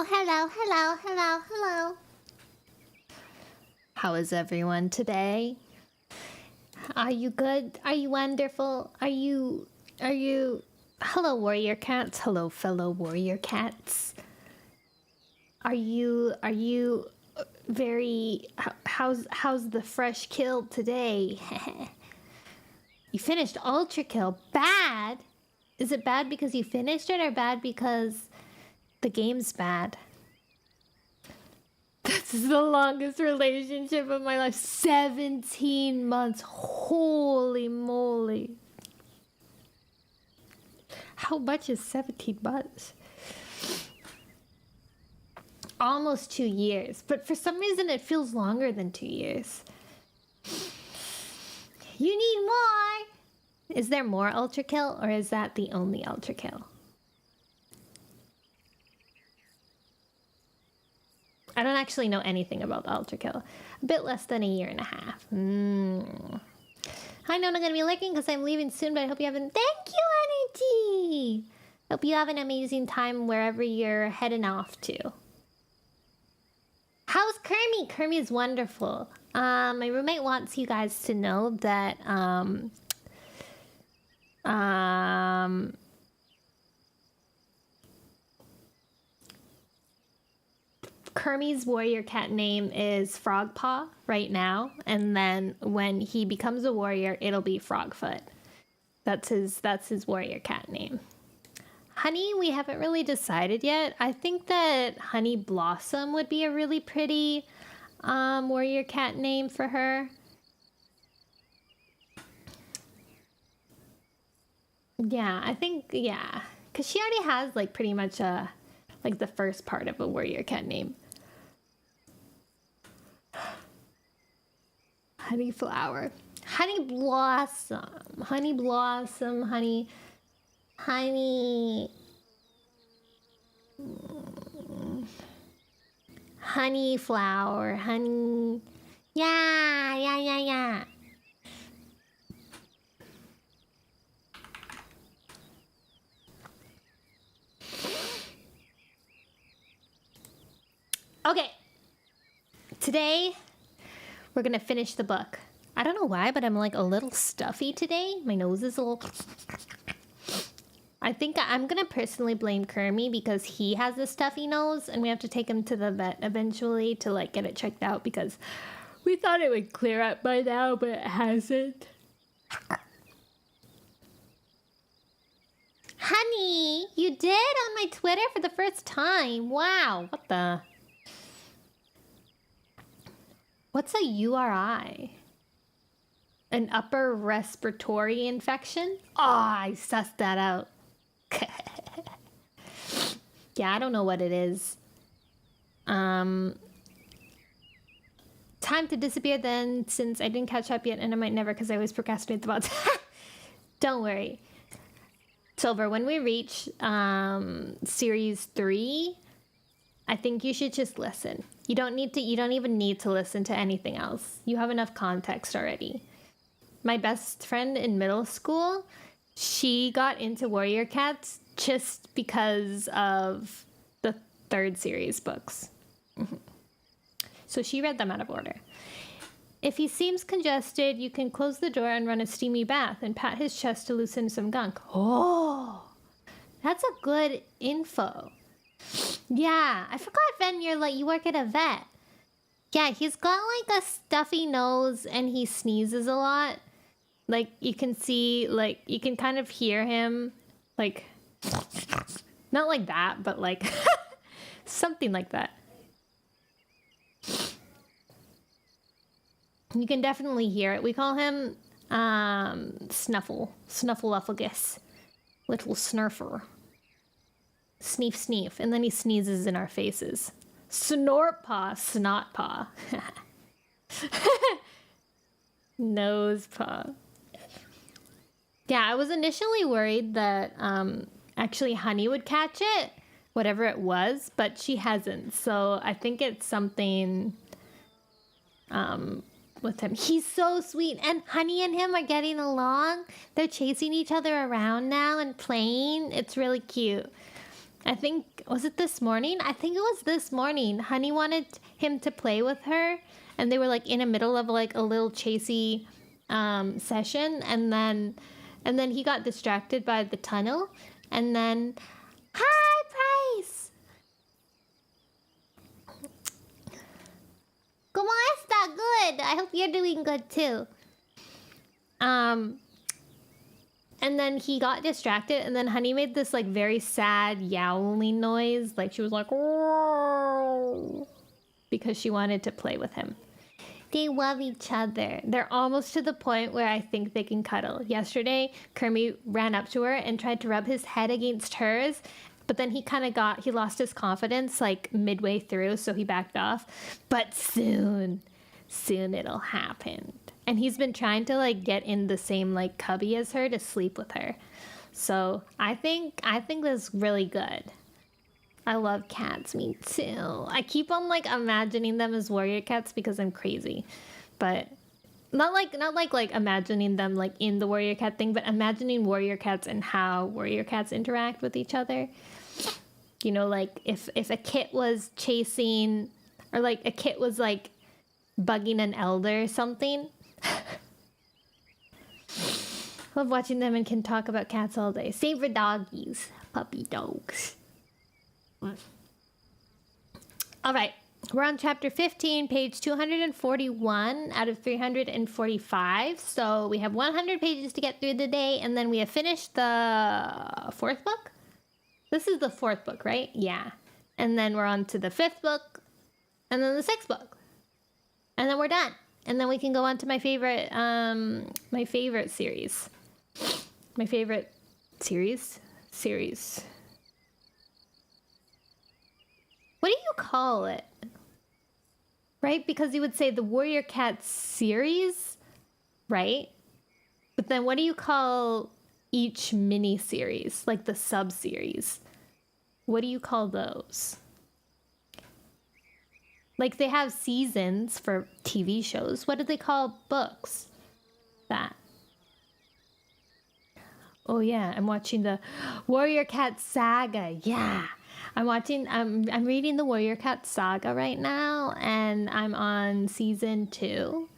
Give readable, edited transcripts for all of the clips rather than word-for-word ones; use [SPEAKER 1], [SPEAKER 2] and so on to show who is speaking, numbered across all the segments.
[SPEAKER 1] Hello. How is everyone today? Are you good? Are you wonderful? Are you... Hello, warrior cats. Hello, fellow warrior cats. Are you very... How's the fresh kill today? You finished Ultra Kill. Bad? Is it bad because you finished it or bad because the game's bad? This is the longest relationship of my life. 17 months. Holy moly. How much is 17 months? Almost 2 years. But for some reason it feels longer than 2 years. You need more! Is there more Ultra Kill or is that the only Ultra Kill? I don't actually know anything about the Ultra Kill. A bit less than a year and a half. I know I'm gonna be lurking because I'm leaving soon, but I hope you have an... Thank you, Energy! Hope you have an amazing time wherever you're heading off to. How's Kermie? Kermie's wonderful. My roommate wants you guys to know that, Kermie's warrior cat name is Frogpaw right now, and then when he becomes a warrior, it'll be Frogfoot. That's his warrior cat name. Honey, we haven't really decided yet. I think that Honey Blossom would be a really pretty warrior cat name for her. Yeah, I think, yeah. Because she already has, like, pretty much like the first part of a warrior cat name. Honey Flower. Honey Blossom. Honey Blossom. Honey... Honey Flower. Honey... Yeah. Okay. Today, we're gonna finish the book. I don't know why, but I'm like a little stuffy today. My nose is a little... I think I'm gonna personally blame Kermie because he has a stuffy nose and we have to take him to the vet eventually to like get it checked out because we thought it would clear up by now, but it hasn't. Honey, you did on my Twitter for the first time. Wow, what the... What's a URI? An upper respiratory infection? Oh, I sussed that out. Yeah, I don't know what it is. Time to disappear then, since I didn't catch up yet, and I might never because I always procrastinate about Don't worry. Silver, when we reach series 3, I think you should just listen. You don't even need to listen to anything else. You have enough context already. My best friend in middle school, she got into warrior cats just because of the 3rd series books. So she read them out of order. If he seems congested, you can close the door and run a steamy bath and pat his chest to loosen some gunk. Oh, that's a good info. Yeah, I forgot, Ven, you work at a vet. Yeah, he's got like a stuffy nose and he sneezes a lot. Like, you can see, like, you can kind of hear him, like, not like that, but like, something like that. You can definitely hear it. We call him, Snuffleupagus. Little snurfer. Sneef, sneef. And then he sneezes in our faces. Snort paw, snot paw. Nose paw. Yeah, I was initially worried that actually Honey would catch it, whatever it was, but she hasn't. So I think it's something with him. He's so sweet, and Honey and him are getting along. They're chasing each other around now and playing. It's really cute. I think, was it this morning? I think it was this morning. Honey wanted him to play with her, and they were like in the middle of like a little chasey session, and then he got distracted by the tunnel, and then, hi, Price! ¿Cómo está? Good. I hope you're doing good too. And then he got distracted, and then Honey made this like very sad yowling noise, like she was like, "Whoa," because she wanted to play with him. They love each other. They're almost to the point where I think they can cuddle. Yesterday, Kermit ran up to her and tried to rub his head against hers, but then he lost his confidence like midway through, so he backed off. But soon it'll happen. And he's been trying to like get in the same like cubby as her to sleep with her. So I think that's really good. I love cats, me too. I keep on like imagining them as warrior cats because I'm crazy. But not like imagining them like in the warrior cat thing, but imagining warrior cats and how warrior cats interact with each other. You know, like if a kit was chasing, or like a kit was like bugging an elder or something. Love watching them and can talk about cats all day. Same for doggies. Puppy dogs. All right. We're on chapter 15, page 241 out of 345. So we have 100 pages to get through the day, and then we have finished the fourth book. This is the fourth book, right? Yeah. And then we're on to the fifth book, and then the sixth book. And then we're done. And then we can go on to my favorite series. My favorite series? What do you call it? Right? Because you would say the Warrior Cat series, right? But then what do you call each mini-series? Like the sub-series. What do you call those? Like they have seasons for TV shows. What do they call books? That. Oh yeah, I'm watching the Warrior Cat Saga. Yeah. I'm reading the Warrior Cat Saga right now, and I'm on season 2,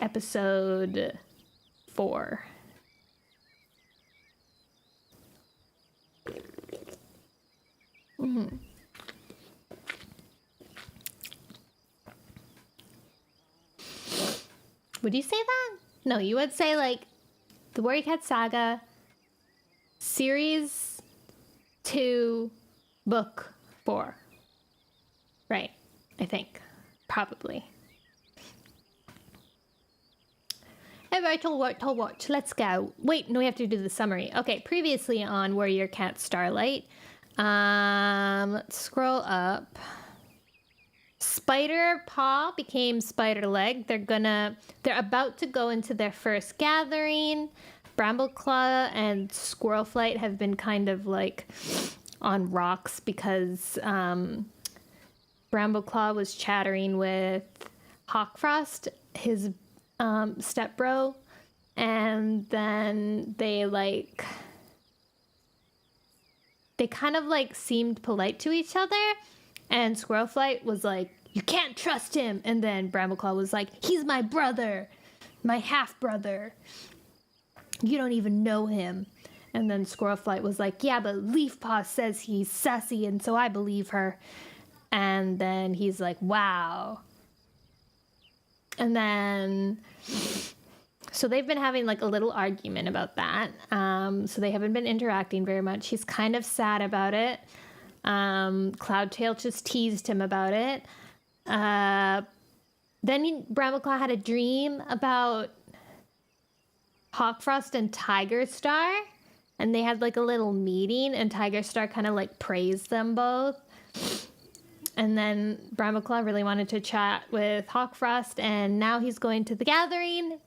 [SPEAKER 1] episode 4. Mm-hmm. Would you say that? No, you would say like the Warrior Cat Saga, series 2, book 4. Right, I think. Probably. Alright, to watch. Let's go. Wait, no, we have to do the summary. Okay, previously on Warrior Cat Starlight. Let's scroll up. Spider Paw became Spider Leg. They're about to go into their first gathering. Brambleclaw and Squirrel Flight have been kind of like on rocks because Brambleclaw was chattering with Hawkfrost, his stepbro, and then they kind of like seemed polite to each other, and Squirrel Flight was like, "You can't trust him," and then Brambleclaw was like, "He's my brother, my half brother. You don't even know him." And then Squirrel Flight was like, "Yeah, but Leafpaw says he's sassy, and so I believe her." And then he's like, "Wow." And then, so they've been having like a little argument about that. So they haven't been interacting very much. He's kind of sad about it. Cloudtail just teased him about it. Then Brambleclaw had a dream about Hawkfrost and Tiger Star, and they had like a little meeting, and Tiger Star kind of like praised them both. And then Brambleclaw really wanted to chat with Hawkfrost, and now he's going to the gathering,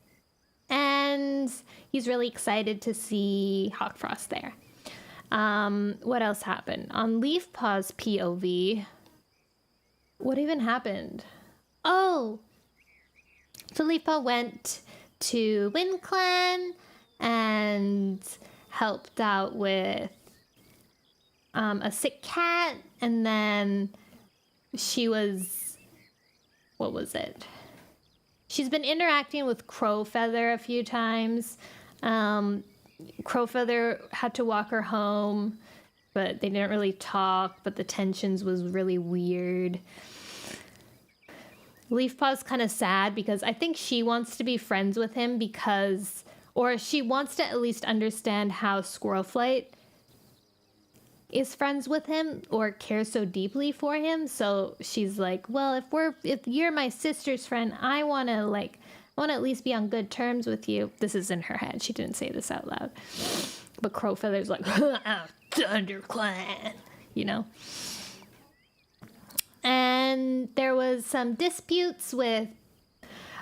[SPEAKER 1] and he's really excited to see Hawkfrost there. What else happened? On Leafpaw's POV, what even happened? Oh! So Leafpaw went to WindClan and helped out with a sick cat, and then she was, what was it? She's been interacting with Crowfeather a few times. Crowfeather had to walk her home, but they didn't really talk, but the tensions was really weird. Leafpaw's kind of sad because I think she wants to be friends with him because, or she wants to at least understand how Squirrelflight is friends with him or cares so deeply for him. So she's like, well, if you're my sister's friend, I want to at least be on good terms with you. This is in her head. She didn't say this out loud. But Crowfeather's like, ThunderClan, you know? And there was some disputes with,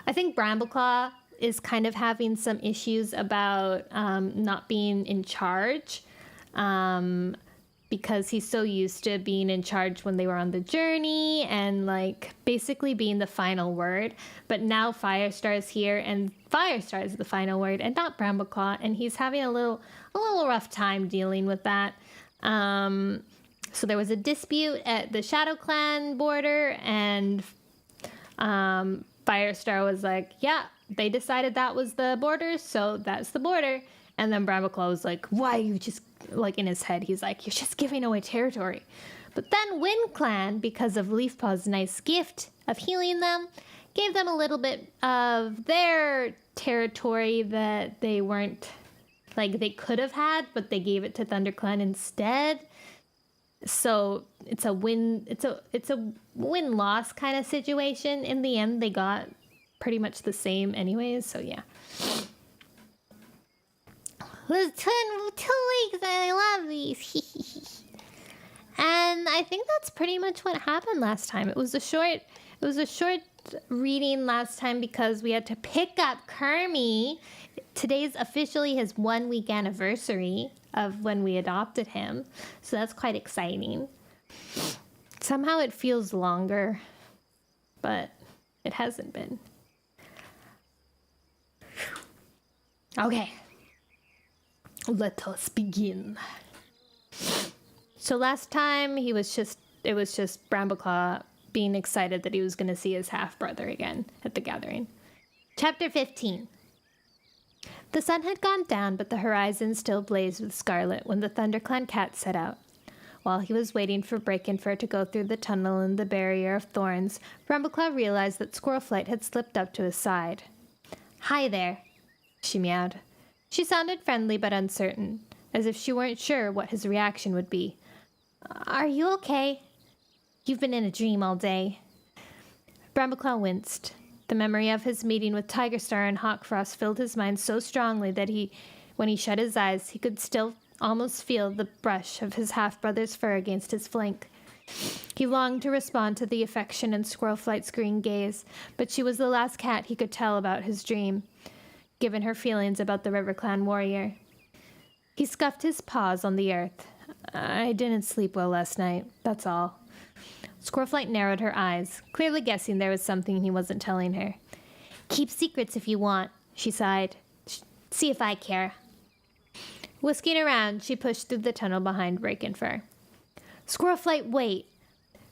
[SPEAKER 1] I think Brambleclaw is kind of having some issues about not being in charge because he's so used to being in charge when they were on the journey and like basically being the final word. But now Firestar is here and Firestar is the final word and not Brambleclaw, and he's having a little rough time dealing with that. So there was a dispute at the Shadow Clan border, and Firestar was like, yeah, they decided that was the border, so that's the border. And then Brambleclaw was like, why you just, like in his head, he's like, you're just giving away territory. But then Wind Clan, because of Leafpaw's nice gift of healing them, gave them a little bit of their territory that they weren't, like they could have had, but they gave it to ThunderClan instead. So it's a win-loss kind of situation. In the end, they got pretty much the same anyways, so yeah. It was 2 weeks and I love these. And I think that's pretty much what happened last time. It was a short reading last time because we had to pick up Kermie. Today's officially his 1 week anniversary of when we adopted him. So that's quite exciting. Somehow it feels longer, but it hasn't been. Okay. Let us begin. So last time it was just Brambleclaw being excited that he was going to see his half-brother again at the gathering. Chapter 15. The sun had gone down, but the horizon still blazed with scarlet when the ThunderClan cat set out. While he was waiting for Breakenfur to go through the tunnel in the barrier of thorns, Brambleclaw realized that Squirrelflight had slipped up to his side. Hi there, she meowed. She sounded friendly but uncertain, as if she weren't sure what his reaction would be. Are you okay? You've been in a dream all day. Brambleclaw winced. The memory of his meeting with Tigerstar and Hawkfrost filled his mind so strongly that when he shut his eyes, he could still almost feel the brush of his half-brother's fur against his flank. He longed to respond to the affection in Squirrelflight's green gaze, but she was the last cat he could tell about his dream, given her feelings about the RiverClan warrior. He scuffed his paws on the earth. I didn't sleep well last night, that's all. Squirrelflight narrowed her eyes, clearly guessing there was something he wasn't telling her. Keep secrets if you want, she sighed. See if I care. Whisking around, she pushed through the tunnel behind Breakenfur. Squirrelflight, wait!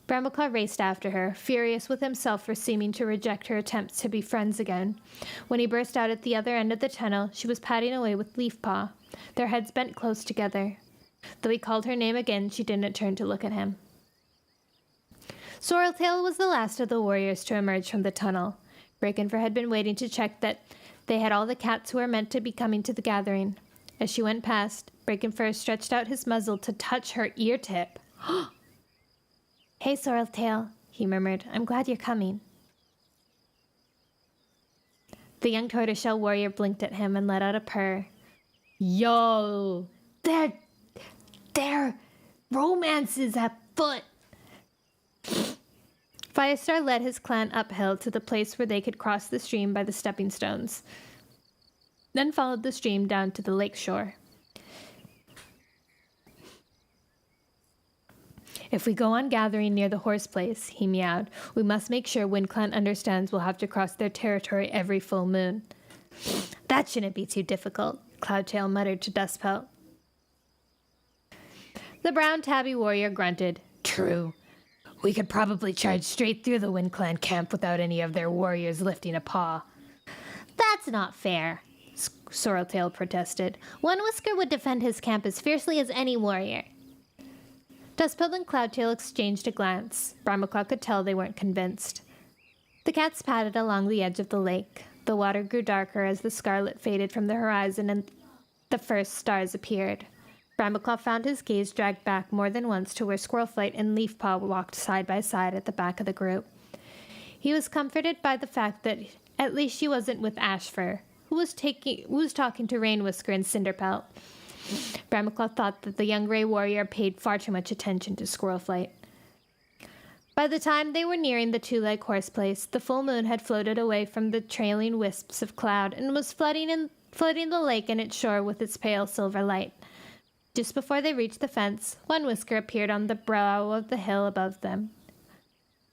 [SPEAKER 1] Brambleclaw raced after her, furious with himself for seeming to reject her attempts to be friends again. When he burst out at the other end of the tunnel, she was padding away with Leafpaw, their heads bent close together. Though he called her name again, she didn't turn to look at him. Sorreltail was the last of the warriors to emerge from the tunnel. Breakenfur had been waiting to check that they had all the cats who were meant to be coming to the gathering. As she went past, Breakenfur stretched out his muzzle to touch her ear tip. Hey, Sorreltail, he murmured. I'm glad you're coming. The young tortoiseshell warrior blinked at him and let out a purr. Yo! Their romance is afoot! Firestar led his clan uphill to the place where they could cross the stream by the stepping stones, then followed the stream down to the lake shore. If we go on gathering near the horse place, he meowed, we must make sure WindClan understands we'll have to cross their territory every full moon. That shouldn't be too difficult, Cloudtail muttered to Dustpelt. The brown tabby warrior grunted. True. We could probably charge straight through the Wind Clan camp without any of their warriors lifting a paw. That's not fair, Sorreltail protested. One Whisker would defend his camp as fiercely as any warrior. Dustpelt and Cloudtail exchanged a glance. Brambleclaw could tell they weren't convinced. The cats padded along the edge of the lake. The water grew darker as the scarlet faded from the horizon and the first stars appeared. Brambleclaw found his gaze dragged back more than once to where Squirrelflight and Leafpaw walked side by side at the back of the group. He was comforted by the fact that at least she wasn't with Ashfur, who was talking to Rain Whisker and Cinderpelt. Brambleclaw thought that the young gray warrior paid far too much attention to Squirrelflight. By the time they were nearing the two-leg horse place, the full moon had floated away from the trailing wisps of cloud and was flooding the lake and its shore with its pale silver light. Just before they reached the fence, one Whisker appeared on the brow of the hill above them,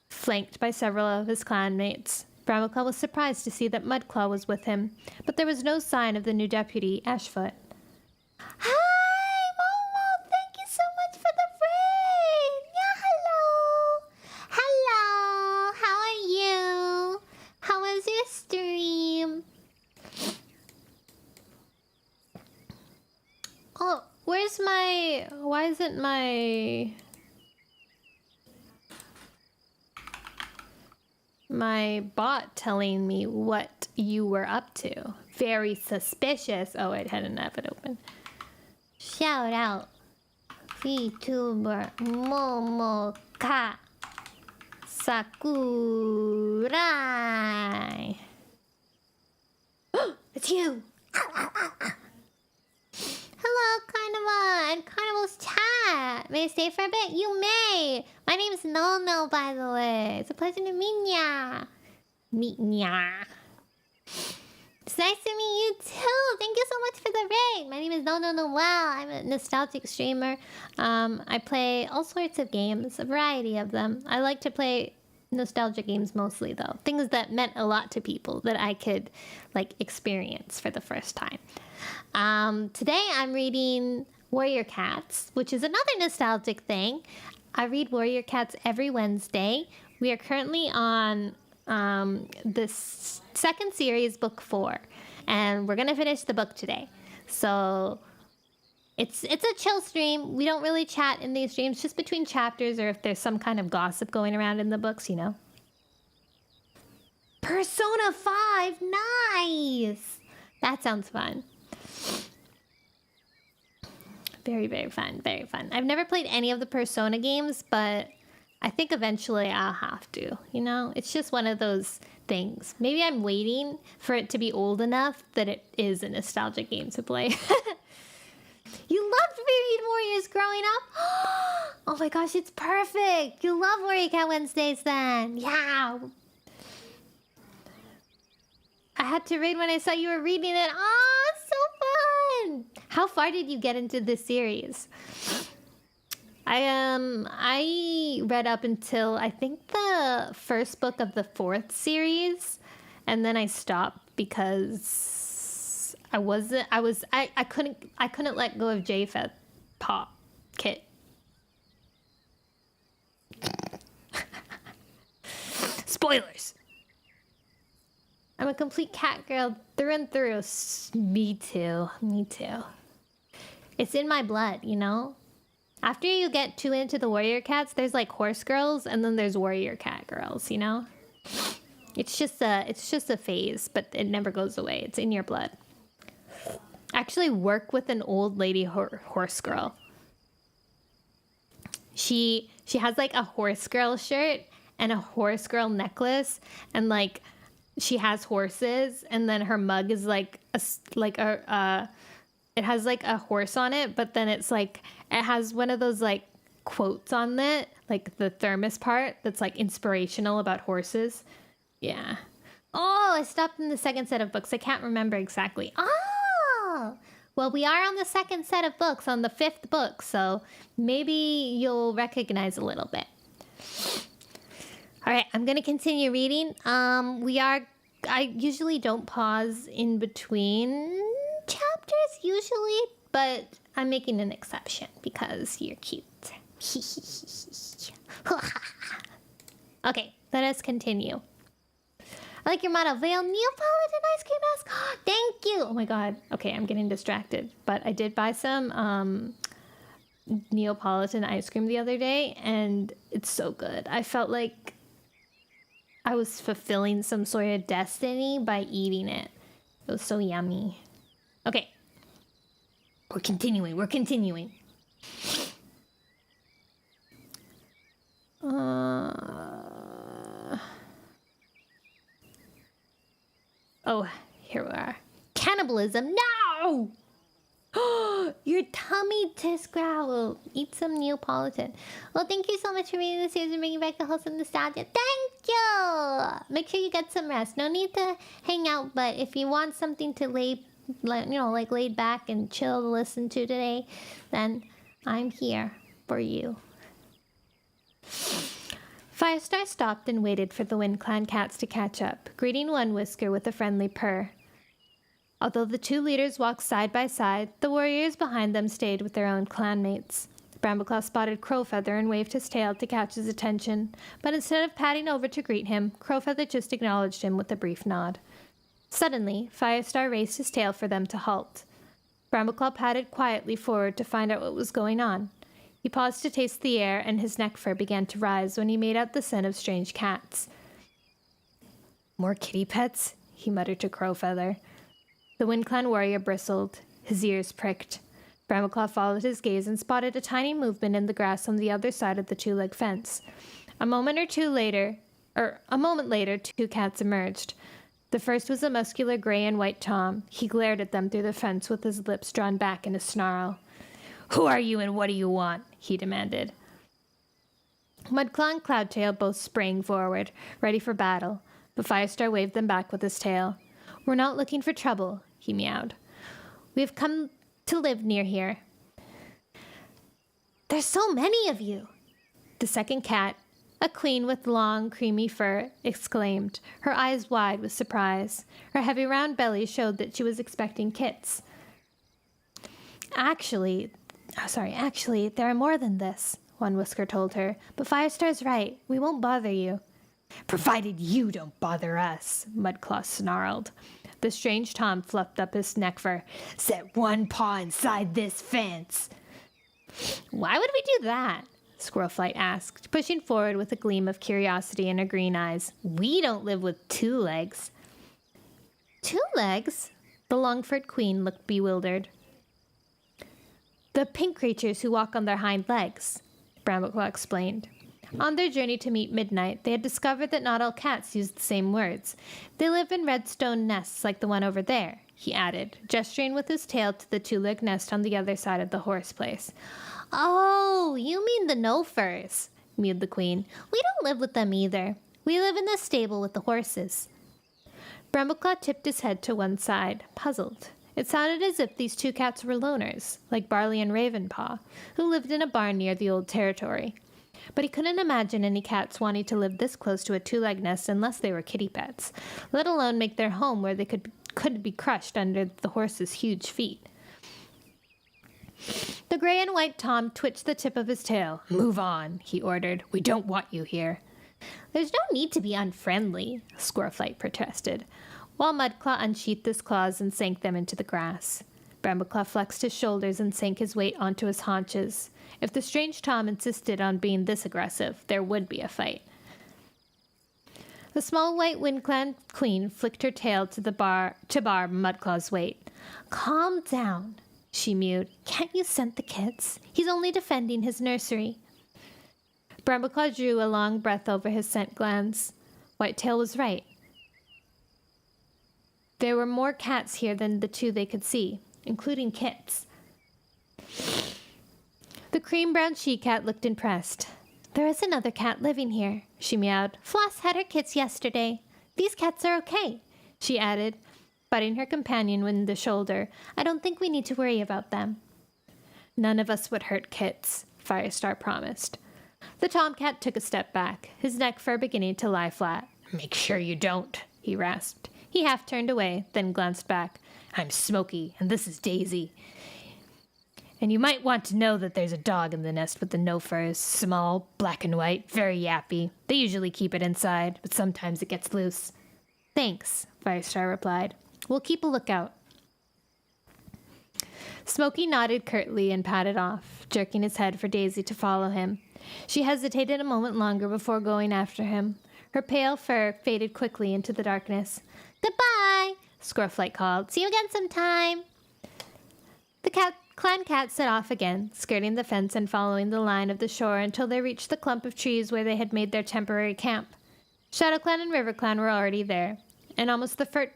[SPEAKER 1] flanked by several of his clanmates. Brambleclaw was surprised to see that Mudclaw was with him, but there was no sign of the new deputy, Ashfoot. Hi, Momo! Thank you so much for the raid! Yeah, hello! Hello! How are you? How was your stream? Oh, where's my... Why isn't my bot telling me what you were up to? Very suspicious. Oh, I hadn't have it open. Shout out. VTuber Momoka Sakurai. It's you! Hello, Carnival and Carnival's chat. May I stay for a bit? You may. My name's Nono, by the way. It's a pleasure to meet ya. It's nice to meet you too. Thank you so much for the raid. My name is Nono Noel. I'm a nostalgic streamer. I play all sorts of games, a variety of them. I like to play nostalgic games mostly, though. Things that meant a lot to people that I could like experience for the first time. Today I'm reading Warrior Cats, which is another nostalgic thing. I read Warrior Cats every Wednesday. We are currently on this second series, book 4, and we're gonna finish the book today. So it's a chill stream. We don't really chat in these streams, just between chapters or if there's some kind of gossip going around in the books, you know. Persona 5, nice. That sounds fun. Very, very fun, very fun. I've never played any of the Persona games, but I think eventually I'll have to, you know? It's just one of those things. Maybe I'm waiting for it to be old enough that it is a nostalgic game to play. You loved Read Warriors growing up? Oh my gosh, it's perfect! You love Warrior Cat Wednesdays then! Yeah! I had to read when I saw you were reading it. Oh, so fun! How far did you get into this series? I read up until I think the first book of the 4th series, and then I stopped because I couldn't let go of Japheth Pop Kit. Spoilers. I'm a complete cat girl through and through. Me too. Me too. It's in my blood, you know? After you get too into the warrior cats, there's like horse girls and then there's warrior cat girls, you know? It's just a phase, but it never goes away. It's in your blood. I actually work with an old lady horse girl. She has like a horse girl shirt and a horse girl necklace, and like she has horses, and then her mug is like it has like a horse on it, but then it's like it has one of those like quotes on it, like the thermos part that's like inspirational about horses. Yeah. Oh, I stopped in the second set of books. I can't remember exactly. Oh, well, we are on the second set of books, on the 5th book, so maybe you'll recognize a little bit. All right, I'm going to continue reading. I usually don't pause in between chapters, usually, but I'm making an exception because you're cute. Okay, let us continue. I like your motto, Veil Neapolitan ice cream mask. Thank you. Oh my god. Okay, I'm getting distracted. But I did buy some Neapolitan ice cream the other day, and it's so good. I felt like I was fulfilling some sort of destiny by eating it. It was so yummy. Okay. We're continuing. Oh, here we are. Cannibalism. No! Your tummy just growled. Eat some Neapolitan. Well, thank you so much for reading the series and bringing back the wholesome nostalgia. Thank you! Make sure you get some rest. No need to hang out, but if you want something to laid back and chill to listen to today, then I'm here for you. Firestar stopped and waited for the Wind Clan cats to catch up, greeting one Whisker with a friendly purr. Although the two leaders walked side by side, the warriors behind them stayed with their own clanmates. Brambleclaw spotted Crowfeather and waved his tail to catch his attention, but instead of padding over to greet him, Crowfeather just acknowledged him with a brief nod. Suddenly, Firestar raised his tail for them to halt. Brambleclaw padded quietly forward to find out what was going on. He paused to taste the air, and his neck fur began to rise when he made out the scent of strange cats. More kitty pets? He muttered to Crowfeather. The Wind Clan warrior bristled. His ears pricked. Brambleclaw followed his gaze and spotted a tiny movement in the grass on the other side of the two-leg fence. A moment later, two cats emerged. The first was a muscular gray and white Tom. He glared at them through the fence with his lips drawn back in a snarl. "Who are you and what do you want?" he demanded. Mudclaw and Cloudtail both sprang forward, ready for battle, but Firestar waved them back with his tail. "We're not looking for trouble," he meowed. "We have come to live near here." "There's so many of you!" The second cat, a queen with long, creamy fur, exclaimed, her eyes wide with surprise. Her heavy round belly showed that she was expecting kits. Actually, there are more than this," one Whisker told her. "But Firestar's right. We won't bother you." "Provided you don't bother us," Mudclaw snarled. The strange Tom fluffed up his neck fur. "Set one paw inside this fence." "Why would we do that?" Squirrelflight asked, pushing forward with a gleam of curiosity in her green eyes. "We don't live with 2 legs." "2 legs?" The long-furred queen looked bewildered. "The pink creatures who walk on their hind legs," Brambleclaw explained. On their journey to meet Midnight, they had discovered that not all cats used the same words. "They live in red stone nests like the one over there," he added, gesturing with his tail to the 2-leg nest on the other side of the horse place. "Oh, you mean the no-furs," mewed the queen. "We don't live with them either. We live in the stable with the horses." Brambleclaw tipped his head to one side, puzzled. It sounded as if these 2 cats were loners, like Barley and Ravenpaw, who lived in a barn near the old territory. But he couldn't imagine any cats wanting to live this close to a 2-leg nest unless they were kitty pets, let alone make their home where they could be crushed under the horse's huge feet. The gray and white Tom twitched the tip of his tail. "Move on," he ordered. "We don't want you here." "There's no need to be unfriendly," Squirrelflight protested, while Mudclaw unsheathed his claws and sank them into the grass. Brambleclaw flexed his shoulders and sank his weight onto his haunches. If the strange Tom insisted on being this aggressive, there would be a fight. The small white Wind Clan queen flicked her tail to bar Mudclaw's weight. "Calm down," she mewed. "Can't you scent the kits? He's only defending his nursery." Brambleclaw drew a long breath over his scent glands. Whitetail was right. There were more cats here than the 2 they could see, including kits. The cream-brown she-cat looked impressed. "There is another cat living here," she meowed. "Floss had her kits yesterday. These cats are okay," she added, butting her companion in the shoulder. "I don't think we need to worry about them." "None of us would hurt kits," Firestar promised. The tomcat took a step back, his neck fur beginning to lie flat. "Make sure you don't," he rasped. He half turned away, then glanced back. "I'm Smokey, and this is Daisy." And you might want to know that there's a dog in the nest with the no furs. Small, black and white, very yappy. They usually keep it inside, but sometimes it gets loose. Thanks, Firestar replied. We'll keep a lookout. Smokey nodded curtly and padded off, jerking his head for Daisy to follow him. She hesitated a moment longer before going after him. Her pale fur faded quickly into the darkness. Goodbye, Squirrelflight called. See you again sometime. The clan cat set off again, skirting the fence and following the line of the shore until they reached the clump of trees where they had made their temporary camp. ShadowClan and RiverClan were already there, and almost the first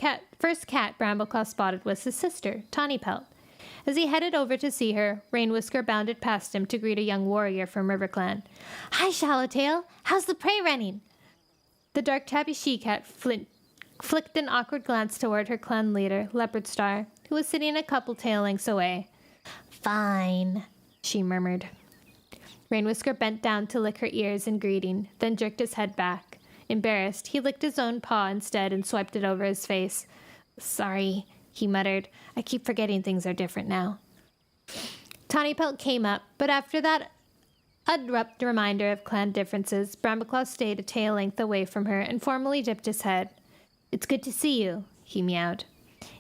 [SPEAKER 1] cat Brambleclaw spotted was his sister, Tawny Pelt. As he headed over to see her, Rainwhisker bounded past him to greet a young warrior from RiverClan. Hi, Shallowtail. How's the prey running? The dark tabby she-cat flicked an awkward glance toward her clan leader, Leopardstar, who was sitting a couple tail lengths away. Fine, she murmured. Rainwhisker bent down to lick her ears in greeting, then jerked his head back. Embarrassed, he licked his own paw instead and swiped it over his face. Sorry, he muttered. I keep forgetting things are different now. Tawny Pelt came up, but after that abrupt reminder of clan differences, Brambleclaw stayed a tail length away from her and formally dipped his head. It's good to see you, he meowed.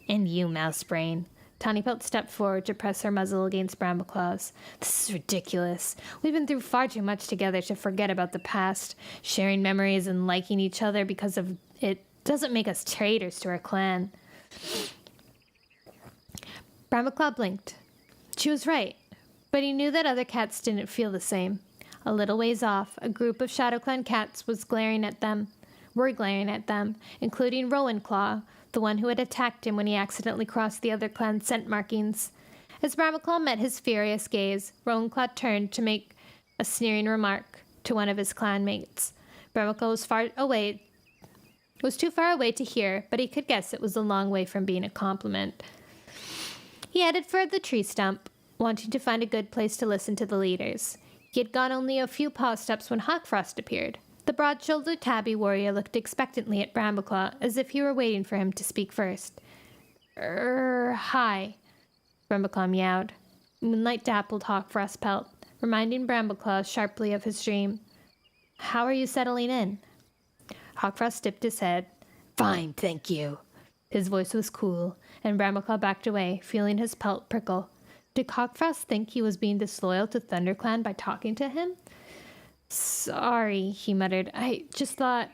[SPEAKER 1] And you, Mousebrain. Tawny Pelt stepped forward to press her muzzle against Brambleclaw's. This is ridiculous. We've been through far too much together to forget about the past. Sharing memories and liking each other because of it doesn't make us traitors to our clan. Brambleclaw blinked. She was right, but he knew that other cats didn't feel the same. A little ways off, a group of ShadowClan cats were glaring at them, including Rowanclaw, the one who had attacked him when he accidentally crossed the other clan's scent markings. As Brambleclaw met his furious gaze, Rowanclaw turned to make a sneering remark to one of his clanmates. Brambleclaw was too far away to hear, but he could guess it was a long way from being a compliment. He headed for the tree stump, wanting to find a good place to listen to the leaders. He had gone only a few paw steps when Hawkfrost appeared. The broad-shouldered tabby warrior looked expectantly at Brambleclaw, as if he were waiting for him to speak first. Hi, Brambleclaw meowed. Moonlight dappled Hawkfrost's pelt, reminding Brambleclaw sharply of his dream. How are you settling in? Hawkfrost dipped his head. Fine, thank you. His voice was cool, and Brambleclaw backed away, feeling his pelt prickle. Did Hawkfrost think he was being disloyal to ThunderClan by talking to him? Sorry, he muttered. I just thought...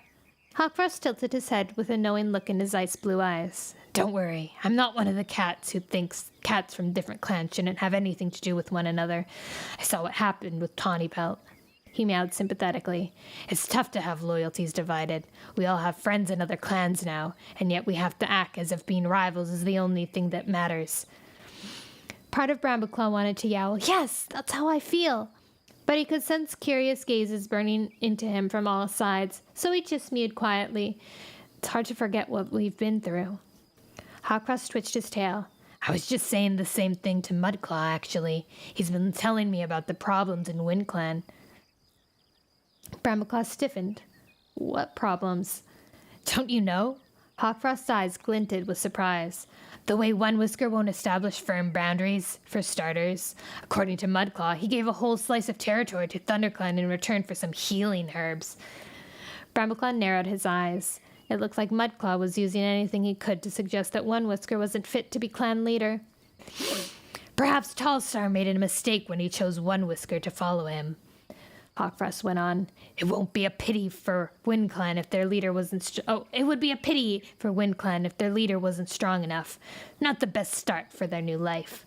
[SPEAKER 1] Hawkfrost tilted his head with a knowing look in his ice blue eyes. Don't worry, I'm not one of the cats who thinks cats from different clans shouldn't have anything to do with one another. I saw what happened with Tawny Pelt. He meowed sympathetically. It's tough to have loyalties divided. We all have friends in other clans now, and yet we have to act as if being rivals is the only thing that matters. Part of Brambleclaw wanted to yowl, Yes, that's how I feel. But he could sense curious gazes burning into him from all sides, so he just mewed quietly. It's hard to forget what we've been through. Hawkfrost twitched his tail. I was just saying the same thing to Mudclaw, actually. He's been telling me about the problems in WindClan. Brambleclaw stiffened. What problems? Don't you know? Hawkfrost's eyes glinted with surprise. The way One Whisker won't establish firm boundaries, for starters. According to Mudclaw, he gave a whole slice of territory to ThunderClan in return for some healing herbs. Brambleclaw narrowed his eyes. It looked like Mudclaw was using anything he could to suggest that One Whisker wasn't fit to be clan leader. Perhaps Tallstar made a mistake when he chose One Whisker to follow him. Hawkfrost went on. It won't be a pity for WindClan if their leader wasn't it would be a pity for WindClan if their leader wasn't strong enough. Not the best start for their new life.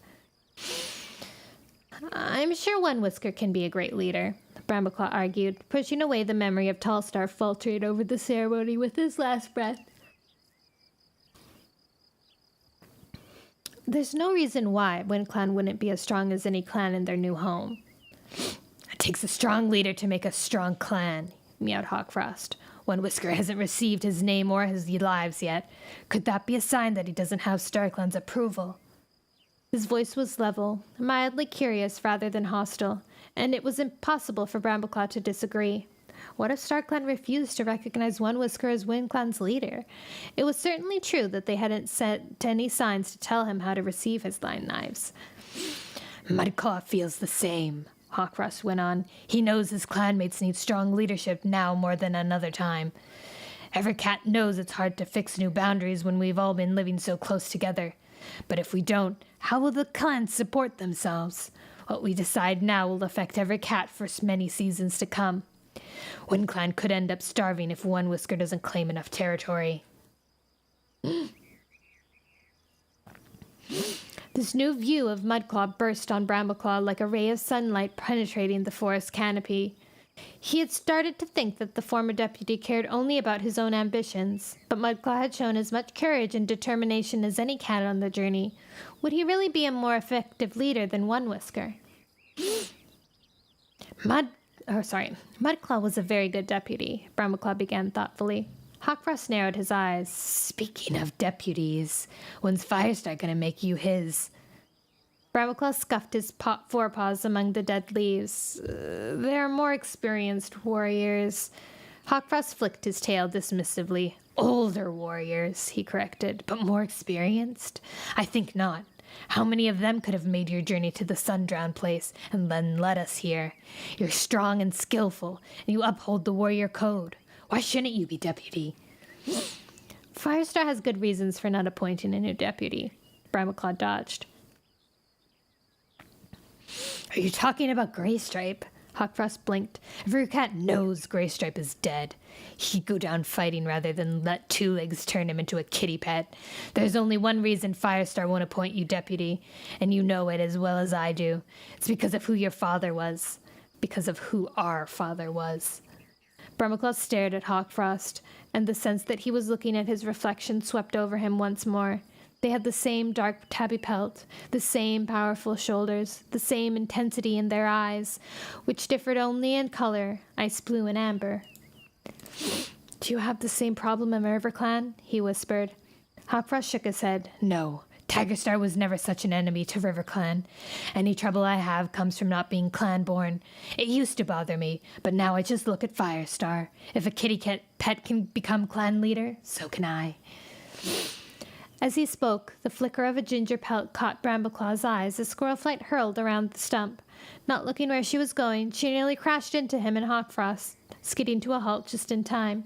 [SPEAKER 1] I'm sure One Whisker can be a great leader, Brambleclaw argued, pushing away the memory of Tallstar faltering over the ceremony with his last breath. There's no reason why WindClan wouldn't be as strong as any clan in their new home. It takes a strong leader to make a strong clan, meowed Hawkfrost. One Whisker hasn't received his name or his lives yet. Could that be a sign that he doesn't have StarClan's approval? His voice was level, mildly curious rather than hostile, and it was impossible for Brambleclaw to disagree. What if StarClan refused to recognize One Whisker as WindClan's leader? It was certainly true that they hadn't sent any signs to tell him how to receive his line knives.
[SPEAKER 2] Mudclaw feels the same, Hawkfrost went on. He knows his clanmates need strong leadership now more than another time. Every cat knows it's hard to fix new boundaries when we've all been living so close together. But if we don't, how will the clans support themselves? What we decide now will affect every cat for many seasons to come. One clan could end up starving if one whisker doesn't claim enough territory.
[SPEAKER 1] This new view of Mudclaw burst on Brambleclaw like a ray of sunlight penetrating the forest canopy. He had started to think that the former deputy cared only about his own ambitions, but Mudclaw had shown as much courage and determination as any cat on the journey. Would he really be a more effective leader than One Whisker? Mudclaw was a very good deputy, Brambleclaw began thoughtfully. Hawkfrost narrowed his eyes.
[SPEAKER 2] Speaking of deputies, when's Firestar gonna make you his?
[SPEAKER 1] Brambleclaw scuffed his forepaws among the dead leaves. They're more experienced warriors. Hawkfrost flicked his tail dismissively.
[SPEAKER 2] Older warriors, he corrected, but more experienced? I think not. How many of them could have made your journey to the Sundrown place and then led us here? You're strong and skillful, and you uphold the warrior code. Why shouldn't you be deputy?
[SPEAKER 1] Firestar has good reasons for not appointing a new deputy. Brambleclaw dodged.
[SPEAKER 2] Are you talking about Greystripe? Hawkfrost blinked. Every cat knows Greystripe is dead. He'd go down fighting rather than let Two Legs turn him into a kitty pet. There's only one reason Firestar won't appoint you deputy, and you know it as well as I do. It's because of who your father was. Because of who our father was.
[SPEAKER 1] Brambleclaw stared at Hawkfrost, and the sense that he was looking at his reflection swept over him once more. They had the same dark tabby pelt, the same powerful shoulders, the same intensity in their eyes, which differed only in color, ice blue and amber. Do you have the same problem in River Clan? He whispered. Hawkfrost shook his head.
[SPEAKER 2] No, Tigerstar was never such an enemy to River Clan. Any trouble I have comes from not being clan-born. It used to bother me, but now I just look at Firestar. If a kitty cat pet can become clan leader, so can I.
[SPEAKER 1] As he spoke, the flicker of a ginger pelt caught Brambleclaw's eyes as Squirrelflight hurled around the stump. Not looking where she was going, she nearly crashed into him and Hawkfrost, skidding to a halt just in time.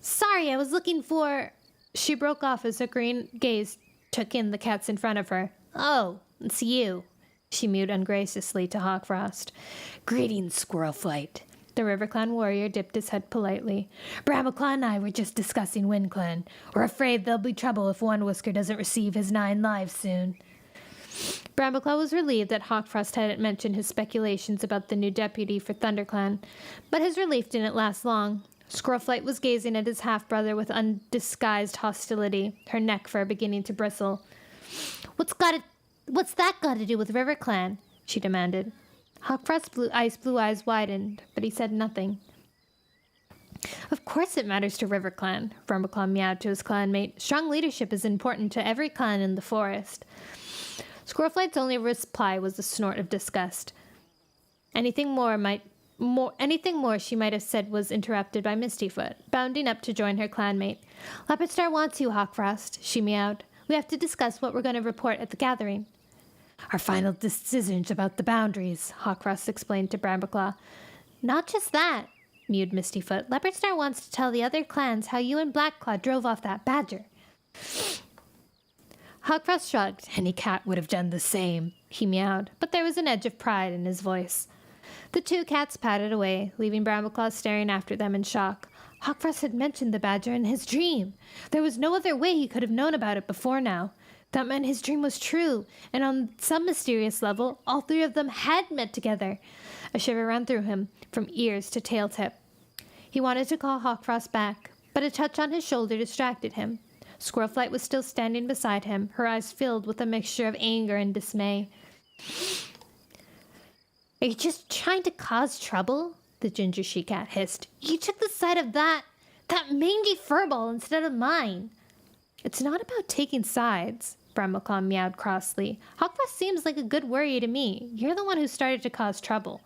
[SPEAKER 1] Sorry, I was looking for... She broke off as her green gaze took in the cats in front of her. Oh, it's you, she mewed ungraciously to Hawkfrost.
[SPEAKER 2] Greetings, Squirrelflight.
[SPEAKER 1] The River Clan warrior dipped his head politely.
[SPEAKER 2] Brambleclaw and I were just discussing Wind Clan. We're afraid there'll be trouble if One Whisker doesn't receive his 9 lives soon.
[SPEAKER 1] Brambleclaw was relieved that Hawkfrost hadn't mentioned his speculations about the new deputy for ThunderClan, but his relief didn't last long. Squirrelflight was gazing at his half-brother with undisguised hostility, her neck fur beginning to bristle. What's that got to do with River Clan? She demanded. Hawkfrost's blue eyes widened, but he said nothing. Of course it matters to River Clan, Brambleclaw meowed to his clanmate. Strong leadership is important to every clan in the forest. Squirrelflight's only reply was a snort of disgust. Anything more she might have said was interrupted by Mistyfoot, bounding up to join her clanmate. Leopardstar wants you, Hawkfrost, she meowed. We have to discuss what we're going to report at the gathering.
[SPEAKER 2] Our final decisions about the boundaries, Hawkfrost explained to Brambleclaw.
[SPEAKER 1] Not just that, mewed Mistyfoot. Leopardstar wants to tell the other clans how you and Blackclaw drove off that badger. Hawkfrost shrugged.
[SPEAKER 2] Any cat would have done the same,
[SPEAKER 1] he meowed, but there was an edge of pride in his voice. The two cats padded away, leaving Brambleclaw staring after them in shock. Hawkfrost had mentioned the badger in his dream. There was no other way he could have known about it before now. That meant his dream was true, and on some mysterious level, all three of them had met together. A shiver ran through him, from ears to tail tip. He wanted to call Hawkfrost back, but a touch on his shoulder distracted him. Squirrelflight was still standing beside him, her eyes filled with a mixture of anger and dismay. Are you just trying to cause trouble? The ginger she-cat hissed. You took the side of that mangy furball instead of mine. It's not about taking sides, Brambleclaw meowed crossly. Hawkfrost seems like a good worry to me. You're the one who started to cause trouble.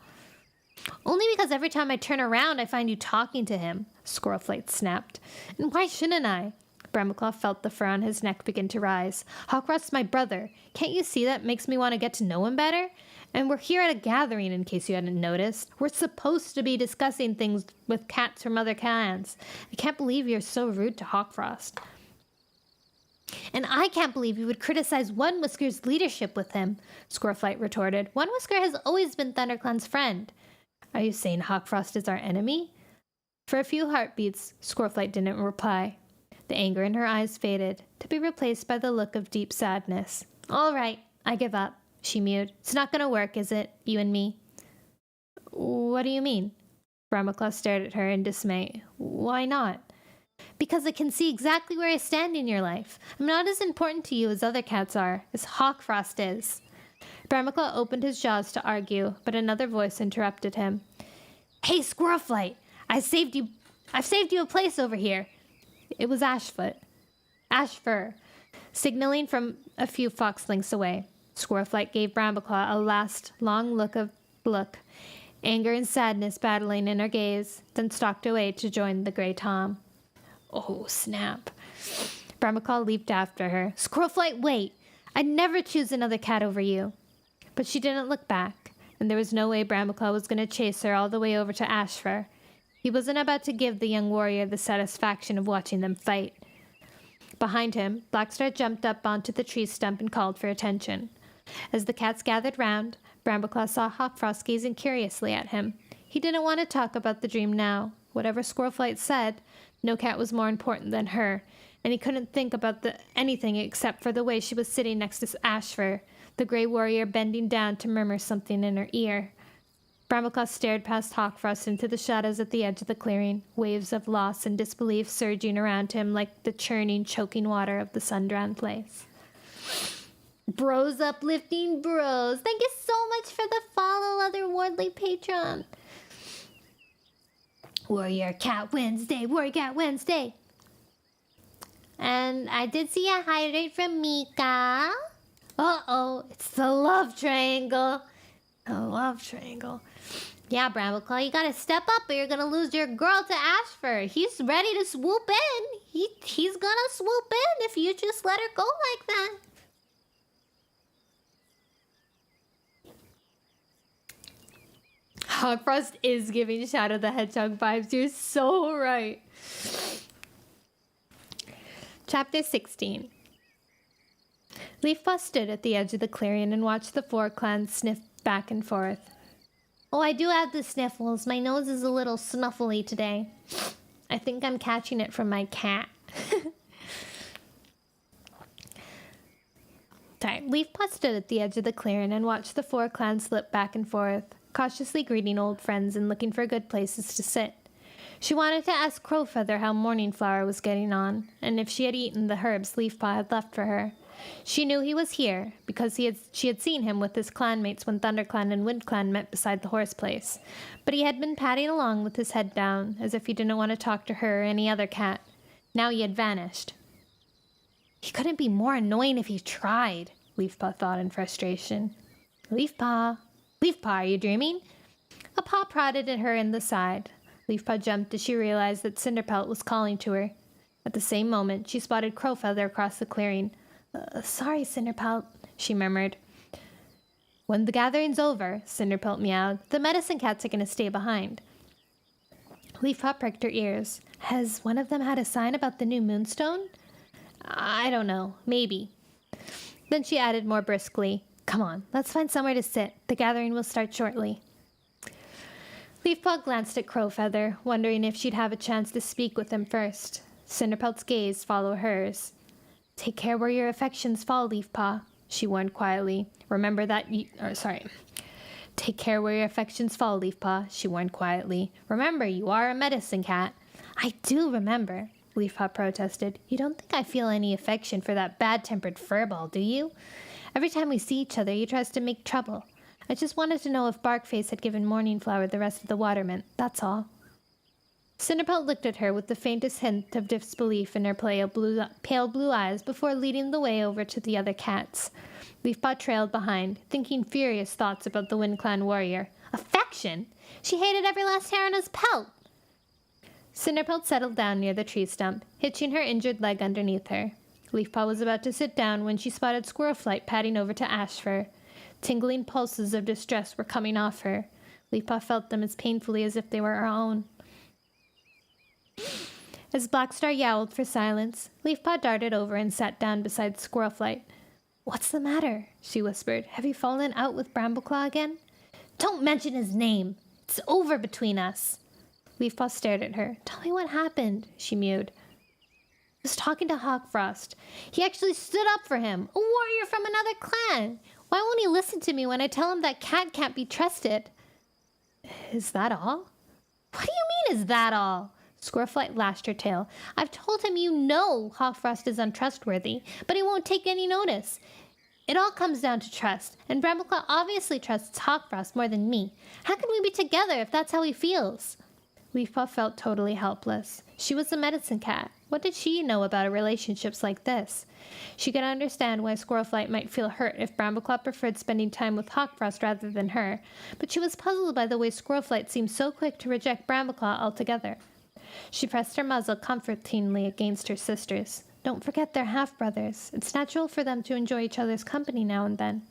[SPEAKER 1] Only because every time I turn around I find you talking to him, Squirrelflight snapped. And why shouldn't I? Brambleclaw felt the fur on his neck begin to rise. Hawkfrost's my brother. Can't you see that makes me want to get to know him better? And we're here at a gathering, in case you hadn't noticed. We're supposed to be discussing things with cats from other clans. I can't believe you're so rude to Hawkfrost. And I can't believe you would criticize One Whisker's leadership with him, Squirrelflight retorted. One Whisker has always been ThunderClan's friend. Are you saying Hawkfrost is our enemy? For a few heartbeats, Squirrelflight didn't reply. The anger in her eyes faded, to be replaced by the look of deep sadness. All right, I give up, she mewed. It's not going to work, is it, you and me? What do you mean? Brambleclaw stared at her in dismay. Why not? Because I can see exactly where I stand in your life. I'm not as important to you as other cats are, as Hawkfrost is. Brambleclaw opened his jaws to argue, but another voice interrupted him. Hey, Squirrelflight! I've saved you a place over here. It was Ashfur, signaling from a few fox lengths away. Squirrelflight gave Brambleclaw a last long look, anger and sadness battling in her gaze, then stalked away to join the gray Tom. Oh, snap. Brambleclaw leaped after her. Squirrelflight, wait! I'd never choose another cat over you. But she didn't look back, and there was no way Brambleclaw was going to chase her all the way over to Ashfur. He wasn't about to give the young warrior the satisfaction of watching them fight. Behind him, Blackstar jumped up onto the tree stump and called for attention. As the cats gathered round, Brambleclaw saw Hawkfrost gazing curiously at him. He didn't want to talk about the dream now. Whatever Squirrelflight said, no cat was more important than her, and he couldn't think about anything except for the way she was sitting next to Ashfur, the gray warrior bending down to murmur something in her ear. Brambleclaw stared past Hawkfrost into the shadows at the edge of the clearing, waves of loss and disbelief surging around him like the churning, choking water of the sun-drowned place. Bros uplifting bros. Thank you so much for the follow, otherworldly patron. Warrior Cat Wednesday, Warrior Cat Wednesday. And I did see a highlight from Mika. Uh-oh, it's the love triangle. The love triangle. Yeah, Brambleclaw, you gotta step up or you're gonna lose your girl to Ashfur. He's ready to swoop in. He's gonna swoop in if you just let her go like that. Hawkfrost is giving Shadow the Hedgehog vibes. You're so right. Chapter 16. Leafpaw stood at the edge of the clearing and watched the four clans sniff back and forth. Oh, I do have the sniffles. My nose is a little snuffly today. I think I'm catching it from my cat. Sorry. Leafpaw stood at the edge of the clearing and watched the four clans slip back and forth, cautiously greeting old friends and looking for good places to sit. She wanted to ask Crowfeather how Morningflower was getting on, and if she had eaten the herbs Leafpaw had left for her. She knew he was here, because she had seen him with his clanmates when ThunderClan and WindClan met beside the horse place, but he had been padding along with his head down, as if he didn't want to talk to her or any other cat. Now he had vanished. He couldn't be more annoying if he tried, Leafpaw thought in frustration. Leafpaw, are you dreaming? A paw prodded at her in the side. Leafpaw jumped as she realized that Cinderpelt was calling to her. At the same moment, she spotted Crowfeather across the clearing. Sorry, Cinderpelt, she murmured. When the gathering's over, Cinderpelt meowed, the medicine cats are going to stay behind. Leafpaw pricked her ears. Has one of them had a sign about the new moonstone? I don't know. Maybe. Then she added more briskly, Come on, let's find somewhere to sit. The gathering will start shortly. Leafpaw glanced at Crowfeather, wondering if she'd have a chance to speak with him first. Cinderpelt's gaze followed hers. Take care where your affections fall, Leafpaw, she warned quietly. Take care where your affections fall, Leafpaw, she warned quietly. Remember, you are a medicine cat. I do remember, Leafpaw protested. You don't think I feel any affection for that bad-tempered furball, do you? Every time we see each other, he tries to make trouble. I just wanted to know if Barkface had given Morningflower the rest of the watermint, that's all. Cinderpelt looked at her with the faintest hint of disbelief in her pale blue eyes before leading the way over to the other cats. Leafpaw trailed behind, thinking furious thoughts about the WindClan warrior. Affection? She hated every last hair on his pelt! Cinderpelt settled down near the tree stump, hitching her injured leg underneath her. Leafpaw was about to sit down when she spotted Squirrelflight padding over to Ashfur. Tingling pulses of distress were coming off her. Leafpaw felt them as painfully as if they were her own. As Blackstar yowled for silence, Leafpaw darted over and sat down beside Squirrelflight. "What's the matter?" she whispered. "Have you fallen out with Brambleclaw again?" "Don't mention his name. It's over between us." Leafpaw stared at her. "Tell me what happened," she mewed. "I was talking to Hawkfrost. He actually stood up for him, a warrior from another clan. Why won't he listen to me when I tell him that Cat can't be trusted?" "Is that all?" "What do you mean, is that all?" Squirrelflight lashed her tail. "I've told him you know Hawkfrost is untrustworthy, but he won't take any notice. It all comes down to trust, and Brambleclaw obviously trusts Hawkfrost more than me. How can we be together if that's how he feels?" Leafpaw felt totally helpless. She was a medicine cat. What did she know about relationships like this? She could understand why Squirrelflight might feel hurt if Brambleclaw preferred spending time with Hawkfrost rather than her, but she was puzzled by the way Squirrelflight seemed so quick to reject Brambleclaw altogether. She pressed her muzzle comfortingly against her sister's. Don't forget they're half-brothers. It's natural for them to enjoy each other's company now and then.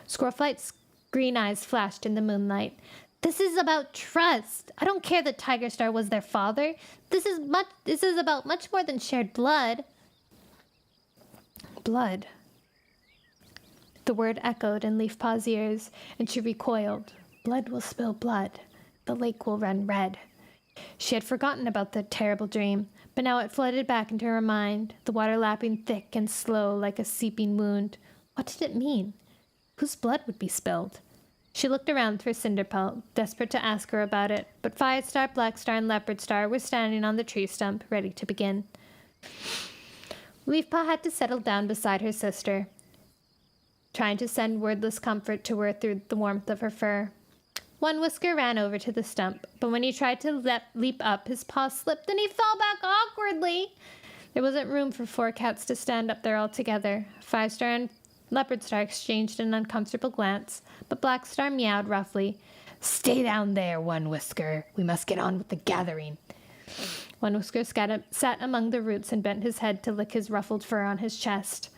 [SPEAKER 1] Squirrelflight's green eyes flashed in the moonlight. "This is about trust. I don't care that Tigerstar was their father. This is about much more than shared blood." Blood. The word echoed in Leafpaw's ears, and she recoiled. Blood will spill blood. The lake will run red. She had forgotten about the terrible dream, but now it flooded back into her mind, the water lapping thick and slow like a seeping wound. What did it mean? Whose blood would be spilled? She looked around for Cinderpelt, desperate to ask her about it, but Firestar, Blackstar, and Leopardstar were standing on the tree stump, ready to begin. Leafpaw had to settle down beside her sister, trying to send wordless comfort to her through the warmth of her fur. One Whisker ran over to the stump, but when he tried to leap up, his paw slipped and he fell back awkwardly. There wasn't room for 4 cats to stand up there all together. Firestar and Leopardstar exchanged an uncomfortable glance, but Blackstar meowed roughly.
[SPEAKER 2] "Stay down there, One Whisker. We must get on with the gathering."
[SPEAKER 1] One Whisker sat among the roots and bent his head to lick his ruffled fur on his chest.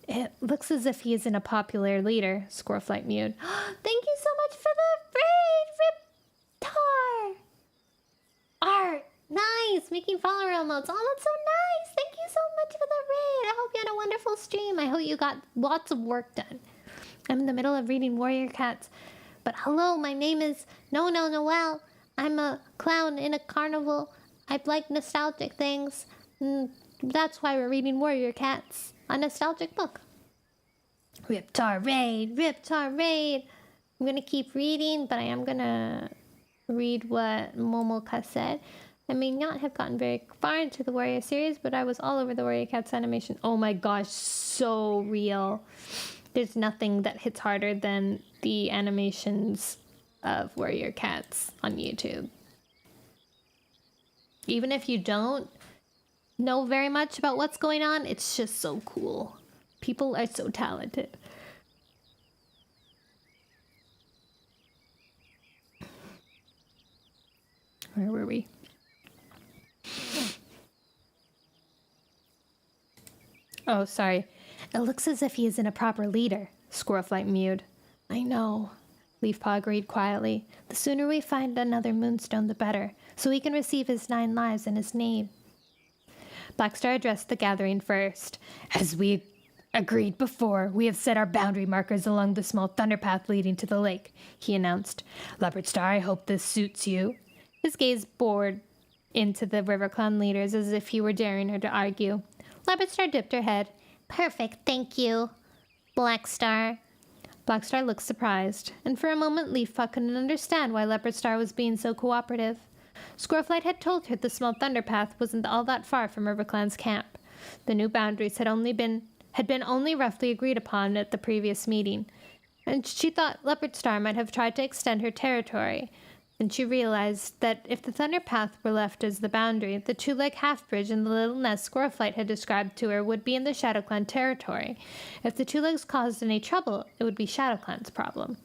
[SPEAKER 1] "It looks as if he isn't a popular leader," Squirrelflight mewed. "Thank you so much for the raid, Riptar!" "Art! Nice! Making follower emotes. Oh, that's so nice! Thank you so much for the raid! I hope you had a wonderful stream. I hope you got lots of work done. I'm in the middle of reading Warrior Cats. But hello, my name is Noel. I'm a clown in a carnival. I like nostalgic things. That's why we're reading Warrior Cats. A nostalgic book."
[SPEAKER 2] Riptar raid!
[SPEAKER 1] Riptar raid! I'm gonna keep reading, but I am gonna read what Momoka said. I may not have gotten very far into the Warrior series, but I was all over the Warrior Cats animation. Oh my gosh, so real. There's nothing that hits harder than the animations of Warrior Cats on YouTube. Even if you don't know very much about what's going on, it's just so cool. People are so talented. Where were we? Oh, sorry. "It looks as if he isn't a proper leader," Squirrelflight mewed. "I know," Leafpaw agreed quietly. "The sooner we find another moonstone, the better, so he can receive his 9 lives in his name." Blackstar addressed the gathering first.
[SPEAKER 2] "As we agreed before, we have set our boundary markers along the small thunderpath leading to the lake," he announced. "Leopardstar, I hope this suits you."
[SPEAKER 1] His gaze bored into the RiverClan leaders as if he were daring her to argue. Leopardstar dipped her head. "Perfect, thank you, Blackstar." Blackstar looked surprised, and for a moment Leafpaw couldn't understand why Leopardstar was being so cooperative. Squirrelflight had told her the small thunderpath wasn't all that far from RiverClan's camp. The new boundaries had been only roughly agreed upon at the previous meeting, and she thought Leopardstar might have tried to extend her territory. Then she realized that if the thunderpath were left as the boundary, the 2-leg half-bridge and the little nest Squirrelflight had described to her would be in the ShadowClan territory. If the 2-legs caused any trouble, it would be ShadowClan's problem.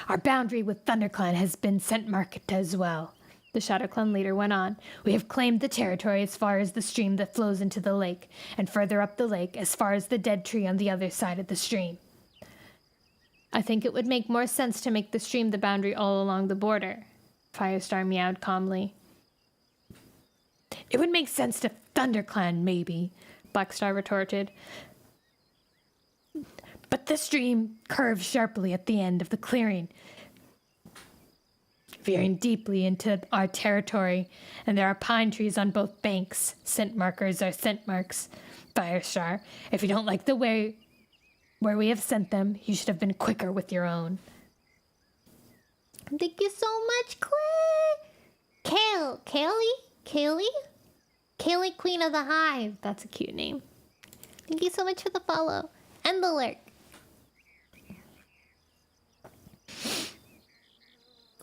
[SPEAKER 2] Our boundary with ThunderClan has been scent marked as well, the ShadowClan leader went on. We have claimed the territory as far as the stream that flows into the lake, and further up the lake as far as the dead tree on the other side of the stream.
[SPEAKER 1] I think it would make more sense to make the stream the boundary all along the border, Firestar meowed calmly.
[SPEAKER 2] It would make sense to ThunderClan, maybe,
[SPEAKER 1] Blackstar retorted.
[SPEAKER 2] But the stream curves sharply at the end of the clearing, veering deeply into our territory, and there are pine trees on both banks. Scent markers are scent marks, Firestar. If you don't like the way where we have sent them, you should have been quicker with your own.
[SPEAKER 1] Thank you so much, Claire. Kaylee, Queen of the Hive. That's a cute name. Thank you so much for the follow and the lurk.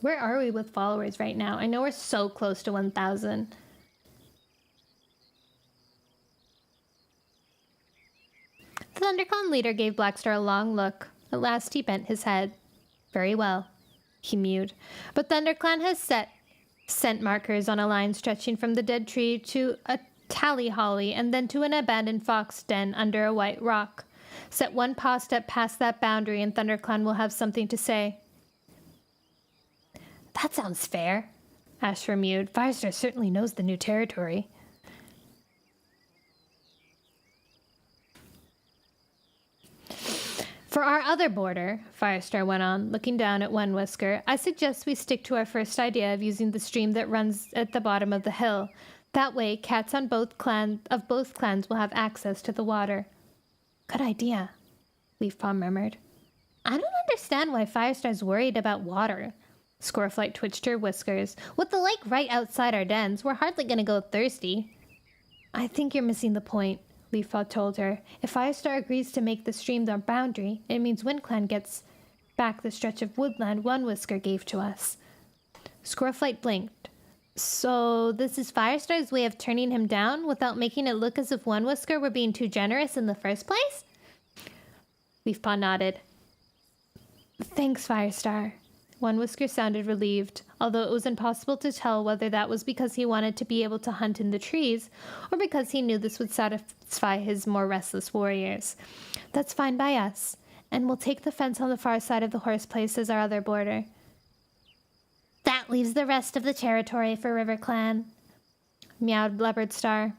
[SPEAKER 1] Where are we with followers right now? I know we're so close to 1,000. The ThunderClan leader gave Blackstar a long look. At last he bent his head. Very well, he mewed. But ThunderClan has set scent markers on a line stretching from the dead tree to a tally holly and then to an abandoned fox den under a white rock. Set one paw step past that boundary and ThunderClan will have something to say.
[SPEAKER 2] That sounds fair, Ashfur mewed. Firestar certainly knows the new territory.
[SPEAKER 1] For our other border, Firestar went on, looking down at One Whisker, I suggest we stick to our first idea of using the stream that runs at the bottom of the hill. That way, cats on both clans will have access to the water.
[SPEAKER 2] Good idea,
[SPEAKER 1] Leafpaw murmured. I don't understand why Firestar's worried about water. Scoreflight twitched her whiskers. With the lake right outside our dens, we're hardly going to go thirsty. I think you're missing the point, Leafpaw told her. If Firestar agrees to make the stream their boundary, it means WindClan gets back the stretch of woodland One Whisker gave to us. Scoreflight blinked. So this is Firestar's way of turning him down without making it look as if One Whisker were being too generous in the first place? Leafpaw nodded. Thanks, Firestar. One Whisker sounded relieved, although it was impossible to tell whether that was because he wanted to be able to hunt in the trees or because he knew this would satisfy his more restless warriors. That's fine by us, and we'll take the fence on the far side of the horse place as our other border. That leaves the rest of the territory for RiverClan, meowed Leopardstar.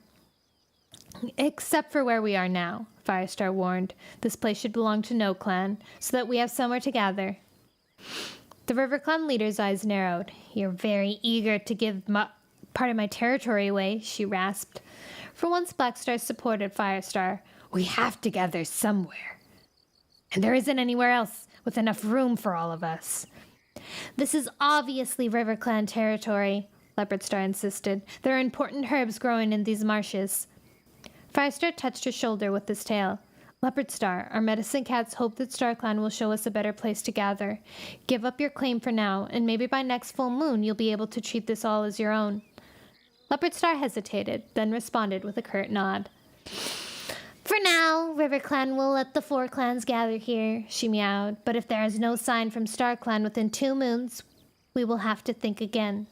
[SPEAKER 1] Except for where we are now, Firestar warned. This place should belong to no clan, so that we have somewhere to gather. The RiverClan leader's eyes narrowed. You're very eager to give part of my territory away, she rasped. For once, Blackstar supported Firestar.
[SPEAKER 2] We have to gather somewhere. And there isn't anywhere else with enough room for all of us.
[SPEAKER 1] This is obviously RiverClan territory, Leopardstar insisted. There are important herbs growing in these marshes. Firestar touched her shoulder with his tail. Leopardstar, our medicine cats hope that StarClan will show us a better place to gather. Give up your claim for now, and maybe by next full moon you'll be able to treat this all as your own. Leopardstar hesitated, then responded with a curt nod. For now, RiverClan will let the 4 clans gather here, she meowed, but if there is no sign from StarClan within 2 moons, we will have to think again.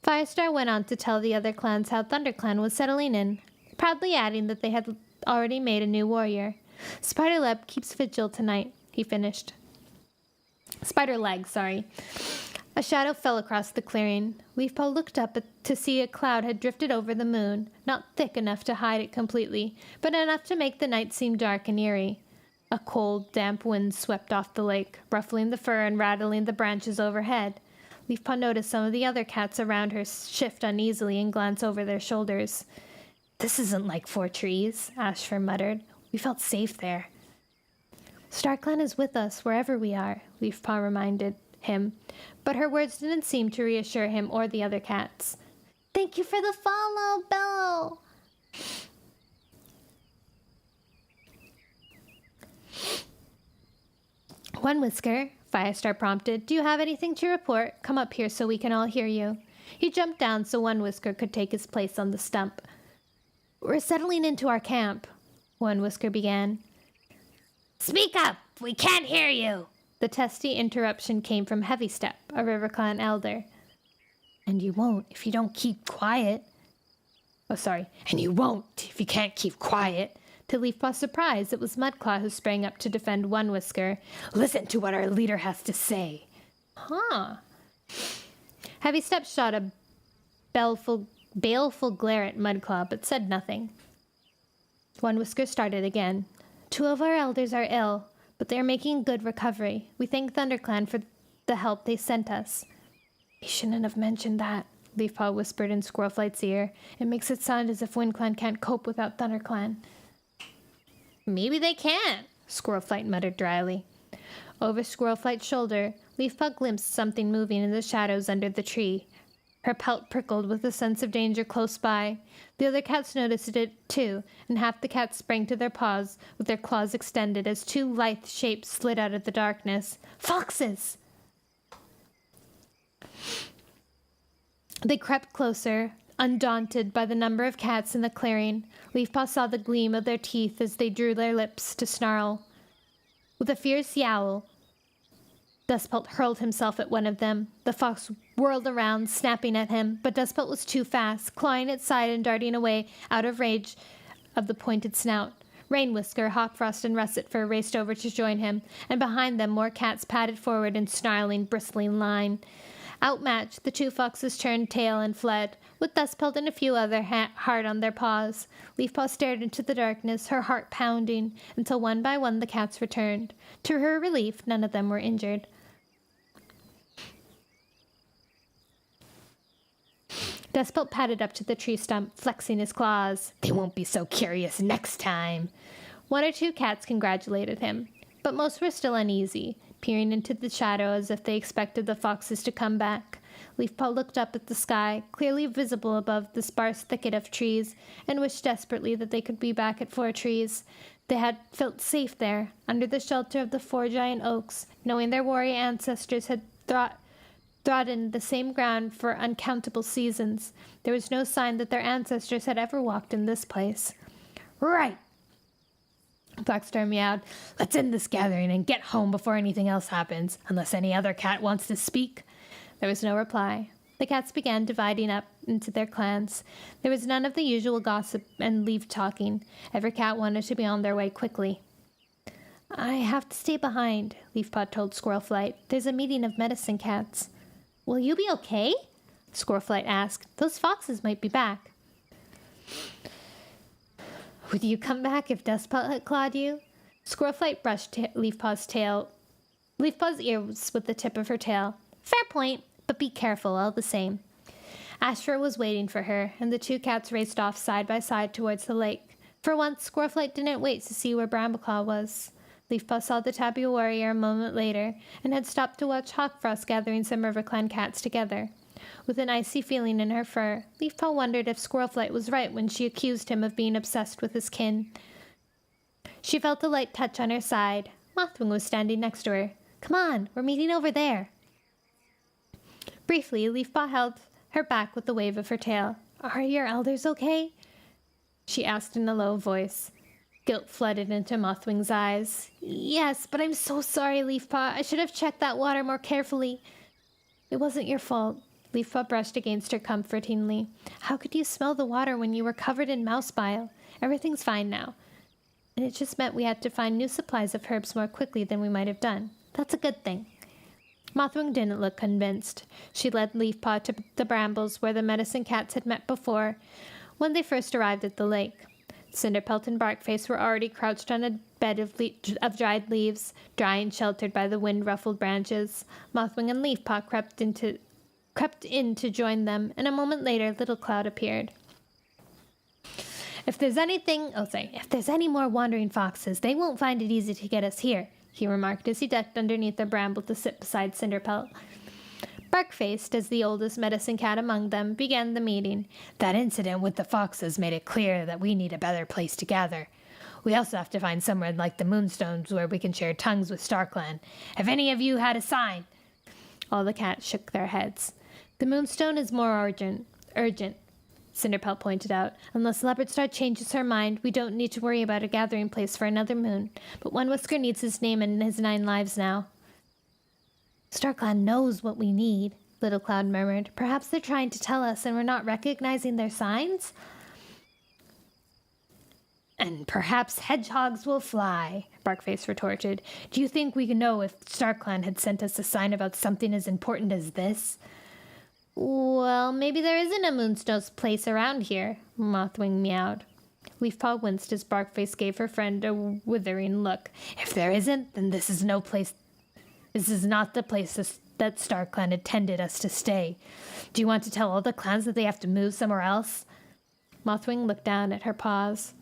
[SPEAKER 1] Firestar went on to tell the other clans how ThunderClan was settling in, proudly adding that they had already made a new warrior. Spiderleg keeps vigil tonight, he finished. Spiderleg, sorry. A shadow fell across the clearing. Leafpaw looked up to see a cloud had drifted over the moon, not thick enough to hide it completely, but enough to make the night seem dark and eerie. A cold, damp wind swept off the lake, ruffling the fur and rattling the branches overhead. Leafpaw noticed some of the other cats around her shift uneasily and glance over their shoulders.
[SPEAKER 2] This isn't like 4 trees, Ashfur muttered. We felt safe there.
[SPEAKER 1] StarClan is with us wherever we are, Leafpaw reminded him, but her words didn't seem to reassure him or the other cats. Thank you for the follow, Belle! One Whisker, Firestar prompted. Do you have anything to report? Come up here so we can all hear you. He jumped down so One Whisker could take his place on the stump. We're settling into our camp, One Whisker began.
[SPEAKER 2] Speak up! We can't hear you!
[SPEAKER 1] The testy interruption came from Heavy Step, a River Clan elder.
[SPEAKER 2] And you won't if you don't keep quiet. And you won't if you can't keep quiet.
[SPEAKER 1] To Leafpaw's surprise, it was Mudclaw who sprang up to defend One Whisker.
[SPEAKER 2] Listen to what our leader has to say.
[SPEAKER 1] Huh. Heavy Step shot a baleful glare at Mudclaw, but said nothing. One Whisker started again. 2 of our elders are ill, but they are making good recovery. We thank ThunderClan for the help they sent us.
[SPEAKER 2] You shouldn't have mentioned that,
[SPEAKER 1] Leafpaw whispered in Squirrelflight's ear. It makes it sound as if WindClan can't cope without ThunderClan. Maybe they can't, Squirrelflight muttered dryly. Over Squirrelflight's shoulder, Leafpaw glimpsed something moving in the shadows under the tree. Her pelt prickled with a sense of danger close by. The other cats noticed it too, and half the cats sprang to their paws with their claws extended as 2 lithe shapes slid out of the darkness. Foxes! They crept closer, undaunted by the number of cats in the clearing. Leafpaw saw the gleam of their teeth as they drew their lips to snarl. With a fierce yowl, Dustpelt hurled himself at one of them. The fox whirled around, snapping at him, but Dustpelt was too fast, clawing its side and darting away out of range of the pointed snout. Rain Whisker, Hawkfrost, and Russet Fur raced over to join him, and behind them more cats padded forward in snarling, bristling line. Outmatched, the 2 foxes turned tail and fled, with Dustpelt and a few other hard on their paws. Leafpaw stared into the darkness, her heart pounding, until one by one the cats returned. To her relief, none of them were injured. Dustpelt padded up to the tree stump, flexing his claws.
[SPEAKER 2] They won't be so curious next time.
[SPEAKER 1] 1 or 2 cats congratulated him, but most were still uneasy, peering into the shadow as if they expected the foxes to come back. Leafpaw looked up at the sky, clearly visible above the sparse thicket of trees, and wished desperately that they could be back at 4 Trees. They had felt safe there, under the shelter of the 4 giant oaks, knowing their warrior ancestors had trodden the same ground for uncountable seasons. There was no sign that their ancestors had ever walked in this place.
[SPEAKER 2] Right!
[SPEAKER 1] Blackstar meowed.
[SPEAKER 2] Let's end this gathering and get home before anything else happens, unless any other cat wants to speak.
[SPEAKER 1] There was no reply. The cats began dividing up into their clans. There was none of the usual gossip and leave-talking. Every cat wanted to be on their way quickly. I have to stay behind, Leafpaw told Squirrelflight. There's a meeting of medicine cats. Will you be okay? Squirrelflight asked. Those foxes might be back. Would you come back if Dustpelt had clawed you? Squirrelflight brushed Leafpaw's ears with the tip of her tail. Fair point, but be careful all the same. Ashfur was waiting for her, and the 2 cats raced off side by side towards the lake. For once, Squirrelflight didn't wait to see where Brambleclaw was. Leafpaw saw the tabby warrior a moment later, and had stopped to watch Hawkfrost gathering some RiverClan cats together. With an icy feeling in her fur, Leafpaw wondered if Squirrelflight was right when she accused him of being obsessed with his kin. She felt a light touch on her side. Mothwing was standing next to her. Come on, we're meeting over there. Briefly, Leafpaw held her back with a wave of her tail. Are your elders okay? She asked in a low voice. Guilt flooded into Mothwing's eyes. Yes, but I'm so sorry, Leafpaw. I should have checked that water more carefully. It wasn't your fault. Leafpaw brushed against her comfortingly. How could you smell the water when you were covered in mouse bile? Everything's fine now. And it just meant we had to find new supplies of herbs more quickly than we might have done. That's a good thing. Mothwing didn't look convinced. She led Leafpaw to the brambles where the medicine cats had met before, when they first arrived at the lake. Cinderpelt and Barkface were already crouched on a bed of dried leaves, dry and sheltered by the wind-ruffled branches. Mothwing and Leafpaw crept in to join them, and a moment later Little Cloud appeared. If there's any more wandering foxes, they won't find it easy to get us here, he remarked as he ducked underneath a bramble to sit beside Cinderpelt. Barkface, as the oldest medicine cat among them, began the meeting.
[SPEAKER 2] That incident with the foxes made it clear that we need a better place to gather. We also have to find somewhere like the Moonstones where we can share tongues with StarClan. Have any of you had a sign?
[SPEAKER 1] All the cats shook their heads. The Moonstone is more urgent, Cinderpelt pointed out. Unless Leopardstar changes her mind, we don't need to worry about a gathering place for another moon. But One Whisker needs his name and his 9 lives now. StarClan knows what we need, Little Cloud murmured. Perhaps they're trying to tell us and we're not recognizing their signs?
[SPEAKER 2] And perhaps hedgehogs will fly, Barkface retorted. Do you think we can know if StarClan had sent us a sign about something as important as this?
[SPEAKER 1] Well, maybe there isn't a Moonstone's place around here, Mothwing meowed. Leafpaw winced as Barkface gave her friend a withering look.
[SPEAKER 2] If there isn't, then this is not the place that StarClan intended us to stay. Do you want to tell all the clans that they have to move somewhere else?
[SPEAKER 1] Mothwing looked down at her paws.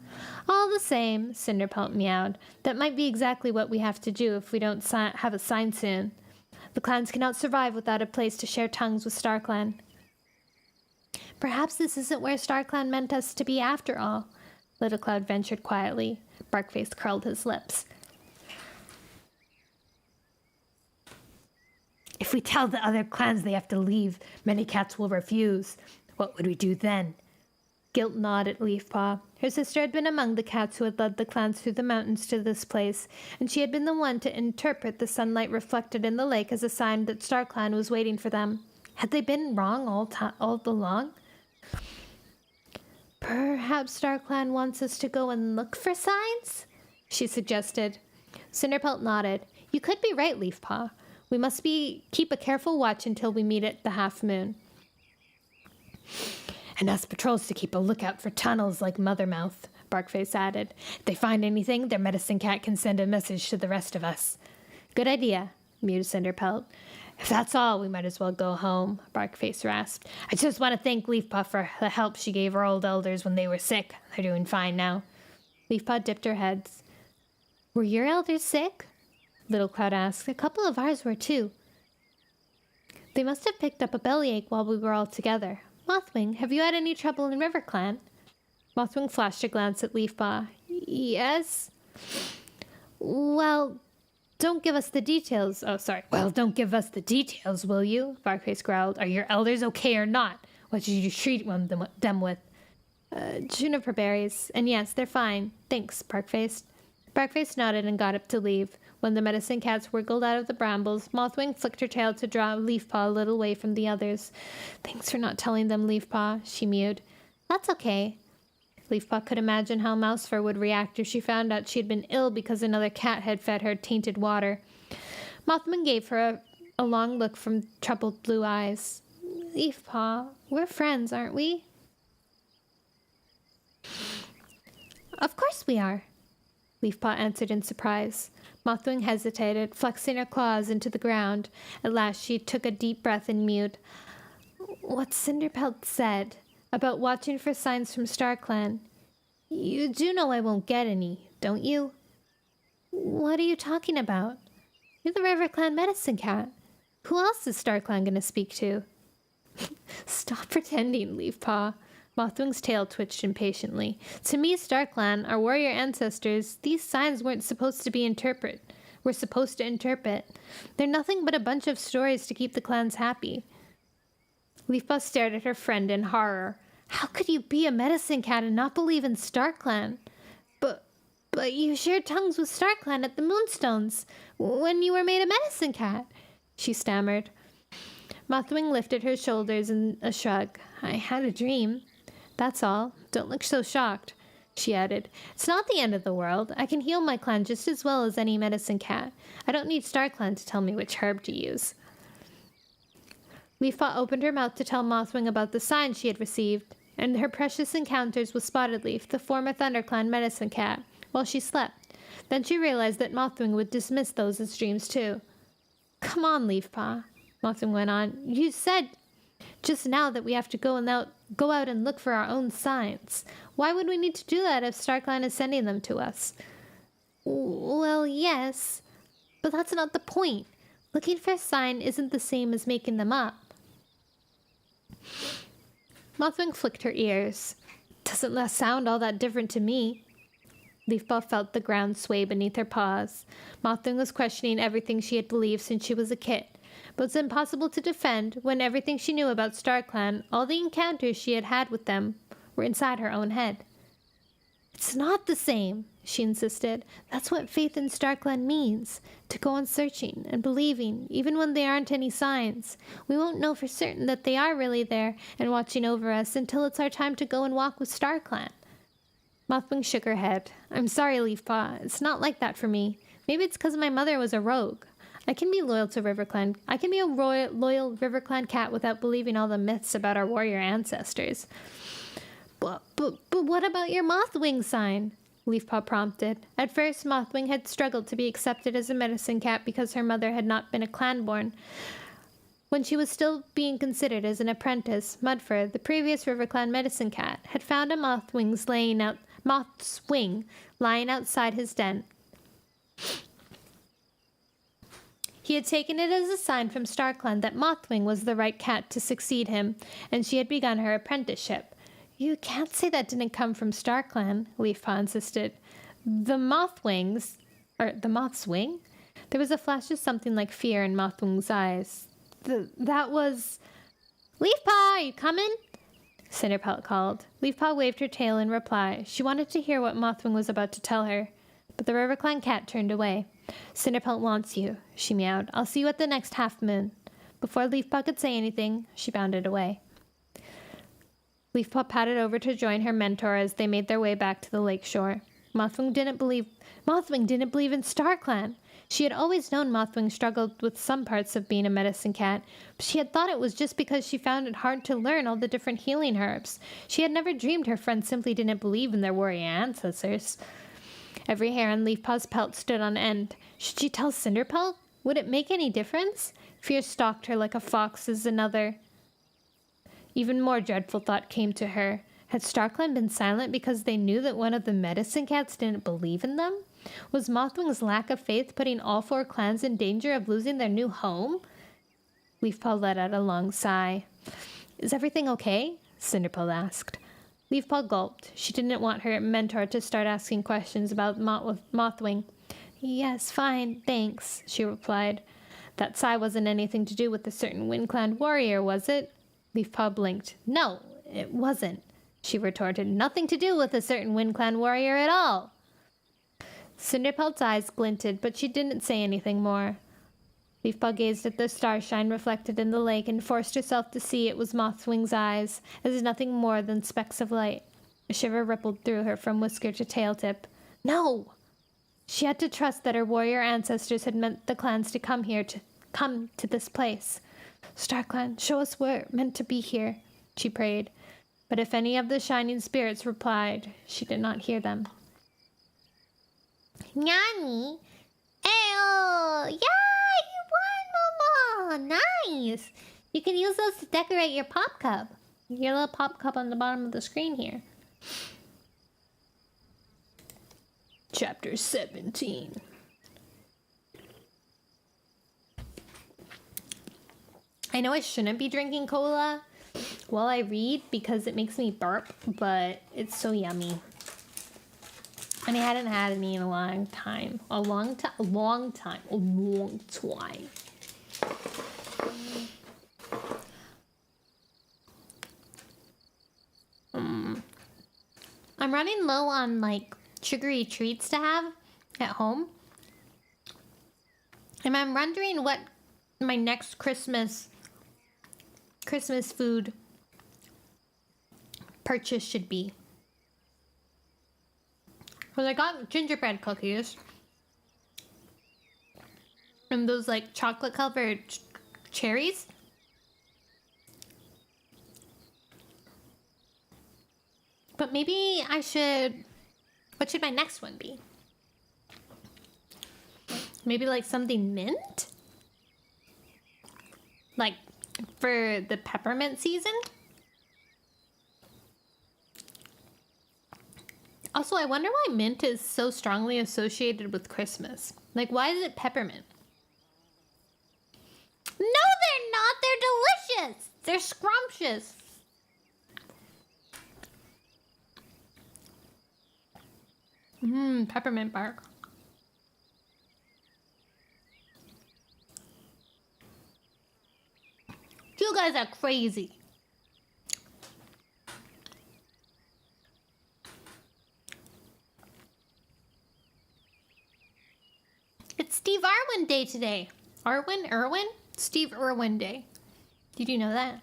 [SPEAKER 1] All the same, Cinderpelt meowed. That might be exactly what we have to do if we don't have a sign soon. The clans cannot survive without a place to share tongues with StarClan. Perhaps this isn't where StarClan meant us to be after all, Little Cloud ventured quietly. Barkface curled his lips.
[SPEAKER 2] If we tell the other clans they have to leave, many cats will refuse. What would we do then?
[SPEAKER 1] Gilt nodded at Leafpaw. Her sister had been among the cats who had led the clans through the mountains to this place, and she had been the one to interpret the sunlight reflected in the lake as a sign that StarClan was waiting for them. Had they been wrong all along? Perhaps StarClan wants us to go and look for signs? She suggested. Cinderpelt nodded. You could be right, Leafpaw. We must keep a careful watch until we meet at the half moon.
[SPEAKER 2] And us patrols to keep a lookout for tunnels like Mothermouth, Barkface added. If they find anything, their medicine cat can send a message to the rest of us.
[SPEAKER 1] Good idea, mewed Cinderpelt.
[SPEAKER 2] If that's all, we might as well go home, Barkface rasped. I just want to thank Leafpaw for the help she gave our old elders when they were sick. They're doing fine now.
[SPEAKER 1] Leafpaw dipped her head. Were your elders sick? Little Cloud asked. A couple of ours were too. They must have picked up a bellyache while we were all together. Mothwing, have you had any trouble in RiverClan? Mothwing flashed a glance at Leafpaw. Yes? Well, don't give us the details. Oh, sorry.
[SPEAKER 2] Well, don't give us the details, will you? Barkface growled. Are your elders okay or not? What did you treat them with?
[SPEAKER 1] Juniper berries. And yes, they're fine. Thanks, Barkface. Barkface nodded and got up to leave. When the medicine cats wriggled out of the brambles, Mothwing flicked her tail to draw Leafpaw a little way from the others. Thanks for not telling them, Leafpaw, she mewed. That's okay. Leafpaw could imagine how Mousefur would react if she found out she had been ill because another cat had fed her tainted water. Mothman gave her a long look from troubled blue eyes. Leafpaw, we're friends, aren't we? Of course we are, Leafpaw answered in surprise. Mothwing hesitated, flexing her claws into the ground. At last she took a deep breath and mewed. What Cinderpelt said about watching for signs from StarClan. You do know I won't get any, don't you? What are you talking about? You're the RiverClan medicine cat. Who else is StarClan going to speak to? Stop pretending, Leafpaw. Mothwing's tail twitched impatiently. To me, StarClan, our warrior ancestors, these signs we're supposed to interpret. They're nothing but a bunch of stories to keep the clans happy. Leafpaw stared at her friend in horror. How could you be a medicine cat and not believe in StarClan? But you shared tongues with StarClan at the Moonstones when you were made a medicine cat, she stammered. Mothwing lifted her shoulders in a shrug. I had a dream. That's all. Don't look so shocked, she added. It's not the end of the world. I can heal my clan just as well as any medicine cat. I don't need StarClan to tell me which herb to use. Leafpaw opened her mouth to tell Mothwing about the signs she had received, and her precious encounters with Spotted Leaf, the former ThunderClan medicine cat, while she slept. Then she realized that Mothwing would dismiss those as dreams too. Come on, Leafpaw, Mothwing went on. You said just now that we have to go out and look for our own signs. Why would we need to do that if StarClan is sending them to us? Well, yes, but that's not the point. Looking for a sign isn't the same as making them up. Mothwing flicked her ears. Doesn't that sound all that different to me? Leafpaw felt the ground sway beneath her paws. Mothwing was questioning everything she had believed since she was a kid. But it's impossible to defend when everything she knew about StarClan, all the encounters she had had with them, were inside her own head. It's not the same, she insisted. That's what faith in StarClan means. To go on searching and believing, even when there aren't any signs. We won't know for certain that they are really there and watching over us until it's our time to go and walk with StarClan. Mothwing shook her head. I'm sorry, Leafpaw. It's not like that for me. Maybe it's because my mother was a rogue. I can be loyal to RiverClan. I can be a loyal RiverClan cat without believing all the myths about our warrior ancestors. But what about your Mothwing sign? Leafpaw prompted. At first, Mothwing had struggled to be accepted as a medicine cat because her mother had not been a clanborn. When she was still being considered as an apprentice, Mudfur, the previous RiverClan medicine cat, had found a moth's wing lying outside his den. He had taken it as a sign from StarClan that Mothwing was the right cat to succeed him, and she had begun her apprenticeship. You can't say that didn't come from StarClan, Leafpaw insisted. The moth's wing? There was a flash of something like fear in Mothwing's eyes. That was... Leafpaw, are you coming? Cinderpelt called. Leafpaw waved her tail in reply. She wanted to hear what Mothwing was about to tell her, but the RiverClan cat turned away. Cinderpelt wants you, she meowed. I'll see you at the next half moon. Before Leafpaw could say anything, she bounded away. Leafpaw padded over to join her mentor as they made their way back to the lake shore. Mothwing didn't believe in StarClan. She had always known Mothwing struggled with some parts of being a medicine cat, but she had thought it was just because she found it hard to learn all the different healing herbs. She had never dreamed her friends simply didn't believe in their warrior ancestors. Every hair on Leafpaw's pelt stood on end. Should she tell Cinderpelt? Would it make any difference? Fear stalked her like a fox's another. Even more dreadful thought came to her. Had StarClan been silent because they knew that one of the medicine cats didn't believe in them? Was Mothwing's lack of faith putting all 4 clans in danger of losing their new home? Leafpaw let out a long sigh. Is everything okay? Cinderpelt asked. Leafpaw gulped. She didn't want her mentor to start asking questions about Mothwing. Yes, fine, thanks, she replied. That sigh wasn't anything to do with a certain WindClan warrior, was it? Leafpaw blinked. No, it wasn't, she retorted. Nothing to do with a certain WindClan warrior at all. Cinderpelt's eyes glinted, but she didn't say anything more. Leafpaw gazed at the starshine reflected in the lake and forced herself to see it was Mothwing's eyes, as nothing more than specks of light. A shiver rippled through her from whisker to tail tip. No! She had to trust that her warrior ancestors had meant the clans to come to this place. StarClan, show us we're meant to be here, she prayed. But if any of the shining spirits replied, she did not hear them. Nani? Ew! Yeah, you won, Mama! Nice! You can use those to decorate your pop cup. Your little pop cup on the bottom of the screen here. Chapter 17. I know I shouldn't be drinking cola while I read because it makes me burp, but it's so yummy. And I hadn't had any in a long time. A long time. I'm running low on like sugary treats to have at home. And I'm wondering what my next Christmas food purchase should be. Because I got gingerbread cookies. And those like chocolate covered cherries. But maybe I should... What should my next one be? Maybe like something mint? Like for the peppermint season? Also, I wonder why mint is so strongly associated with Christmas. Like, why is it peppermint? No, they're not! They're delicious! They're scrumptious! Peppermint bark. You guys are crazy. Irwin Day today. Irwin? Steve Irwin Day. Did you know that?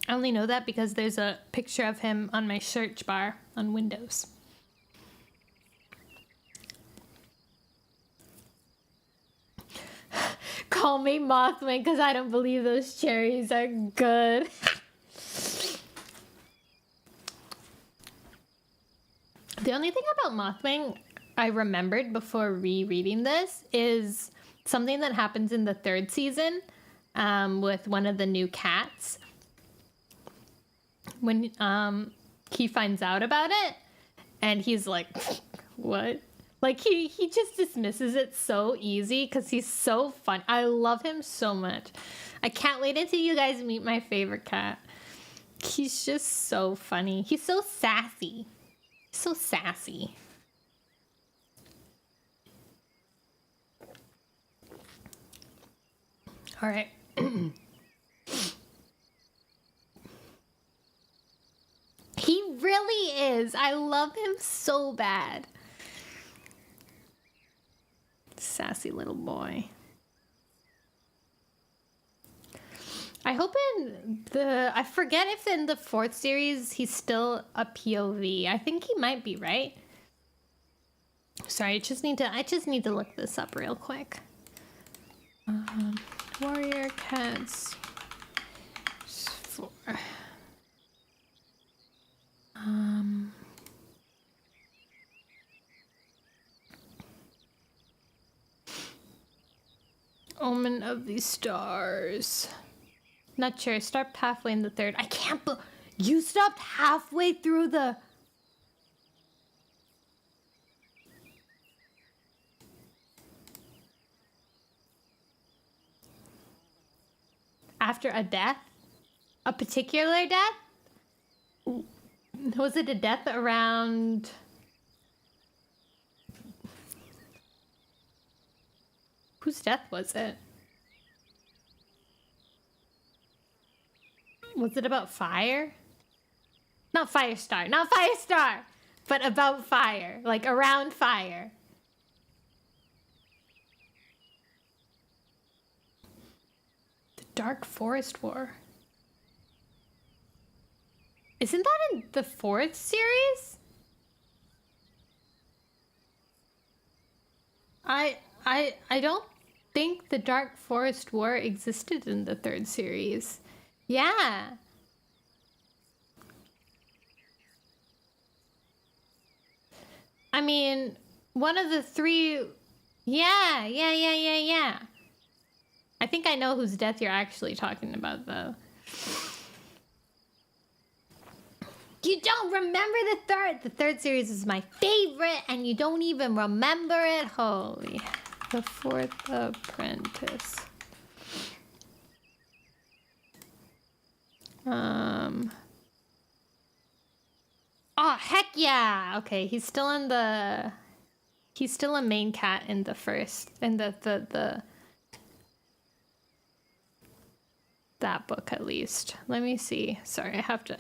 [SPEAKER 1] I only know that because there's a picture of him on my search bar on Windows. Call me Mothman because I don't believe those cherries are good. The only thing about Mothwing I remembered before rereading this is something that happens in the 3rd season with one of the new cats. When he finds out about it, and he's like, what? Like, he just dismisses it so easy because he's so fun. I love him so much. I can't wait until you guys meet my favorite cat. He's just so funny. He's so sassy. So sassy. All right. He really is. I love him so bad. Sassy little boy. I hope I forget if in the 4th series he's still a POV. I think he might be, right? Sorry, I just need to look this up real quick. Warrior Cats 4. Omen of the Stars. Not sure. Stopped halfway in the 3rd. I can't you stopped halfway through the... After a death? A particular death? Was it a death around... Whose death was it? Was it about fire? Not Firestar. Not Firestar! But about fire. Like, around fire. The Dark Forest War. Isn't that in the 4th series? I don't think the Dark Forest War existed in the 3rd series. Yeah. I mean, one of the 3... Yeah. I think I know whose death you're actually talking about, though. You don't remember the 3rd? The 3rd series is my favorite, and you don't even remember it? Holy... The 4th Apprentice. Oh, heck yeah! Okay, he's still a main cat in the 1st, in that book at least. Let me see. Sorry, I have to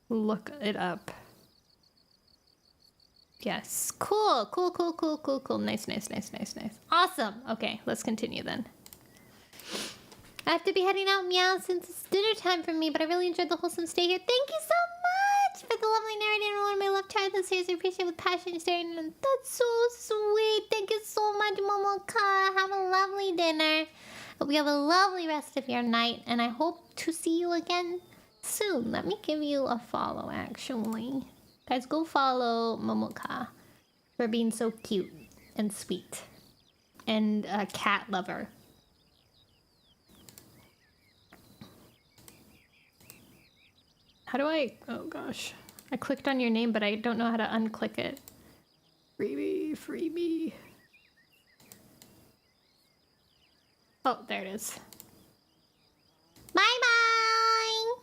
[SPEAKER 1] look it up. Yes. Cool. Nice. Awesome. Okay, let's continue then. I have to be heading out, meow, since it's dinner time for me, but I really enjoyed the wholesome stay here. Thank you so much for the lovely narrating and one of my love child this series. I appreciate with passion staring, and that's so sweet. Thank you so much, Momoka. Have a lovely dinner. Hope you have a lovely rest of your night, and I hope to see you again soon. Let me give you a follow, actually. Guys, go follow Momoka for being so cute and sweet and a cat lover. How do I... Oh, gosh. I clicked on your name, but I don't know how to unclick it. Freebie. Oh, there it is. Bye-bye!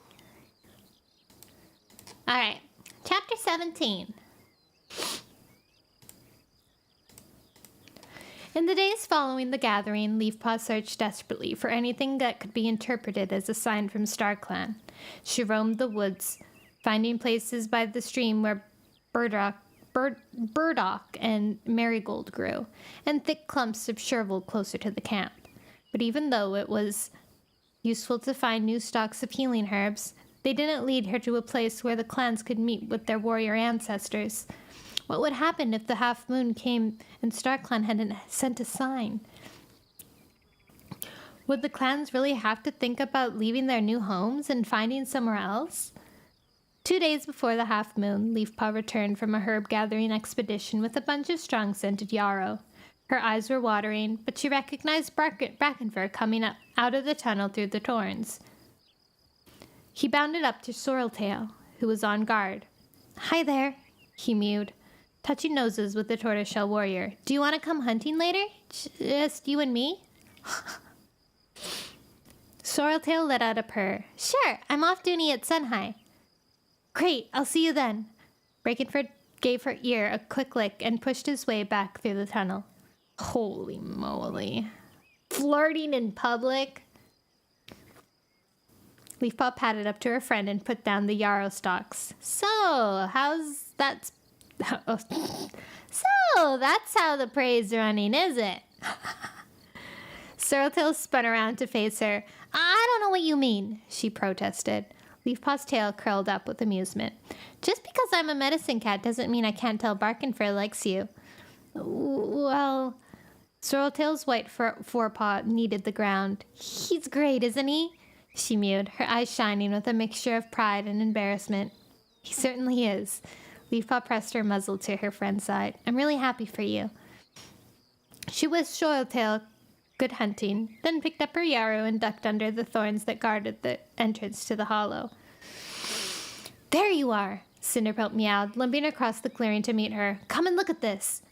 [SPEAKER 1] All right. Chapter 17. In the days following the gathering, Leafpaw searched desperately for anything that could be interpreted as a sign from StarClan. She roamed the woods, finding places by the stream where Birdrock burdock and marigold grew, and thick clumps of chervil closer to the camp. But even though it was useful to find new stocks of healing herbs, they didn't lead her to a place where the clans could meet with their warrior ancestors. What would happen if the half moon came and StarClan hadn't sent a sign? Would the clans really have to think about leaving their new homes and finding somewhere else? 2 days before the half moon, Leafpaw returned from a herb gathering expedition with a bunch of strong-scented yarrow. Her eyes were watering, but she recognized Brackenfur coming up out of the tunnel through the thorns. He bounded up to Sorreltail, who was on guard. "Hi there," he mewed, touching noses with the tortoiseshell warrior. "Do you want to come hunting later? Just you and me?" Sorreltail let out a purr. "Sure, I'm off duty at Sunhigh." "Great, I'll see you then." Brackenford gave her ear a quick lick and pushed his way back through the tunnel. Holy moly. Flirting in public? Leafpaw padded up to her friend and put down the yarrow stalks. So, that's how the praise running, is it? Sorreltail spun around to face her. "I don't know what you mean," she protested. Leafpaw's tail curled up with amusement. "Just because I'm a medicine cat doesn't mean I can't tell Brackenfur likes you." "Well..." Sorreltail's white forepaw kneaded the ground. "He's great, isn't he?" she mewed, her eyes shining with a mixture of pride and embarrassment. "He certainly is." Leafpaw pressed her muzzle to her friend's side. "I'm really happy for you." She wished Sorreltail good hunting, then picked up her yarrow and ducked under the thorns that guarded the entrance to the hollow. "There you are," Cinderpelt meowed, limping across the clearing to meet her. "Come and look at this."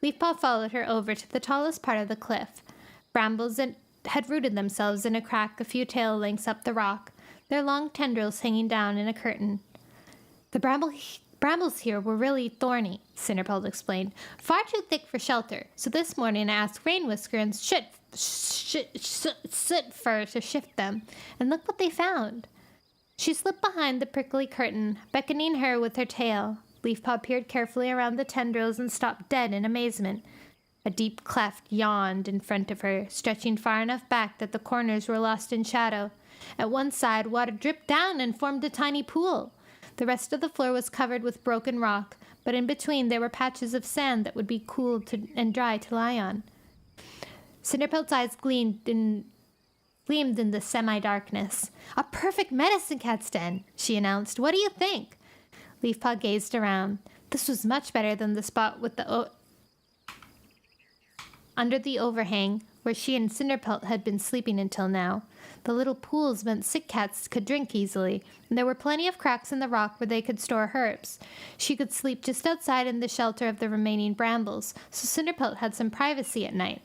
[SPEAKER 1] Leafpaw followed her over to the tallest part of the cliff. Brambles had rooted themselves in a crack a few tail lengths up the rock, their long tendrils hanging down in a curtain. "The brambles here were really thorny," Cinderpelt explained. "Far too thick for shelter, so this morning I asked Rainwhisker and Sootfur to shift them, and look what they found." She slipped behind the prickly curtain, beckoning her with her tail. Leafpaw peered carefully around the tendrils and stopped dead in amazement. A deep cleft yawned in front of her, stretching far enough back that the corners were lost in shadow. At one side, water dripped down and formed a tiny pool. The rest of the floor was covered with broken rock, but in between there were patches of sand that would be cool and dry to lie on. Cinderpelt's eyes gleamed in the semi-darkness. "A perfect medicine cat's den," she announced. "What do you think?" Leafpaw gazed around. This was much better than the spot with under the overhang where she and Cinderpelt had been sleeping until now. The little pools meant sick cats could drink easily, and there were plenty of cracks in the rock where they could store herbs. She could sleep just outside in the shelter of the remaining brambles, so Cinderpelt had some privacy at night.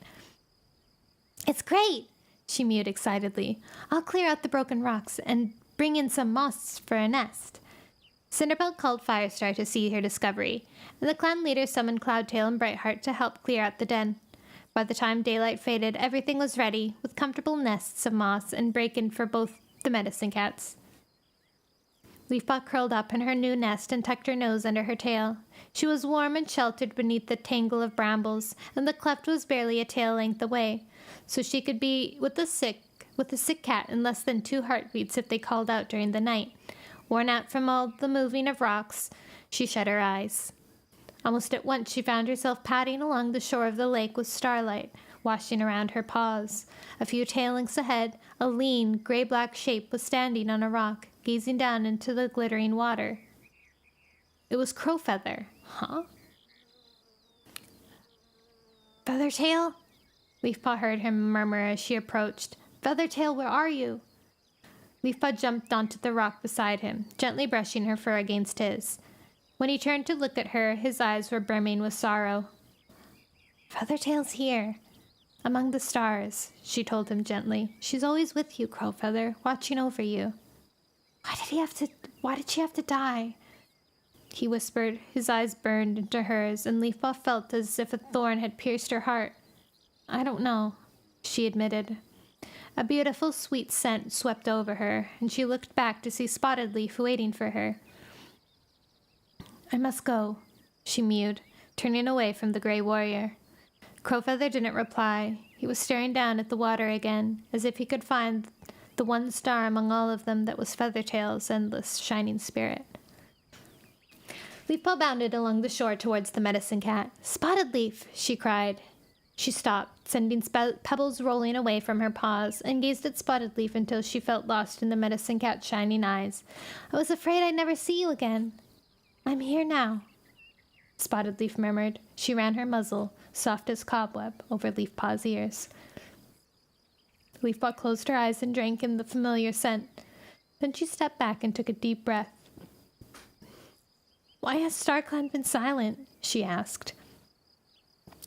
[SPEAKER 1] "It's great," she mewed excitedly. "I'll clear out the broken rocks and bring in some moss for a nest." Cinderpelt called Firestar to see her discovery, and the clan leader summoned Cloudtail and Brightheart to help clear out the den. By the time daylight faded, everything was ready, with comfortable nests of moss and break-in for both the medicine cats. Leafpaw curled up in her new nest and tucked her nose under her tail. She was warm and sheltered beneath the tangle of brambles, and the cleft was barely a tail length away, so she could be with the sick cat in less than 2 heartbeats if they called out during the night. Worn out from all the moving of rocks, she shut her eyes. Almost at once she found herself padding along the shore of the lake with Starlight washing around her paws. A few tail lengths ahead, a lean, gray-black shape was standing on a rock, gazing down into the glittering water. It was Crowfeather. Huh? "Feathertail?" Leafpaw heard him murmur as she approached. "Feathertail, where are you?" Leafpaw jumped onto the rock beside him, gently brushing her fur against his. When he turned to look at her, his eyes were brimming with sorrow. "Feathertail's here, among the stars," she told him gently. "She's always with you, Crowfeather, watching over you." Why did she have to die?" he whispered. His eyes burned into hers, and Leafpaw felt as if a thorn had pierced her heart. "I don't know," she admitted. A beautiful, sweet scent swept over her, and she looked back to see Spotted Leaf waiting for her. "I must go," she mewed, turning away from the gray warrior. Crowfeather didn't reply. He was staring down at the water again, as if he could find the one star among all of them that was Feathertail's endless shining spirit. Leafpaw bounded along the shore towards the medicine cat. "Spotted Leaf!" she cried. She stopped, sending pebbles rolling away from her paws, and gazed at Spotted Leaf until she felt lost in the medicine cat's shining eyes. "I was afraid I'd never see you again." "I'm here now," Spotted Leaf murmured. She ran her muzzle, soft as cobweb, over Leafpaw's ears. Leafpaw closed her eyes and drank in the familiar scent. Then she stepped back and took a deep breath. "Why has StarClan been silent?" she asked,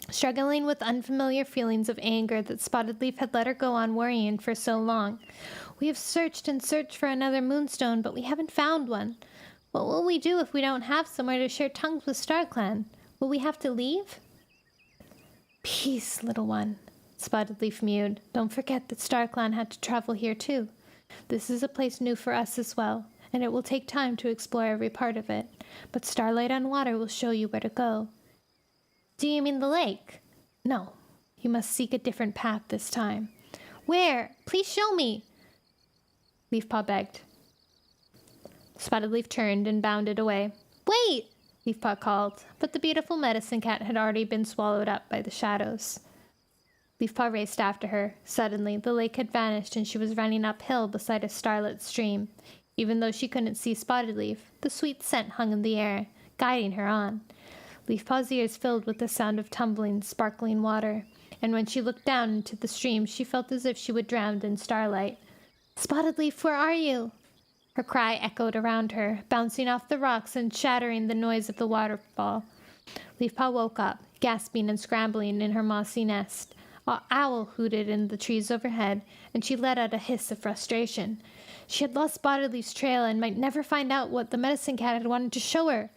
[SPEAKER 1] struggling with unfamiliar feelings of anger that Spotted Leaf had let her go on worrying for so long. "We have searched and searched for another moonstone, but we haven't found one. What will we do if we don't have somewhere to share tongues with StarClan? Will we have to leave?" "Peace, little one," Spotted Leaf mewed. "Don't forget that StarClan had to travel here too. This is a place new for us as well, and it will take time to explore every part of it. But Starlight on Water will show you where to go." "Do you mean the lake?" "No. You must seek a different path this time." "Where? Please show me!" Leafpaw begged. Spotted Leaf turned and bounded away. "Wait!" Leafpaw called, but the beautiful medicine cat had already been swallowed up by the shadows. Leafpaw raced after her. Suddenly, the lake had vanished and she was running uphill beside a starlit stream. Even though she couldn't see Spotted Leaf, the sweet scent hung in the air, guiding her on. Leafpaw's ears filled with the sound of tumbling, sparkling water, and when she looked down into the stream, she felt as if she would drown in starlight. "Spotted Leaf, where are you?" Her cry echoed around her, bouncing off the rocks and shattering the noise of the waterfall. Leafpaw woke up, gasping and scrambling in her mossy nest. An owl hooted in the trees overhead, and she let out a hiss of frustration. She had lost Spotted Leaf's trail and might never find out what the medicine cat had wanted to show her.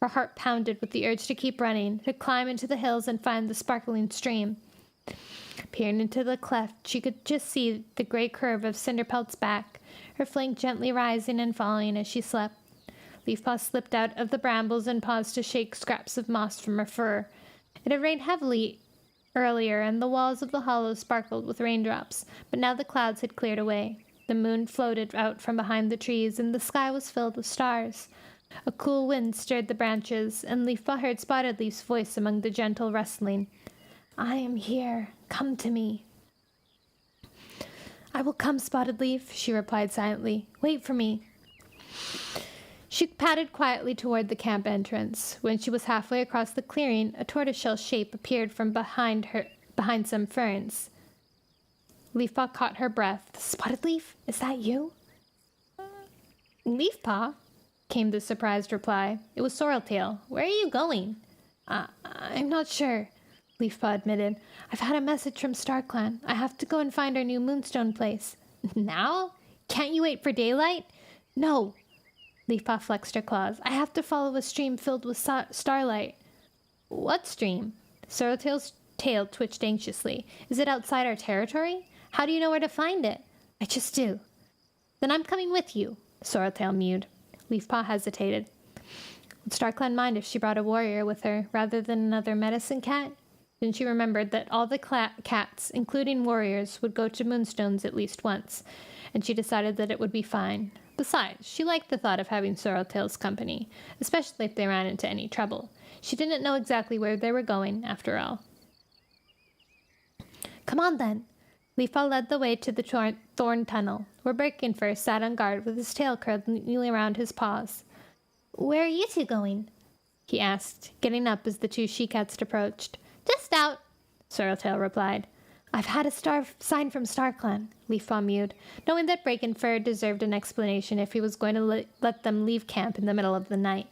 [SPEAKER 1] Her heart pounded with the urge to keep running, to climb into the hills and find the sparkling stream. Peering into the cleft, she could just see the gray curve of Cinderpelt's back, her flank gently rising and falling as she slept. Leafpaw slipped out of the brambles and paused to shake scraps of moss from her fur. It had rained heavily earlier, and the walls of the hollow sparkled with raindrops, but now the clouds had cleared away. The moon floated out from behind the trees, and the sky was filled with stars. A cool wind stirred the branches, and Leafpaw heard Spotted Leaf's voice among the gentle rustling. "I am here. Come to me." "I will come, Spotted Leaf," she replied silently. "Wait for me." She padded quietly toward the camp entrance. When she was halfway across the clearing, a tortoiseshell shape appeared from behind some ferns. Leafpaw caught her breath. "Spotted Leaf, is that you?" "Leafpaw?" came the surprised reply. It was Sorreltail. "Where are you going?" I'm not sure," Leafpaw admitted. "I've had a message from StarClan. I have to go and find our new moonstone place." "Now? Can't you wait for daylight?" "No." Leafpaw flexed her claws. "I have to follow a stream filled with starlight." "What stream?" Sorreltail's tail twitched anxiously. "Is it outside our territory? How do you know where to find it?" "I just do." "Then I'm coming with you," Sorreltail mewed. Leafpaw hesitated. Would StarClan mind if she brought a warrior with her, rather than another medicine cat? Then she remembered that all the cats, including warriors, would go to moonstones at least once, and she decided that it would be fine. Besides, she liked the thought of having Sorreltail's company, especially if they ran into any trouble. She didn't know exactly where they were going, after all. "Come on, then." Leafpaw led the way to the thorn tunnel, where Birkenfur sat on guard with his tail curled neatly around his paws. "Where are you two going?" he asked, getting up as the two she-cats approached. "Just out," Sorreltail replied. "I've had a sign from StarClan," Leafpaw mewed, knowing that Birkenfur deserved an explanation if he was going to let them leave camp in the middle of the night.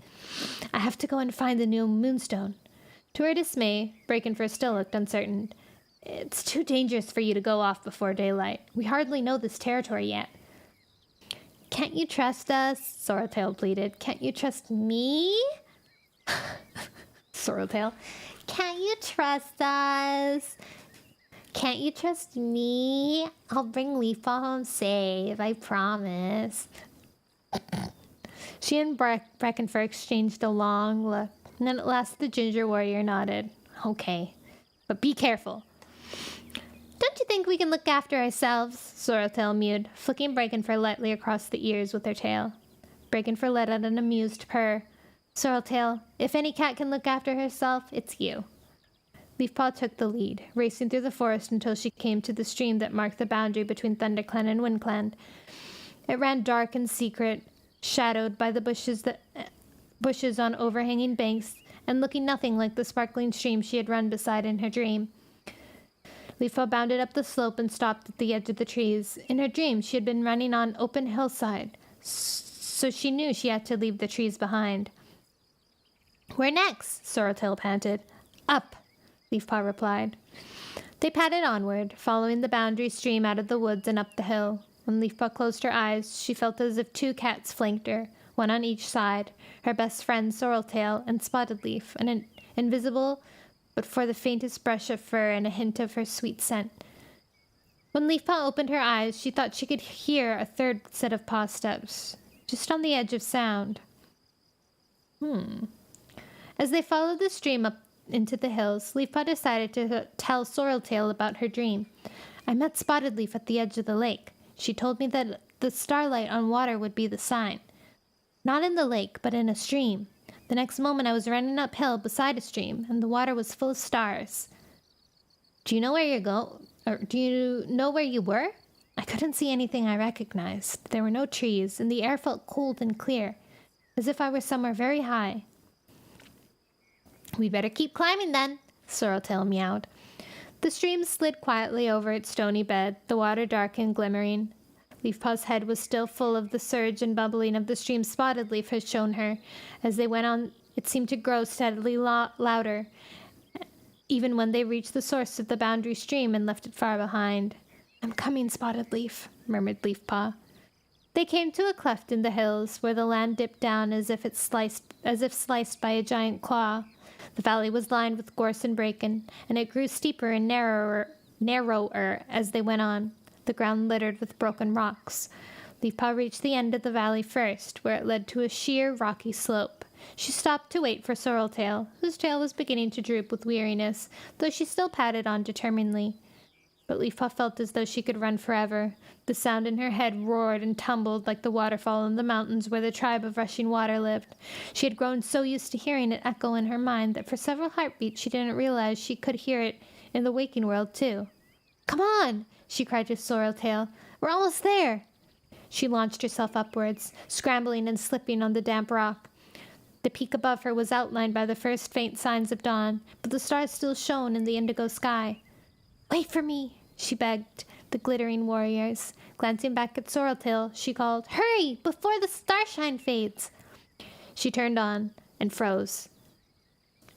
[SPEAKER 1] "I have to go and find the new moonstone." To her dismay, Birkenfur still looked uncertain. "It's too dangerous for you to go off before daylight. We hardly know this territory yet." "Can't you trust us?" Sorreltail pleaded. "Can't you trust me?" Sorreltail. "Can't you trust us? Can't you trust me? I'll bring Leafpaw home safe, I promise." She and Birkenfur exchanged a long look. And then at last the ginger warrior nodded. Okay, but be careful. Don't you think we can look after ourselves? Sorreltail mewed, flicking Breakenfur lightly across the ears with her tail. Breakenfur let out an amused purr. Sorreltail, if any cat can look after herself, it's you. Leafpaw took the lead, racing through the forest until she came to the stream that marked the boundary between ThunderClan and WindClan. It ran dark and secret, shadowed by the bushes on overhanging banks, and looking nothing like the sparkling stream she had run beside in her dream. Leafpaw bounded up the slope and stopped at the edge of the trees. In her dream, she had been running on open hillside, so she knew she had to leave the trees behind. Where next? Sorreltail panted. Up, Leafpaw replied. They padded onward, following the boundary stream out of the woods and up the hill. When Leafpaw closed her eyes, she felt as if 2 cats flanked her, one on each side, her best friend Sorreltail and Spotted Leaf, and invisible but for the faintest brush of fur and a hint of her sweet scent. When Leafpaw opened her eyes, she thought she could hear a 3rd set of paw steps, just on the edge of sound. As they followed the stream up into the hills, Leafpaw decided to tell Sorreltail about her dream. I met Spotted Leaf at the edge of the lake. She told me that the starlight on water would be the sign. Not in the lake, but in a stream. The next moment I was running uphill beside a stream, and the water was full of stars. Do you know where you were? I couldn't see anything I recognized. There were no trees, and the air felt cold and clear, as if I were somewhere very high. We'd better keep climbing then, Sorreltail meowed. The stream slid quietly over its stony bed, the water dark and glimmering. Leafpaw's head was still full of the surge and bubbling of the stream Spotted Leaf had shown her. As they went on, it seemed to grow steadily louder, even when they reached the source of the boundary stream and left it far behind. I'm coming, Spotted Leaf, murmured Leafpaw. They came to a cleft in the hills, where the land dipped down as if sliced by a giant claw. The valley was lined with gorse and bracken, and it grew steeper and narrower as they went on, the ground littered with broken rocks. Leafpaw reached the end of the valley first, where it led to a sheer, rocky slope. She stopped to wait for Sorreltail, whose tail was beginning to droop with weariness, though she still padded on determinedly. But Leafpaw felt as though she could run forever. The sound in her head roared and tumbled like the waterfall in the mountains where the tribe of rushing water lived. She had grown so used to hearing it echo in her mind that for several heartbeats she didn't realize she could hear it in the waking world too. Come on, she cried to Sorreltail. We're almost there. She launched herself upwards, scrambling and slipping on the damp rock. The peak above her was outlined by the first faint signs of dawn, but the stars still shone in the indigo sky. Wait for me, she begged the glittering warriors. Glancing back at Sorreltail, she called, Hurry, before the starshine fades! She turned on and froze.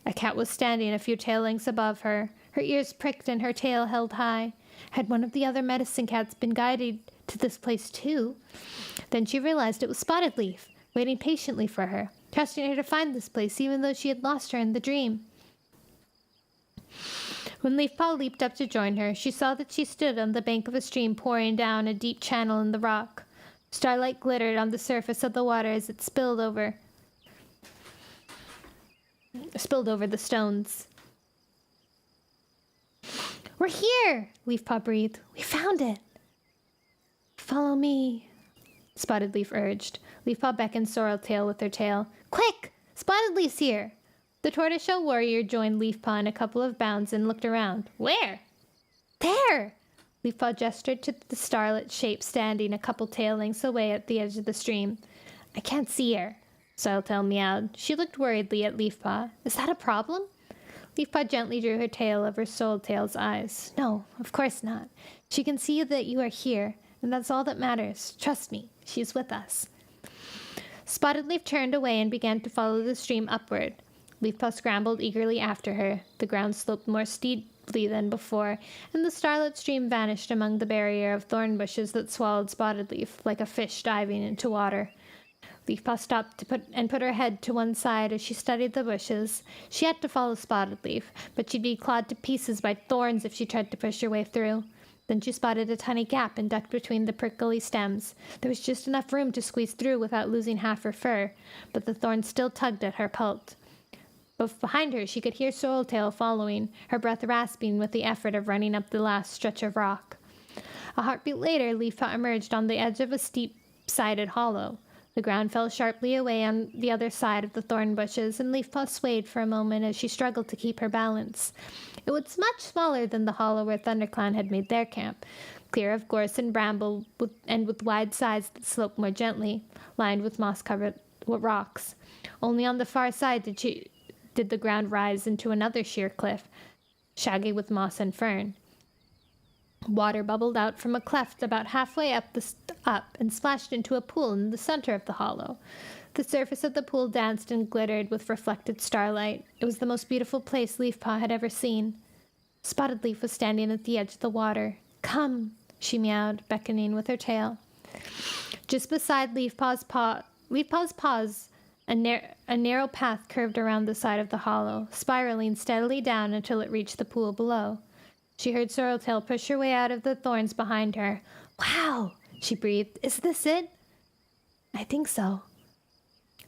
[SPEAKER 1] A cat was standing a few tail lengths above her, her ears pricked and her tail held high. Had one of the other medicine cats been guided to this place too? Then she realized it was Spotted Leaf, waiting patiently for her, trusting her to find this place even though she had lost her in the dream. When Leafpaw leaped up to join her, she saw that she stood on the bank of a stream pouring down a deep channel in the rock. Starlight glittered on the surface of the water as it spilled over the stones. We're here, Leafpaw breathed. We found it. Follow me, Spotted Leaf urged. Leafpaw beckoned Sorreltail with her tail. Quick! Spotted Leaf's here! The tortoiseshell warrior joined Leafpaw in a couple of bounds and looked around. Where? There! Leafpaw gestured to the starlit shape standing a couple tail lengths away at the edge of the stream. I can't see her, Sorreltail meowed. She looked worriedly at Leafpaw. Is that a problem? Leafpaw gently drew her tail over Sorreltail's eyes. No, of course not. She can see that you are here, and that's all that matters. Trust me, she's with us. Spotted Leaf turned away and began to follow the stream upward. Leafpaw scrambled eagerly after her. The ground sloped more steeply than before, and the starlit stream vanished among the barrier of thorn bushes that swallowed Spotted Leaf, like a fish diving into water. Leafpaw stopped to put her head to one side as she studied the bushes. She had to follow Spotted Leaf, but she'd be clawed to pieces by thorns if she tried to push her way through. Then she spotted a tiny gap and ducked between the prickly stems. There was just enough room to squeeze through without losing half her fur, but the thorns still tugged at her pelt. But behind her, she could hear Sorreltail following, her breath rasping with the effort of running up the last stretch of rock. A heartbeat later, Leafpaw emerged on the edge of a steep-sided hollow. The ground fell sharply away on the other side of the thorn bushes, and Leafpaw swayed for a moment as she struggled to keep her balance. It was much smaller than the hollow where ThunderClan had made their camp, clear of gorse and bramble, and with wide sides that sloped more gently, lined with moss-covered rocks. Only on the far side did the ground rise into another sheer cliff, shaggy with moss and fern. Water bubbled out from a cleft about halfway up and splashed into a pool in the center of the hollow. The surface of the pool danced and glittered with reflected starlight. It was the most beautiful place Leafpaw had ever seen. Spotted Leaf was standing at the edge of the water. "Come," she meowed, beckoning with her tail. Just beside Leafpaw's paws, a narrow path curved around the side of the hollow, spiraling steadily down until it reached the pool below. She heard Sorreltail push her way out of the thorns behind her. "Wow," she breathed. "Is this it?" "I think so,"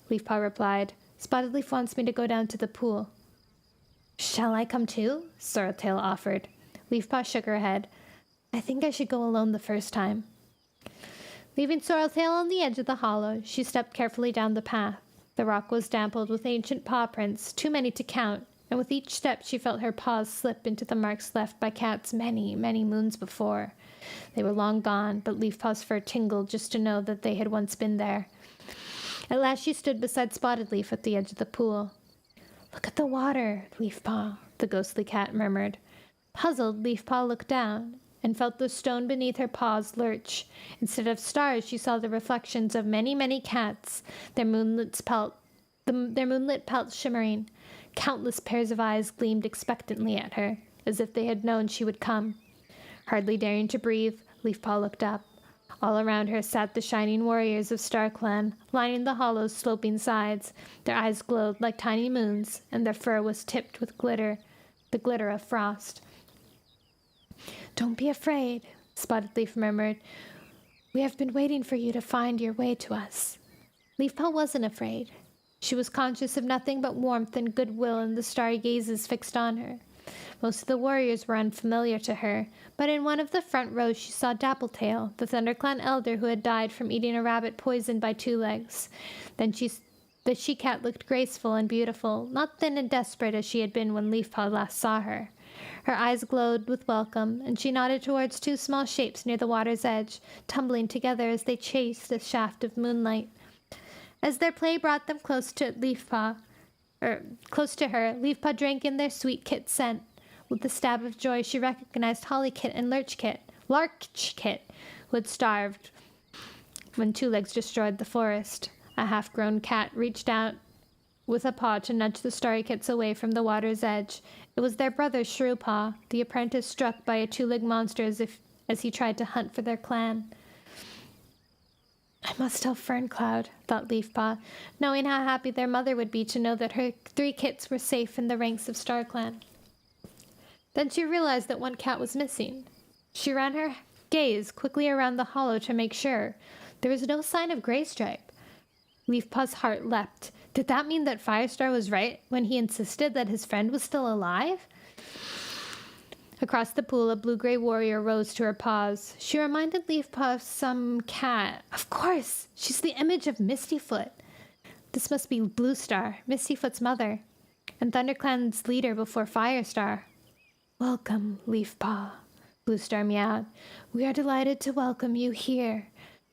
[SPEAKER 1] Leafpaw replied. "Spotted Leaf wants me to go down to the pool." "Shall I come too?" Sorreltail offered. Leafpaw shook her head. "I think I should go alone the first time." Leaving Sorreltail on the edge of the hollow, she stepped carefully down the path. The rock was dampled with ancient paw prints, too many to count, and with each step she felt her paws slip into the marks left by cats many, many moons before. They were long gone, but Leafpaw's fur tingled just to know that they had once been there. At last she stood beside Spotted Leaf at the edge of the pool. "Look at the water, Leafpaw," the ghostly cat murmured. Puzzled, Leafpaw looked down and felt the stone beneath her paws lurch. Instead of stars, she saw the reflections of many, many cats, their moonlit pelts shimmering. Countless pairs of eyes gleamed expectantly at her, as if they had known she would come. Hardly daring to breathe, Leafpaw looked up. All around her sat the shining warriors of StarClan, lining the hollow's sloping sides. Their eyes glowed like tiny moons, and their fur was tipped with glitter, the glitter of frost. "Don't be afraid," Spotted Leaf murmured. "We have been waiting for you to find your way to us." Leafpaw wasn't afraid. She was conscious of nothing but warmth and goodwill in the starry gazes fixed on her. Most of the warriors were unfamiliar to her, but in one of the front rows she saw Dappletail, the ThunderClan elder who had died from eating a rabbit poisoned by Two Legs. The she-cat looked graceful and beautiful, not thin and desperate as she had been when Leafpaw last saw her. Her eyes glowed with welcome, and she nodded towards two small shapes near the water's edge, tumbling together as they chased a shaft of moonlight. As their play brought them close to her, Leafpaw drank in their sweet kit scent. With a stab of joy, she recognized Hollykit and Larchkit, who had starved when Two Legs destroyed the forest. A half-grown cat reached out with a paw to nudge the starry kits away from the water's edge. It was their brother Shrewpaw, the apprentice struck by a two-legged monster as he tried to hunt for their clan. "I must tell Ferncloud," thought Leafpaw, knowing how happy their mother would be to know that her 3 kits were safe in the ranks of StarClan. Then she realized that one cat was missing. She ran her gaze quickly around the hollow to make sure. There was no sign of Graystripe. Leafpaw's heart leapt. Did that mean that Firestar was right when he insisted that his friend was still alive? Across the pool, a blue-gray warrior rose to her paws. She reminded Leafpaw of some cat. Of course! She's the image of Mistyfoot. This must be Bluestar, Mistyfoot's mother, and ThunderClan's leader before Firestar. "Welcome, Leafpaw," Bluestar meowed. "We are delighted to welcome you here.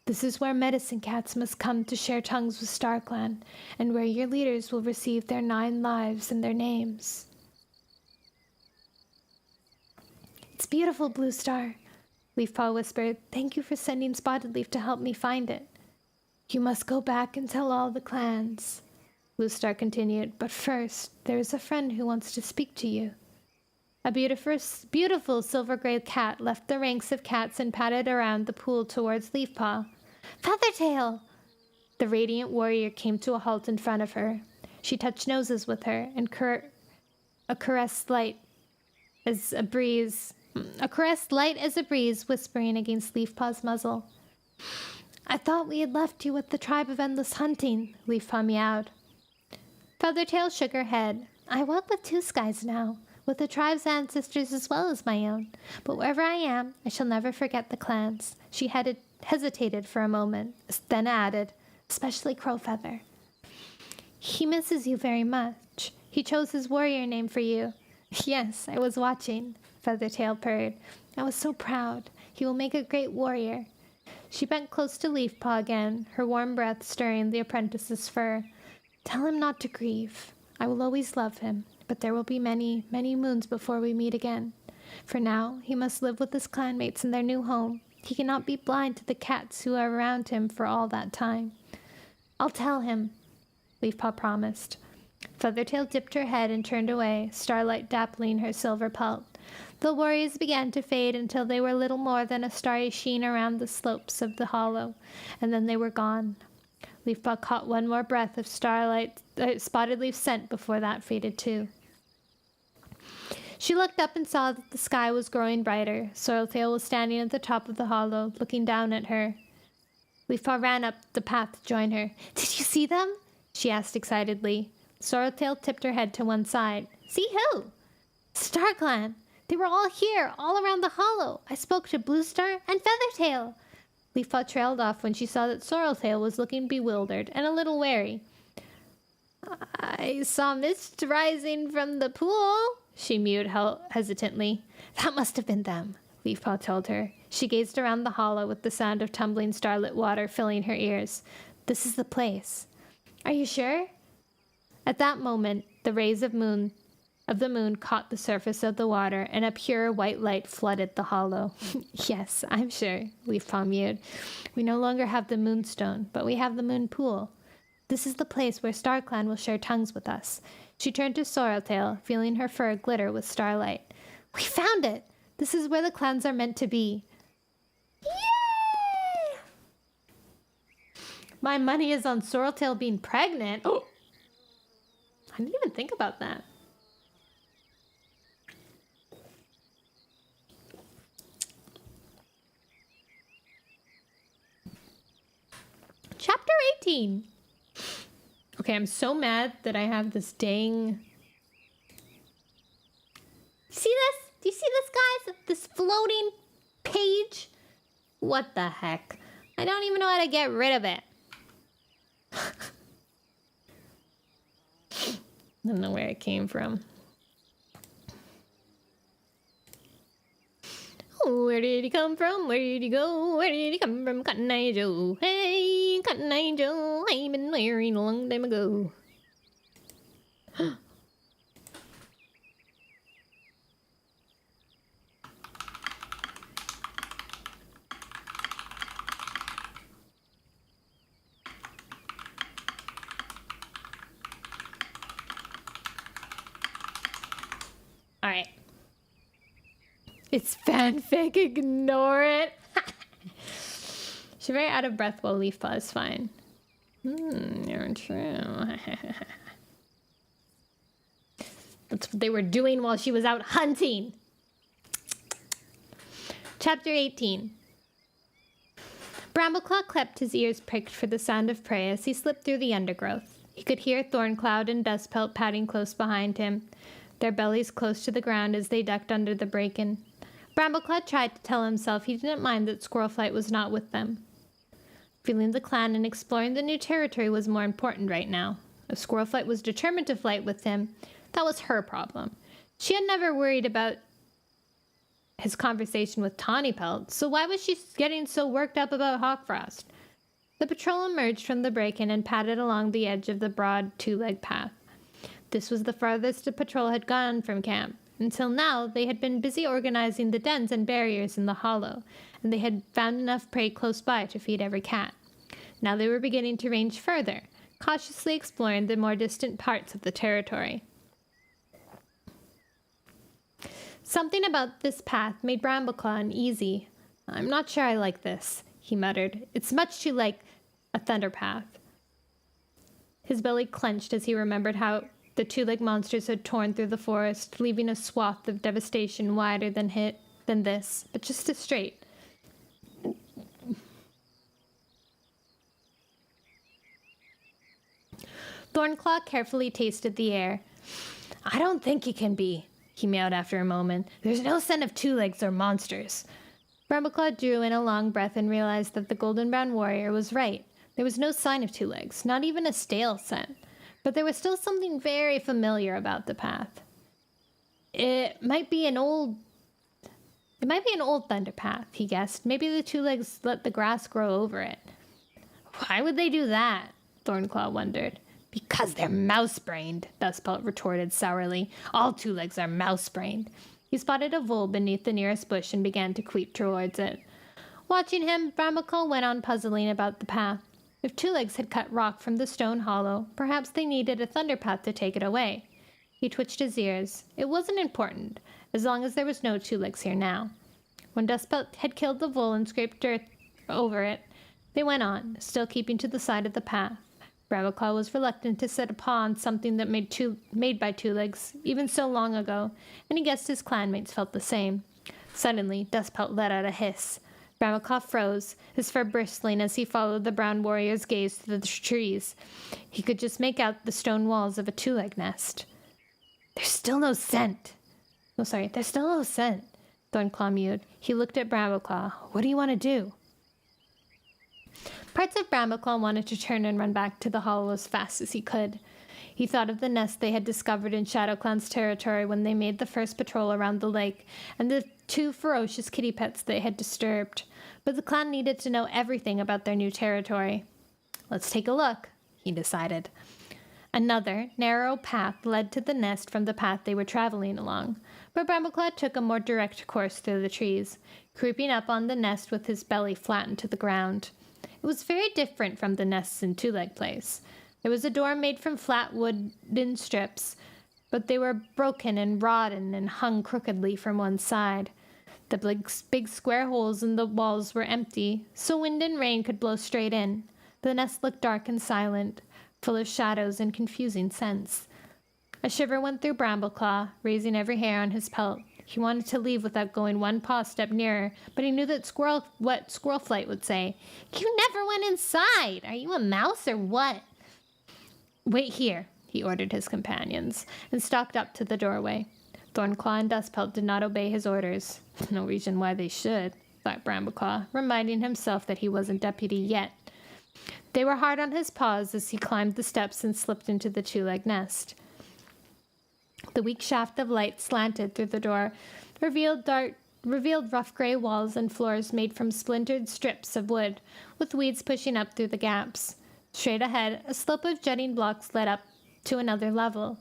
[SPEAKER 1] This is where medicine cats must come to share tongues with StarClan, and where your leaders will receive their 9 lives and their names." "It's beautiful, Bluestar," Leafpaw whispered. "Thank you for sending Spotted Leaf to help me find it." "You must go back and tell all the clans," Bluestar continued. "But first, there is a friend who wants to speak to you." A beautiful silver-gray cat left the ranks of cats and padded around the pool towards Leafpaw. "Feathertail!" The radiant warrior came to a halt in front of her. She touched noses with her, and a caress light as a breeze whispering against Leafpaw's muzzle. "I thought we had left you with the tribe of endless hunting," Leafpaw meowed. Feathertail shook her head. I walk with two skies now, with the tribe's ancestors as well as my own. But wherever I am, I shall never forget the clans. She hesitated for a moment, then added, especially Crowfeather. He misses you very much. He chose his warrior name for you. Yes, I was watching, Feathertail purred. I was so proud. He will make a great warrior. She bent close to Leafpaw again, her warm breath stirring the apprentice's fur. Tell him not to grieve. I will always love him, but there will be many, many moons before we meet again. For now, he must live with his clanmates in their new home. He cannot be blind to the cats who are around him for all that time. I'll tell him, Leafpaw promised. Feathertail dipped her head and turned away, Starlight dappling her silver pelt. The warriors began to fade until they were little more than a starry sheen around the slopes of the hollow, and then they were gone. Leafpaw caught one more breath of Spotted Leaf's scent before that faded too. She looked up and saw that the sky was growing brighter. Sorreltail was standing at the top of the hollow, looking down at her. Leafpaw ran up the path to join her. Did you see them? She asked excitedly. Sorreltail tipped her head to one side. See who? StarClan. They were all here, all around the hollow. I spoke to Bluestar and Feathertail. Leafpaw trailed off when she saw that Sorreltail was looking bewildered and a little wary. I saw mist rising from the pool, she mewed hesitantly. That must have been them, Leafpaw told her. She gazed around the hollow with the sound of tumbling starlit water filling her ears. This is the place. Are you sure? At that moment, the rays of the moon caught the surface of the water, and a pure white light flooded the hollow. Yes, I'm sure, Leafpaw mewed. We no longer have the moonstone, but we have the moon pool. This is the place where StarClan will share tongues with us. She turned to Sorreltail, feeling her fur glitter with starlight. We found it! This is where the clans are meant to be. Yay! My money is on Sorreltail being pregnant. Oh! I didn't even think about that. Chapter 18. Okay, I'm so mad that I have this dang... See this? Do you see this, guys? This floating page? What the heck? I don't even know how to get rid of it. I don't know where it came from. Where did he come from? Where did he go? Where did he come from? Cotton Eye Joe. Hey, Cotton Eye Joe. I've been married a long time ago. All right. It's fanfic, ignore it. She's very out of breath while Leafpaw is fine. You're true. That's what they were doing while she was out hunting. Chapter 18. Brambleclaw kept his ears pricked for the sound of prey as he slipped through the undergrowth. He could hear Thorncloud and Dustpelt padding close behind him, their bellies close to the ground as they ducked under the bracken. Brambleclaw tried to tell himself he didn't mind that Squirrelflight was not with them. Feeling the clan and exploring the new territory was more important right now. If Squirrelflight was determined to flight with him, that was her problem. She had never worried about his conversation with Tawnypelt, so why was she getting so worked up about Hawkfrost? The patrol emerged from the break-in and padded along the edge of the broad two-leg path. This was the farthest the patrol had gone from camp. Until now, they had been busy organizing the dens and barriers in the hollow, and they had found enough prey close by to feed every cat. Now they were beginning to range further, cautiously exploring the more distant parts of the territory. Something about this path made Brambleclaw uneasy. I'm not sure I like this, he muttered. It's much too like a thunder path. His belly clenched as he remembered how the two-legged monsters had torn through the forest, leaving a swath of devastation wider than this, but just as straight. Thornclaw carefully tasted the air.
[SPEAKER 2] I don't think he can be, he meowed after a moment. There's no scent of two legs or monsters.
[SPEAKER 1] Brambleclaw drew in a long breath and realized that the golden brown warrior was right. There was no sign of two legs, not even a stale scent. But there was still something very familiar about the path. It might be an old thunder path, he guessed. Maybe the two legs let the grass grow over it. Why would they do that? Thornclaw wondered.
[SPEAKER 2] Because they're mouse-brained, Dustpelt retorted sourly. All two legs are mouse-brained.
[SPEAKER 1] He spotted a vole beneath the nearest bush and began to creep towards it. Watching him, Brambleclaw went on puzzling about the path. If two legs had cut rock from the stone hollow, perhaps they needed a thunder path to take it away. He twitched his ears. It wasn't important, as long as there was no two legs here now. When Dustpelt had killed the vole and scraped dirt over it, they went on, still keeping to the side of the path. Brambleclaw was reluctant to set a paw on something that made by two legs, even so long ago, and he guessed his clanmates felt the same. Suddenly, Dustpelt let out a hiss. Brambleclaw froze, his fur bristling as he followed the brown warrior's gaze through the trees. He could just make out the stone walls of a two-leg nest.
[SPEAKER 2] There's still no scent.
[SPEAKER 1] There's still no scent, Thornclaw mewed. He looked at Brambleclaw.
[SPEAKER 2] What do you want to do?
[SPEAKER 1] Parts of Brambleclaw wanted to turn and run back to the hollow as fast as he could. He thought of the nest they had discovered in ShadowClan's territory when they made the first patrol around the lake, and the two ferocious kitty pets they had disturbed. But the clan needed to know everything about their new territory.
[SPEAKER 2] Let's take a look, he decided.
[SPEAKER 1] Another, narrow path led to the nest from the path they were traveling along, but Brambleclaw took a more direct course through the trees, creeping up on the nest with his belly flattened to the ground. It was very different from the nests in Two Leg Place. There was a door made from flat wooden strips, but they were broken and rotten and hung crookedly from one side. The big square holes in the walls were empty, so wind and rain could blow straight in. The nest looked dark and silent, full of shadows and confusing scents. A shiver went through Brambleclaw, raising every hair on his pelt. He wanted to leave without going one paw step nearer, but he knew what Squirrel Flight would say. You never went inside! Are you a mouse or what? Wait here, he ordered his companions, and stalked up to the doorway. Thornclaw and Dustpelt did not obey his orders. No reason why they should, thought Brambleclaw, reminding himself that he wasn't deputy yet. They were hard on his paws as he climbed the steps and slipped into the two-leg nest. The weak shaft of light slanted through the door, revealed rough gray walls and floors made from splintered strips of wood, with weeds pushing up through the gaps. Straight ahead, a slope of jutting blocks led up to another level.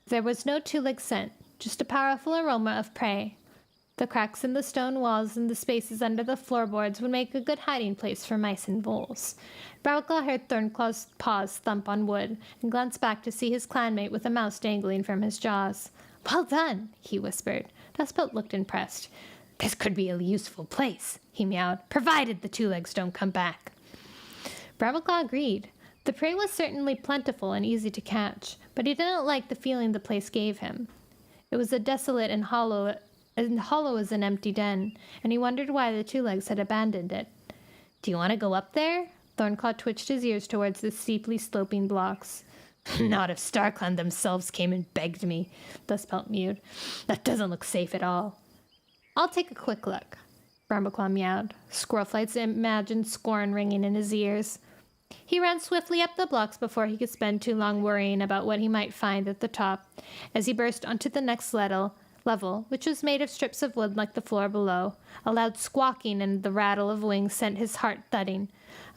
[SPEAKER 1] There was no two-leg scent, just a powerful aroma of prey. The cracks in the stone walls and the spaces under the floorboards would make a good hiding place for mice and voles. Brambleclaw heard Thornclaw's paws thump on wood and glanced back to see his clanmate with a mouse dangling from his jaws. Well done, he whispered. Dustpelt looked impressed.
[SPEAKER 2] This could be a useful place, he meowed, provided the two legs don't come back.
[SPEAKER 1] Brambleclaw agreed. The prey was certainly plentiful and easy to catch, but he didn't like the feeling the place gave him. It was a desolate and hollow as an empty den, and he wondered why the two legs had abandoned it. Do you want to go up there? Thornclaw twitched his ears towards the steeply sloping blocks.
[SPEAKER 2] Not if StarClan themselves came and begged me, Dustpelt mewed. That doesn't look safe at all.
[SPEAKER 1] I'll take a quick look, Brambleclaw meowed, Squirrelflight's imagined scorn ringing in his ears. He ran swiftly up the blocks before he could spend too long worrying about what he might find at the top, as he burst onto the next level, which was made of strips of wood like the floor below. A loud squawking and the rattle of wings sent his heart thudding.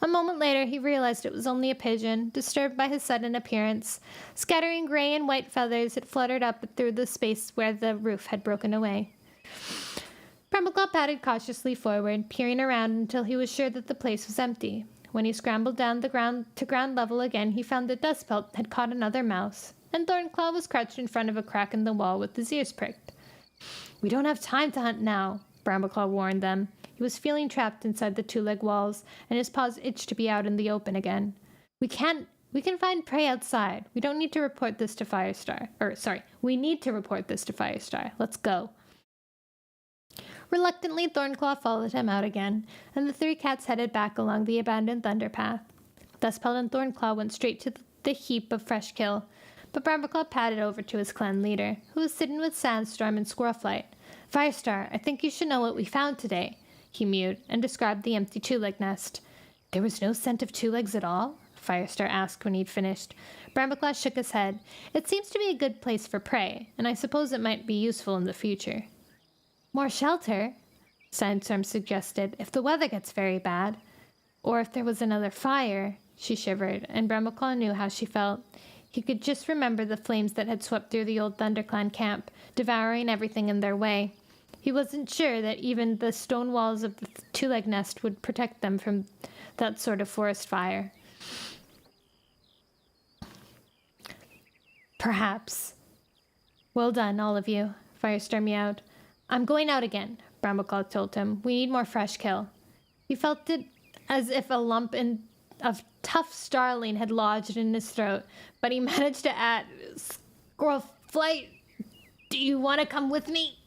[SPEAKER 1] A moment later, he realized it was only a pigeon, disturbed by his sudden appearance. Scattering gray and white feathers, it fluttered up through the space where the roof had broken away. Brambleclaw padded cautiously forward, peering around until he was sure that the place was empty. When he scrambled down the ground to ground level again, he found that Dustpelt had caught another mouse, and Thornclaw was crouched in front of a crack in the wall with his ears pricked. We don't have time to hunt now, Brambleclaw warned them. He was feeling trapped inside the two-leg walls, and his paws itched to be out in the open again. We can find prey outside. We need to report this to Firestar. Let's go. Reluctantly, Thornclaw followed him out again, and the three cats headed back along the abandoned thunder path. Dustpelt and Thornclaw went straight to the heap of fresh kill, but Brambleclaw padded over to his clan leader, who was sitting with Sandstorm and Squirrelflight. Firestar, I think you should know what we found today, he mewed, and described the empty two-leg nest. There was no scent of two-legs at all? Firestar asked when he'd finished. Brambleclaw shook his head. It seems to be a good place for prey, and I suppose it might be useful in the future. More shelter? Sandstorm suggested, if the weather gets very bad. Or if there was another fire, she shivered, and Brambleclaw knew how she felt. He could just remember the flames that had swept through the old ThunderClan camp, devouring everything in their way. He wasn't sure that even the stone walls of the two-leg nest would protect them from that sort of forest fire. Perhaps. Well done, all of you, Firestar meowed. I'm going out again, Brambleclaw told him. We need more fresh kill. He felt it as if a lump of tough starling had lodged in his throat, but he managed to add, Squirrelflight, do you want to come with me?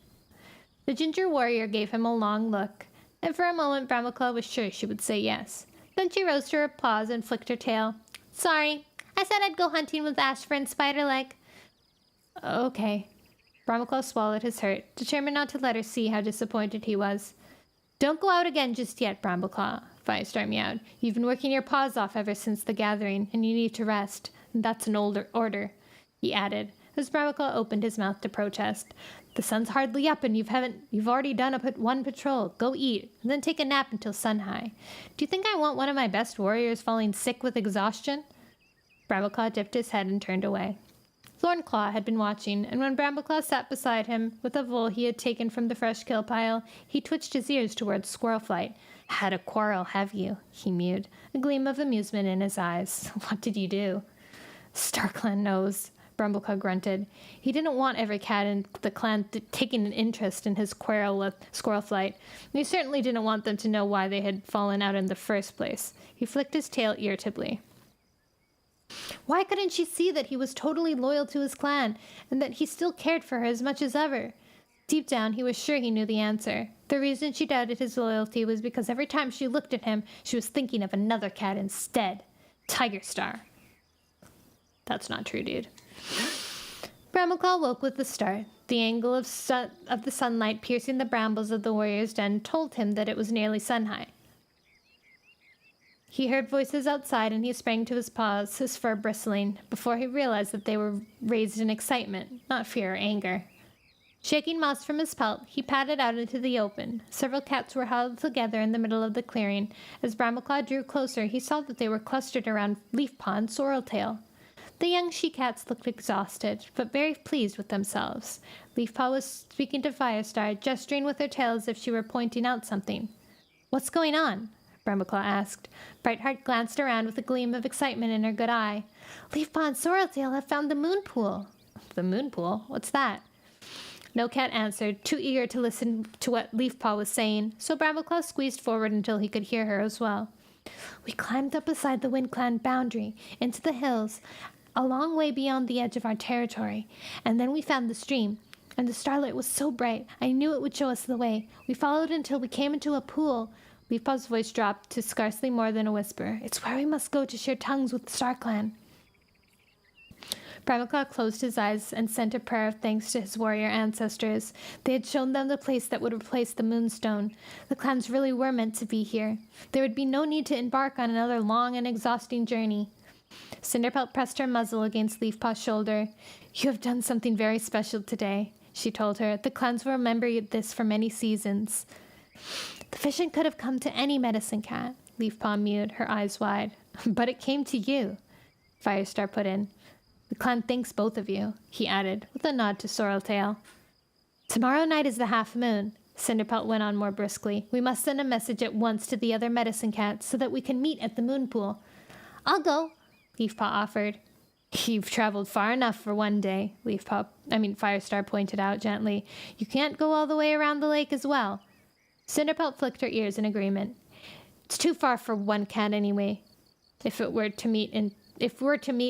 [SPEAKER 1] The ginger warrior gave him a long look, and for a moment Brambleclaw was sure she would say yes. Then she rose to her paws and flicked her tail. Sorry, I said I'd go hunting with Ashfur and Spiderleg. Okay. Brambleclaw swallowed his hurt, determined not to let her see how disappointed he was. Don't go out again just yet, Brambleclaw, Firestar meowed. You've been working your paws off ever since the gathering, and you need to rest. That's an older order, he added, as Brambleclaw opened his mouth to protest. The sun's hardly up, and you've already done one patrol. Go eat, and then take a nap until sun-high. Do you think I want one of my best warriors falling sick with exhaustion? Brambleclaw dipped his head and turned away. Thornclaw had been watching, and when Brambleclaw sat beside him with a vole he had taken from the fresh kill pile, he twitched his ears towards Squirrelflight. Had a quarrel, have you? He mewed, a gleam of amusement in his eyes. What did you do? StarClan knows, Brambleclaw grunted. He didn't want every cat in the clan taking an interest in his quarrel with Squirrelflight, and he certainly didn't want them to know why they had fallen out in the first place. He flicked his tail irritably. Why couldn't she see that he was totally loyal to his clan, and that he still cared for her as much as ever? Deep down, he was sure he knew the answer. The reason she doubted his loyalty was because every time she looked at him, she was thinking of another cat instead. Tigerstar. That's not true, dude. Brambleclaw woke with a start. The angle of the sunlight piercing the brambles of the warrior's den told him that it was nearly sun-high. He heard voices outside, and he sprang to his paws, his fur bristling, before he realized that they were raised in excitement, not fear or anger. Shaking moss from his pelt, he padded out into the open. Several cats were huddled together in the middle of the clearing. As Brambleclaw drew closer, he saw that they were clustered around Leafpaw and Sorreltail. The young she-cats looked exhausted, but very pleased with themselves. Leafpaw was speaking to Firestar, gesturing with her tail as if she were pointing out something. What's going on? Brambleclaw asked. Brightheart glanced around with a gleam of excitement in her good eye. Leafpaw and Sorreltail have found the moon pool. The moon pool? What's that? No cat answered, too eager to listen to what Leafpaw was saying, so Brambleclaw squeezed forward until he could hear her as well. We climbed up beside the Wind Clan boundary, into the hills, a long way beyond the edge of our territory, and then we found the stream, and the starlight was so bright, I knew it would show us the way. We followed until we came into a pool. Leafpaw's voice dropped to scarcely more than a whisper. It's where we must go to share tongues with the StarClan. Brambleclaw closed his eyes and sent a prayer of thanks to his warrior ancestors. They had shown them the place that would replace the Moonstone. The clans really were meant to be here. There would be no need to embark on another long and exhausting journey. Cinderpelt pressed her muzzle against Leafpaw's shoulder. You have done something very special today, she told her. The clans will remember this for many seasons. The vision could have come to any medicine cat, Leafpaw mewed, her eyes wide. But it came to you, Firestar put in. The clan thanks both of you, he added, with a nod to Sorreltail. Tomorrow night is the half moon, Cinderpelt went on more briskly. We must send a message at once to the other medicine cats so that we can meet at the moon pool. I'll go, Leafpaw offered. You've traveled far enough for one day, Firestar pointed out gently. You can't go all the way around the lake as well. Cinderpelt flicked her ears in agreement. It's too far for one cat anyway. If we're to meet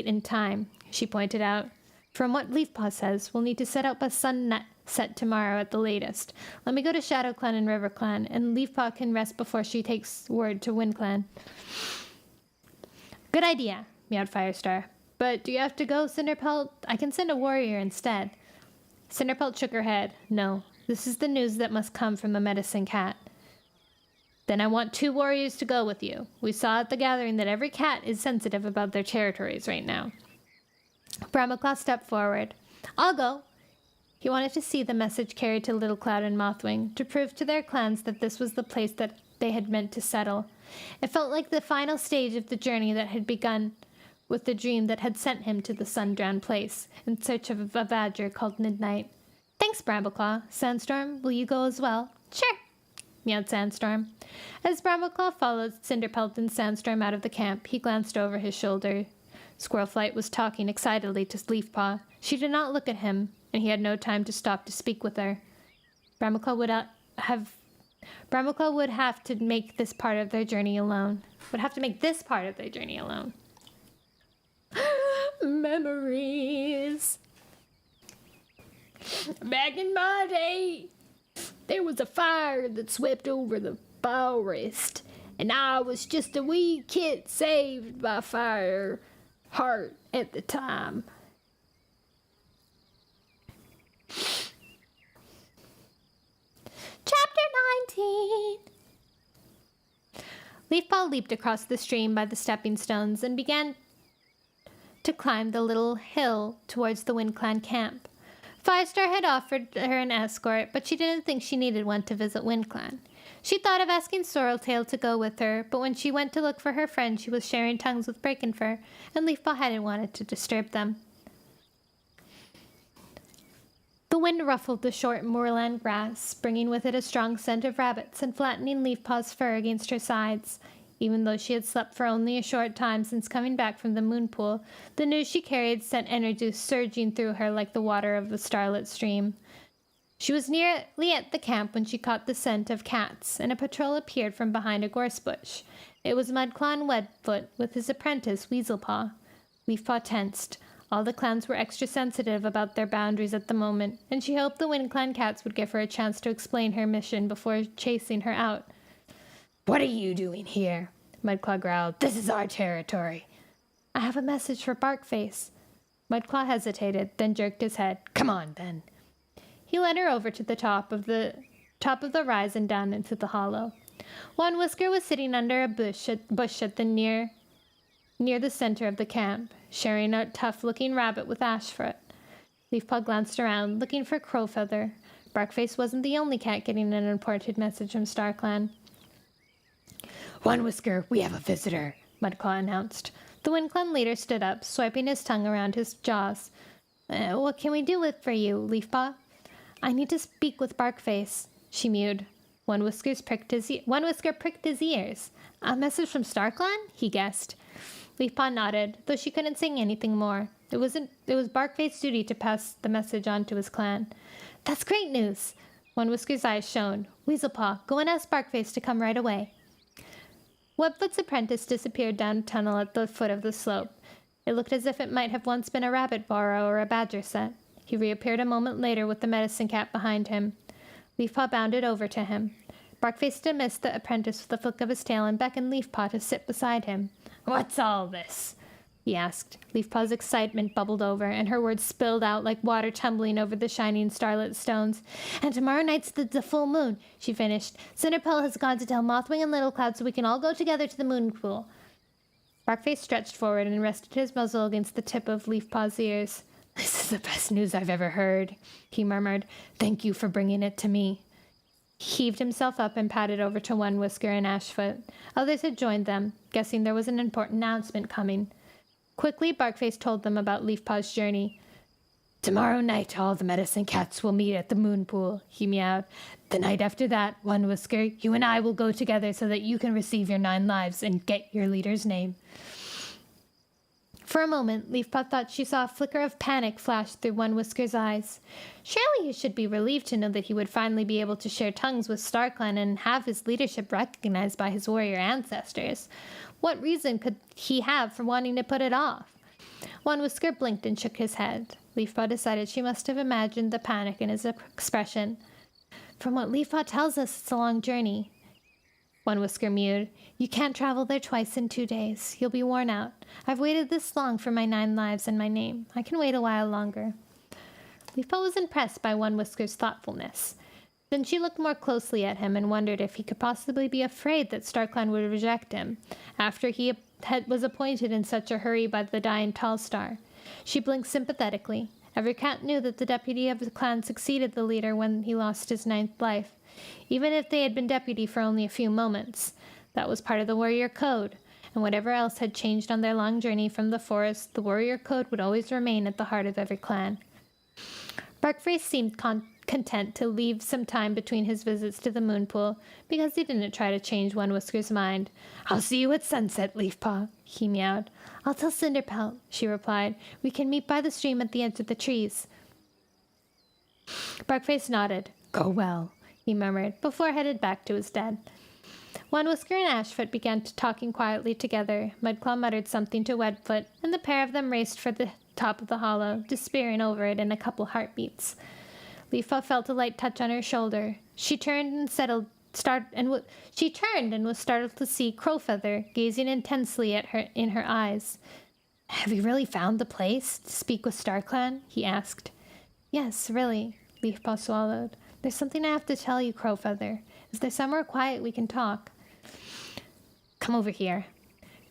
[SPEAKER 1] in time, she pointed out. From what Leafpaw says, we'll need to set out by sunset tomorrow at the latest. Let me go to ShadowClan and RiverClan, and Leafpaw can rest before she takes word to WindClan. Good idea, meowed Firestar. But do you have to go, Cinderpelt? I can send a warrior instead. Cinderpelt shook her head. No, this is the news that must come from the medicine cat. Then I want 2 warriors to go with you. We saw at the gathering that every cat is sensitive about their territories right now. Brambleclaw stepped forward. I'll go. He wanted to see the message carried to Little Cloud and Mothwing, to prove to their clans that this was the place that they had meant to settle. It felt like the final stage of the journey that had begun with the dream that had sent him to the sun-drowned place, in search of a badger called Midnight. Thanks, Brambleclaw. Sandstorm, will you go as well? Sure, meowed Sandstorm. As Brambleclaw followed Cinderpelt and Sandstorm out of the camp, he glanced over his shoulder. Squirrelflight was talking excitedly to Leafpaw. She did not look at him, and he had no time to stop to speak with her. Brambleclaw would have to make this part of their journey alone. Memories. Back in my day, there was a fire that swept over the forest, and I was just a wee kid saved by fire heart at the time. Chapter 19. Leafpaw leaped across the stream by the stepping stones and began to climb the little hill towards the WindClan camp. Firestar had offered her an escort, but she didn't think she needed one to visit WindClan. She thought of asking Sorreltail to go with her, but when she went to look for her friend, she was sharing tongues with Breakenfur, and Leafpaw hadn't wanted to disturb them. The wind ruffled the short moorland grass, bringing with it a strong scent of rabbits and flattening Leafpaw's fur against her sides. Even though she had slept for only a short time since coming back from the moon pool, the news she carried sent energy surging through her like the water of the starlit stream. She was nearly at the camp when she caught the scent of cats, and a patrol appeared from behind a gorse bush. It was Mudclaw and Webfoot with his apprentice, Weaselpaw. Leafpaw tensed. All the clans were extra sensitive about their boundaries at the moment, and she hoped the WindClan cats would give her a chance to explain her mission before chasing her out.
[SPEAKER 2] What are you doing here? Mudclaw growled. This is our territory.
[SPEAKER 1] I have a message for Barkface. Mudclaw hesitated, then jerked his head.
[SPEAKER 2] Come on, then.
[SPEAKER 1] He led her over to the top of the rise and down into the hollow. One Whisker was sitting under a bush at the near the center of the camp, sharing a tough-looking rabbit with Ashfoot. Leafpaw glanced around, looking for Crowfeather. Barkface wasn't the only cat getting an important message from StarClan.
[SPEAKER 2] One Whisker, we have a visitor,
[SPEAKER 1] Mudclaw announced. The WindClan leader stood up, swiping his tongue around his jaws. What can we do for you, Leafpaw? I need to speak with Barkface, she mewed. One Whisker pricked his ears. A message from StarClan? He guessed. Leafpaw nodded, though she couldn't say anything more. It was Barkface's duty to pass the message on to his clan. That's great news. One Whisker's eyes shone. Weaselpaw, go and ask Barkface to come right away. Webfoot's apprentice disappeared down a tunnel at the foot of the slope. It looked as if it might have once been a rabbit burrow or a badger set. He reappeared a moment later with the medicine cat behind him. Leafpaw bounded over to him. Barkface dismissed the apprentice with a flick of his tail and beckoned Leafpaw to sit beside him.
[SPEAKER 2] What's all this?
[SPEAKER 1] He asked. Leafpaw's excitement bubbled over, and her words spilled out like water tumbling over the shining starlit stones. And tomorrow night's the full moon, she finished. Cinderpelt has gone to tell Mothwing and Little Cloud so we can all go together to the moon pool. Barkface stretched forward and rested his muzzle against the tip of Leafpaw's ears.
[SPEAKER 2] This is the best news I've ever heard, he murmured. Thank you for bringing it to me.
[SPEAKER 1] He heaved himself up and padded over to One Whisker and Ashfoot. Others had joined them, guessing there was an important announcement coming. Quickly, Barkface told them about Leafpaw's journey.
[SPEAKER 2] Tomorrow night, all the medicine cats will meet at the moon pool, he meowed. The night after that, One Whisker, you and I will go together so that you can receive your 9 lives and get your leader's name.
[SPEAKER 1] For a moment, Leafpaw thought she saw a flicker of panic flash through One Whisker's eyes. Surely he should be relieved to know that he would finally be able to share tongues with StarClan and have his leadership recognized by his warrior ancestors. What reason could he have for wanting to put it off? One Whisker blinked and shook his head. Leafpaw decided she must have imagined the panic in his expression. From what Leafpaw tells us, it's a long journey. One Whisker mewed. You can't travel there twice in 2 days. You'll be worn out. I've waited this long for my 9 lives and my name. I can wait a while longer. Leafpaw was impressed by One Whisker's thoughtfulness. Then she looked more closely at him and wondered if he could possibly be afraid that StarClan would reject him, after he was appointed in such a hurry by the dying Tall Star. She blinked sympathetically. Every cat knew that the deputy of the clan succeeded the leader when he lost his 9th life, even if they had been deputy for only a few moments. That was part of the warrior code, and whatever else had changed on their long journey from the forest, the warrior code would always remain at the heart of every clan. Barkface seemed content to leave some time between his visits to the moon pool, because he didn't try to change One Whisker's mind. I'll see you at sunset, Leafpaw, he meowed. I'll tell Cinderpelt, she replied. We can meet by the stream at the edge of the trees. Barkface nodded. Go well, he murmured, before headed back to his den. One Whisker and Ashfoot began talking quietly together. Mudclaw muttered something to Webfoot, and the pair of them raced for the top of the hollow, despairing over it in a couple heartbeats. Leafpaw felt a light touch on her shoulder. She turned and was startled to see Crowfeather gazing intensely at her in her eyes. Have you really found the place to speak with StarClan? He asked. Yes, really, Leafpaw swallowed. There's something I have to tell you, Crowfeather. Is there somewhere quiet we can talk? Come over here.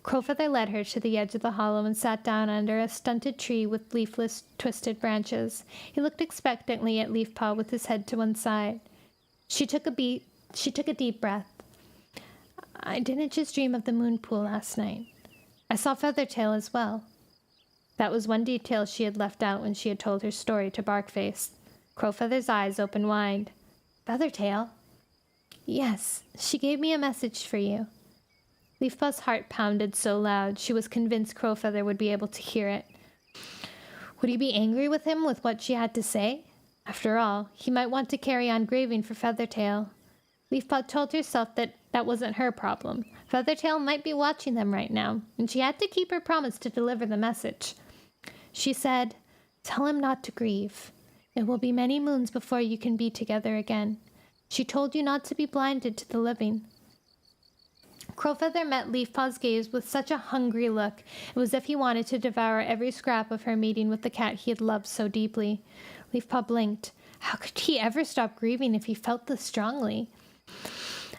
[SPEAKER 1] Crowfeather led her to the edge of the hollow and sat down under a stunted tree with leafless, twisted branches. He looked expectantly at Leafpaw with his head to one side. She took a deep breath. I didn't just dream of the moon pool last night. I saw Feathertail as well. That was one detail she had left out when she had told her story to Barkface. Crowfeather's eyes opened wide. Feathertail? Yes, she gave me a message for you. Leafpaw's heart pounded so loud she was convinced Crowfeather would be able to hear it. Would he be angry with him with what she had to say? After all, he might want to carry on grieving for Feathertail. Leafpaw told herself that wasn't her problem. Feathertail might be watching them right now, and she had to keep her promise to deliver the message. She said, Tell him not to grieve. It will be many moons before you can be together again. She told you not to be blinded to the living. Crowfeather met Leafpaw's gaze with such a hungry look. It was as if he wanted to devour every scrap of her meeting with the cat he had loved so deeply. Leafpaw blinked. How could he ever stop grieving if he felt this strongly?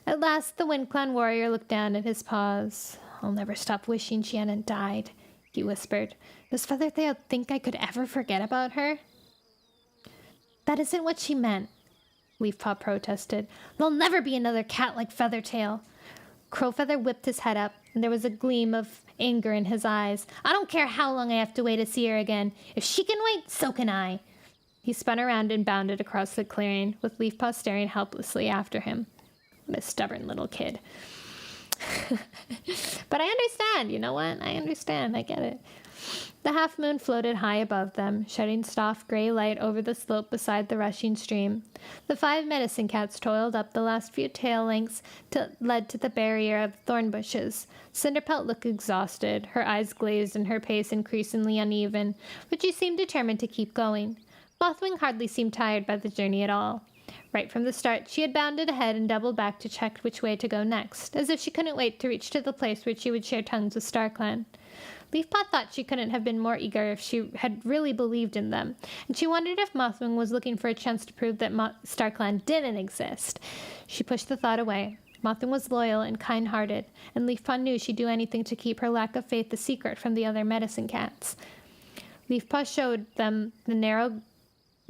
[SPEAKER 1] At last, the WindClan warrior looked down at his paws. I'll never stop wishing she hadn't died, he whispered. Does Feathertail think I could ever forget about her? That isn't what she meant, Leafpaw protested. There'll never be another cat like Feathertail. Crowfeather whipped his head up, and there was a gleam of anger in his eyes. I don't care how long I have to wait to see her again. If she can wait, so can I. He spun around and bounded across the clearing, with Leafpaw staring helplessly after him. What a stubborn little kid. But I understand, you know what? I understand, I get it. The half-moon floated high above them, shedding soft gray light over the slope beside the rushing stream. The 5 medicine cats toiled up the last few tail lengths led to the barrier of thorn bushes. Cinderpelt looked exhausted, her eyes glazed and her pace increasingly uneven, but she seemed determined to keep going. Mothwing hardly seemed tired by the journey at all. Right from the start, she had bounded ahead and doubled back to check which way to go next, as if she couldn't wait to reach to the place where she would share tongues with StarClan. Leafpaw thought she couldn't have been more eager if she had really believed in them, and she wondered if Mothwing was looking for a chance to prove that StarClan didn't exist. She pushed the thought away. Mothwing was loyal and kind-hearted, and Leafpaw knew she'd do anything to keep her lack of faith a secret from the other medicine cats. Leafpaw showed them the narrow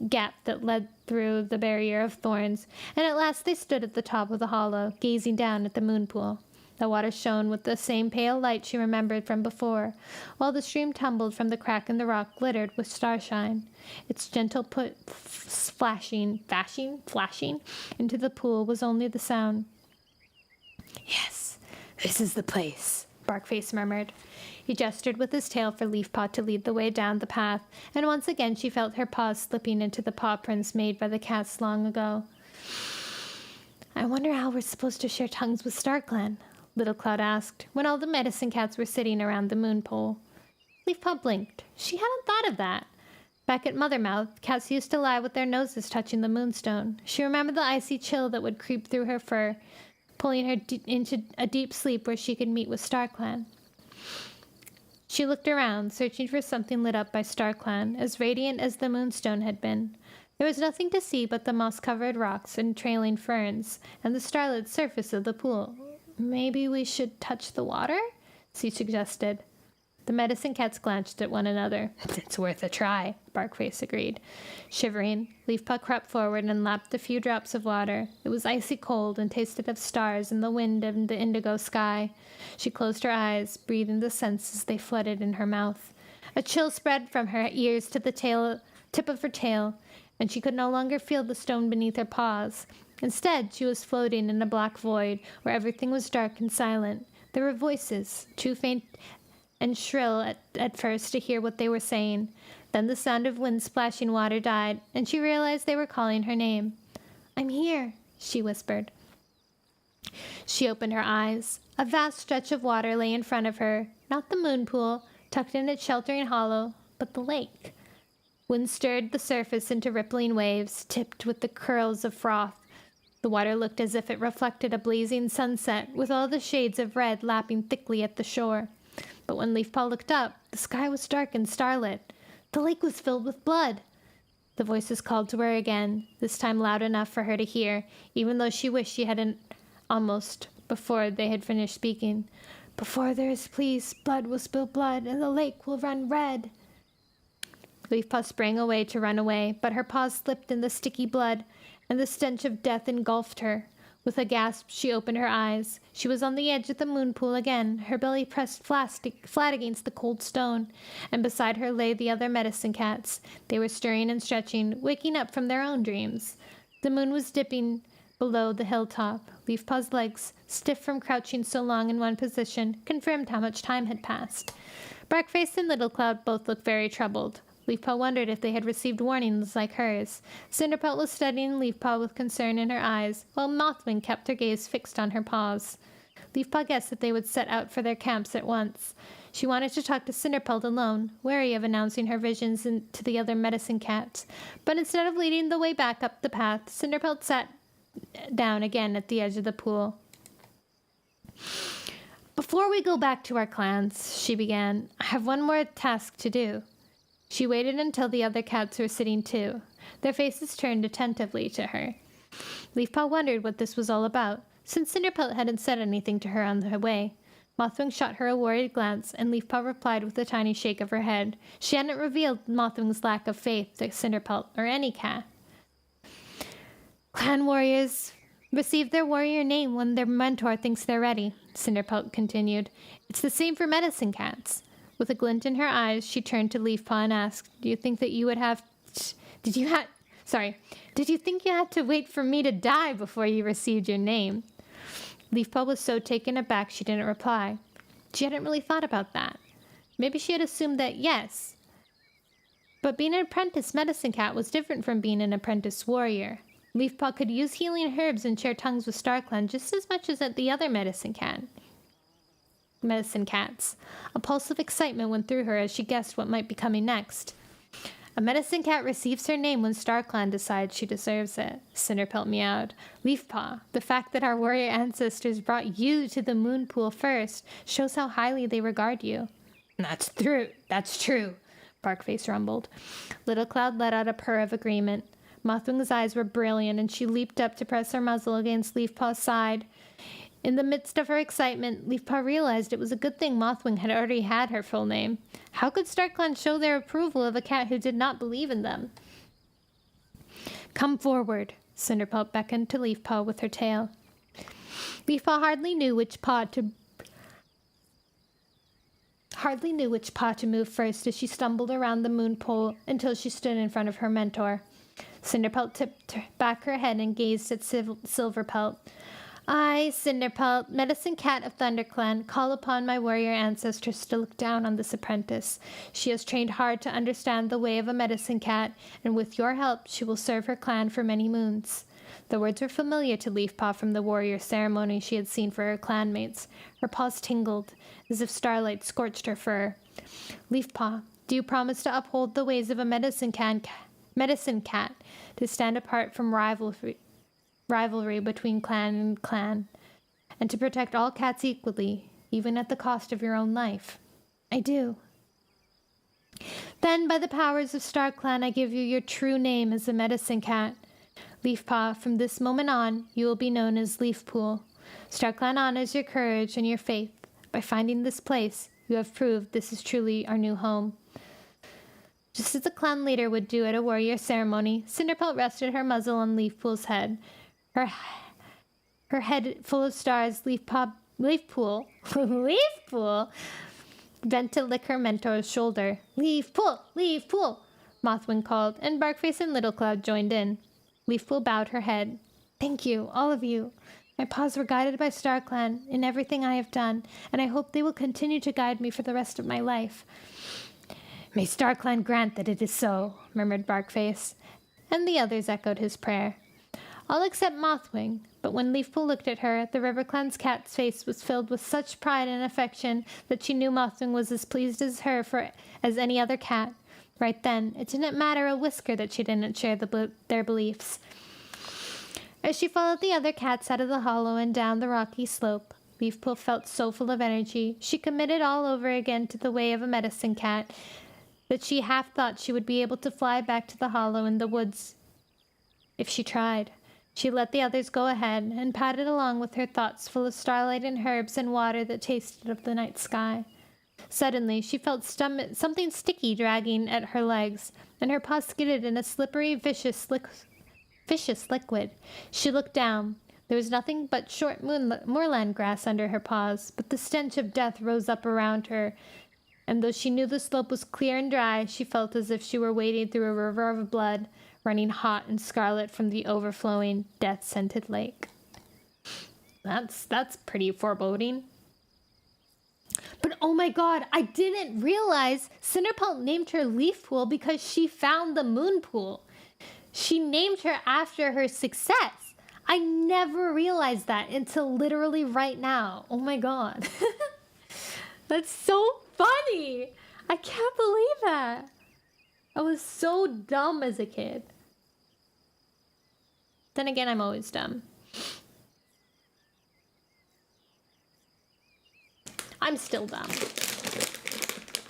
[SPEAKER 1] gap that led through the barrier of thorns, and at last they stood at the top of the hollow, gazing down at the moon pool. The water shone with the same pale light she remembered from before, while the stream tumbled from the crack in the rock glittered with starshine. Its gentle flashing into the pool was only the sound. Yes, this is the place, Barkface murmured. He gestured with his tail for Leafpaw to lead the way down the path, and once again she felt her paws slipping into the paw prints made by the cats long ago. I wonder how we're supposed to share tongues with StarClan, Little Cloud asked, when all the medicine cats were sitting around the moon pool. Leafpaw blinked. She hadn't thought of that. Back at Mothermouth, cats used to lie with their noses touching the moonstone. She remembered the icy chill that would creep through her fur. pulling her into a deep sleep where she could meet with StarClan. She looked around, searching for something lit up by StarClan, as radiant as the moonstone had been. There was nothing to see but the moss-covered rocks and trailing ferns, and the starlit surface of the pool. Maybe we should touch the water? She suggested. The medicine cats glanced at one another.
[SPEAKER 2] It's worth a try,
[SPEAKER 1] Barkface agreed. Shivering, Leafpaw crept forward and lapped a few drops of water. It was icy cold and tasted of stars and the wind and the indigo sky. She closed her eyes, breathing the scents as they flooded in her mouth. A chill spread from her ears to the tip of her tail, and she could no longer feel the stone beneath her paws. Instead, she was floating in a black void where everything was dark and silent. There were voices, too faint and shrill at first to hear what they were saying. Then the sound of wind splashing water died, and she realized they were calling her name. "I'm here," she whispered. She opened her eyes. A vast stretch of water lay in front of her, not the moon pool, tucked in its sheltering hollow, but the lake. Wind stirred the surface into rippling waves, tipped with the curls of froth. The water looked as if it reflected a blazing sunset, with all the shades of red lapping thickly at the shore. But when Leafpaw looked up, the sky was dark and starlit. The lake was filled with blood. The voices called to her again, this time loud enough for her to hear, even though she wished she hadn't almost before they had finished speaking. "Before there is peace, blood will spill blood, and the lake will run red." Leafpaw sprang away to run away, but her paws slipped in the sticky blood, and the stench of death engulfed her. With a gasp, she opened her eyes. She was on the edge of the moon pool again, her belly pressed flat against the cold stone, and beside her lay the other medicine cats. They were stirring and stretching, waking up from their own dreams. The moon was dipping below the hilltop. Leafpaw's legs, stiff from crouching so long in one position, confirmed how much time had passed. Barkface and Little Cloud both looked very troubled. Leafpaw wondered if they had received warnings like hers. Cinderpelt was studying Leafpaw with concern in her eyes, while Mothwing kept her gaze fixed on her paws. Leafpaw guessed that they would set out for their camps at once. She wanted to talk to Cinderpelt alone, wary of announcing her visions to the other medicine cats. But instead of leading the way back up the path, Cinderpelt sat down again at the edge of the pool. "Before we go back to our clans," she began, "I have one more task to do." She waited until the other cats were sitting too. Their faces turned attentively to her. Leafpaw wondered what this was all about, since Cinderpelt hadn't said anything to her on the way. Mothwing shot her a worried glance, and Leafpaw replied with a tiny shake of her head. She hadn't revealed Mothwing's lack of faith to Cinderpelt or any cat. "Clan warriors receive their warrior name when their mentor thinks they're ready," Cinderpelt continued. "It's the same for medicine cats." With a glint in her eyes, she turned to Leafpaw and asked, Did you think you had to wait for me to die before you received your name?" Leafpaw was so taken aback she didn't reply. She hadn't really thought about that. Maybe she had assumed that yes. But being an apprentice medicine cat was different from being an apprentice warrior. Leafpaw could use healing herbs and share tongues with StarClan just as much as the other medicine cats. A pulse of excitement went through her as she guessed what might be coming next. "A medicine cat receives her name when StarClan decides she deserves it," Cinderpelt meowed. "Leafpaw, the fact that our warrior ancestors brought you to the moon pool first shows how highly they regard you." That's true, Barkface rumbled. Little Cloud let out a purr of agreement. Mothwing's eyes were brilliant, and she leaped up to press her muzzle against Leafpaw's side. In the midst of her excitement, Leafpaw realized it was a good thing Mothwing had already had her full name. How could StarClan show their approval of a cat who did not believe in them? "Come forward," Cinderpelt beckoned to Leafpaw with her tail. Leafpaw hardly knew which paw to move first as she stumbled around the moon pool until she stood in front of her mentor. Cinderpelt tipped back her head and gazed at Silverpelt. "I, Cinderpelt, medicine cat of ThunderClan, call upon my warrior ancestors to look down on this apprentice. She has trained hard to understand the way of a medicine cat, and with your help she will serve her clan for many moons." The words were familiar to Leafpaw from the warrior ceremony she had seen for her clanmates. Her paws tingled, as if starlight scorched her fur. "Leafpaw, do you promise to uphold the ways of a medicine cat, to stand apart from rivalry between clan and clan?" and to protect all cats equally, even at the cost of your own life. I do. Then, by the powers of StarClan, I give you your true name as a medicine cat. Leafpaw, from this moment on, you will be known as Leafpool. StarClan honors your courage and your faith. By finding this place, you have proved this is truly our new home. Just as a clan leader would do at a warrior ceremony, Cinderpelt rested her muzzle on Leafpool's head. Her head full of stars, Leafpool bent to lick her mentor's shoulder. Leafpool! Leafpool! Mothwing called, and Barkface and Little Cloud joined in. Leafpool bowed her head. Thank you, all of you. My paws were guided by StarClan in everything I have done, and I hope they will continue to guide me for the rest of my life. May StarClan grant that it is so, murmured Barkface, and the others echoed his prayer. All except Mothwing, but when Leafpool looked at her, the RiverClan's cat's face was filled with such pride and affection that she knew Mothwing was as pleased as her as any other cat. Right then, it didn't matter a whisker that she didn't share their beliefs. As she followed the other cats out of the hollow and down the rocky slope, Leafpool felt so full of energy, she committed all over again to the way of a medicine cat, that she half thought she would be able to fly back to the hollow in the woods if she tried. She let the others go ahead and padded along with her thoughts full of starlight and herbs and water that tasted of the night sky. Suddenly, she felt something sticky dragging at her legs, and her paws skidded in a slippery, vicious liquid. She looked down. There was nothing but short moorland grass under her paws, but the stench of death rose up around her, and though she knew the slope was clear and dry, she felt as if she were wading through a river of blood, running hot and scarlet from the overflowing, death-scented lake. That's pretty foreboding. But oh my god, I didn't realize Cinderpelt named her Leafpool because she found the moon pool. She named her after her success. I never realized that until literally right now. Oh my god. That's so funny. I can't believe that. I was so dumb as a kid. Then again, I'm always dumb. I'm still dumb.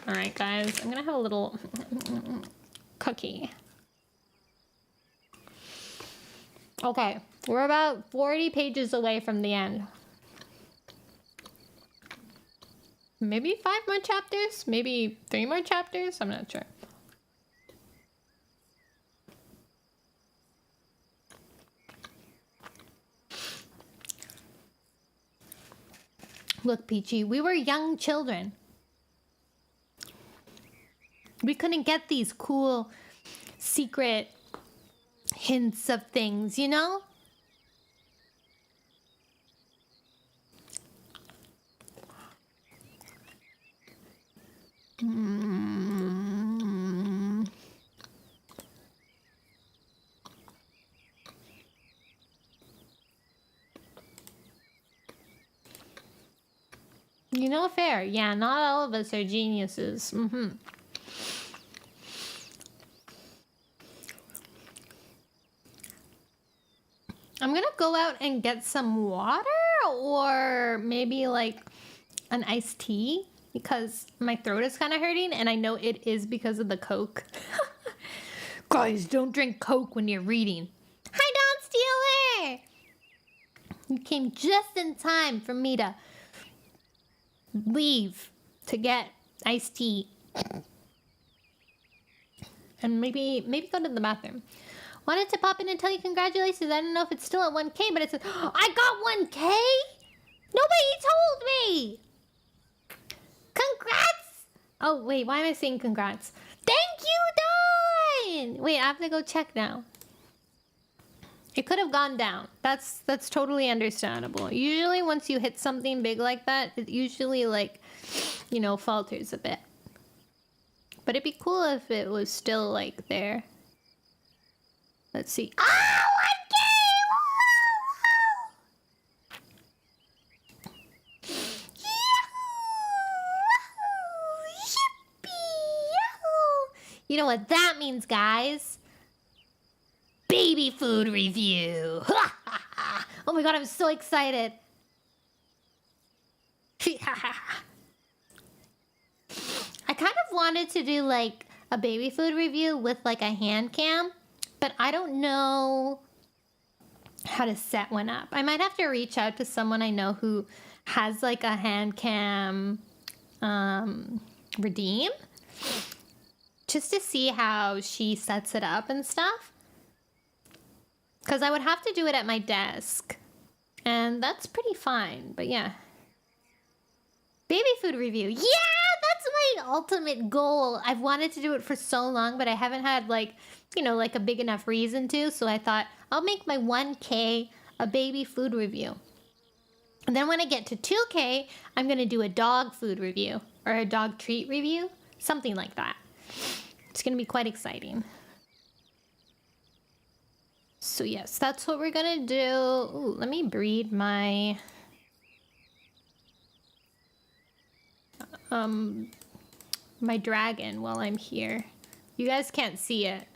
[SPEAKER 1] All right, guys, I'm gonna have a little cookie. Okay, we're about 40 pages away from the end. Maybe 5 more chapters? Maybe 3 more chapters? I'm not sure. Look, Peachy, we were young children. We couldn't get these cool secret hints of things, you know? You know, fair. Yeah, not all of us are geniuses. I'm gonna go out and get some water or maybe like an iced tea because my throat is kind of hurting and I know it is because of the Coke. Guys, don't drink Coke when you're reading. Hi, Don Steeler! You came just in time for me to leave to get iced tea and maybe go to the bathroom. Wanted to pop in and tell you congratulations. I don't know if it's still at 1K, but it says I got 1K. Nobody told me. Congrats. Oh wait, why am I saying congrats? Thank you, Dawn. Wait, I have to go check now. It could have gone down. That's totally understandable. Usually once you hit something big like that, it usually like, you know, falters a bit. But it'd be cool if it was still like there. Let's see. Oh, 1K! Yahoo! Yippee! Yahoo! You know what that means, guys? Baby food review. Oh my god, I'm so excited. I kind of wanted to do like a baby food review with like a hand cam, but I don't know how to set one up. I might have to reach out to someone I know who has like a hand cam redeem just to see how she sets it up and stuff. Because I would have to do it at my desk. And that's pretty fine. But yeah. Baby food review. Yeah, that's my ultimate goal. I've wanted to do it for so long, but I haven't had like, you know, like a big enough reason to. So I thought I'll make my 1K a baby food review. And then when I get to 2K, I'm going to do a dog food review or a dog treat review. Something like that. It's going to be quite exciting. So yes, that's what we're going to do. Ooh, let me breed my... my dragon while I'm here. You guys can't see it.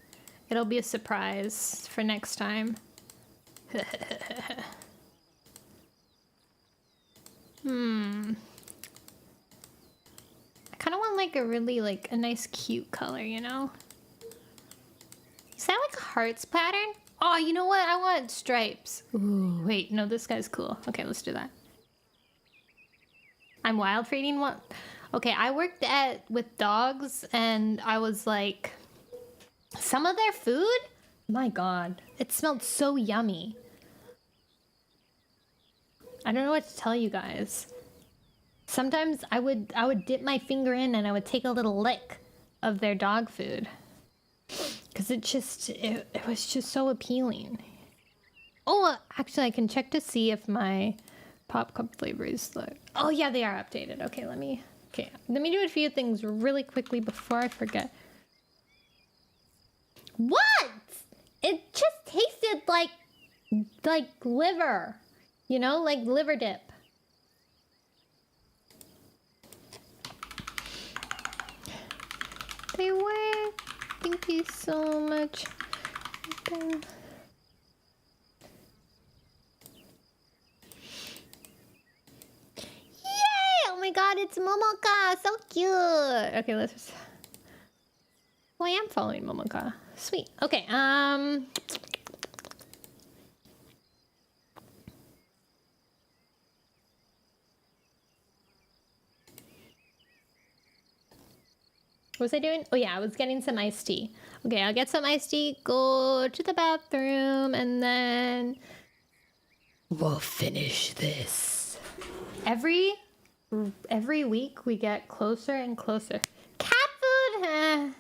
[SPEAKER 1] It'll be a surprise for next time. I kind of want like a really like a nice cute color, you know? Is that like a hearts pattern? Oh, you know what? I want stripes. Ooh, wait, no, this guy's cool. Okay, let's do that. I'm wild for eating one. Okay, I worked with dogs and I was like, some of their food, my God, it smelled so yummy. I don't know what to tell you guys. Sometimes I would dip my finger in and I would take a little lick of their dog food. Because it was just so appealing. Oh, actually I can check to see if my Pop Cup flavors look. Oh yeah, they are updated. Okay, let me do a few things really quickly before I forget. What? It just tasted like liver. You know, like liver dip. They were. Thank you so much. Okay. Oh my God, it's Momoka, so cute. Okay, let's just... Oh, I am following Momoka. Sweet. Okay, what was I doing? Oh yeah, I was getting some iced tea. Okay, I'll get some iced tea, go to the bathroom, and then... we'll finish this. Every week we get closer and closer. Cat food?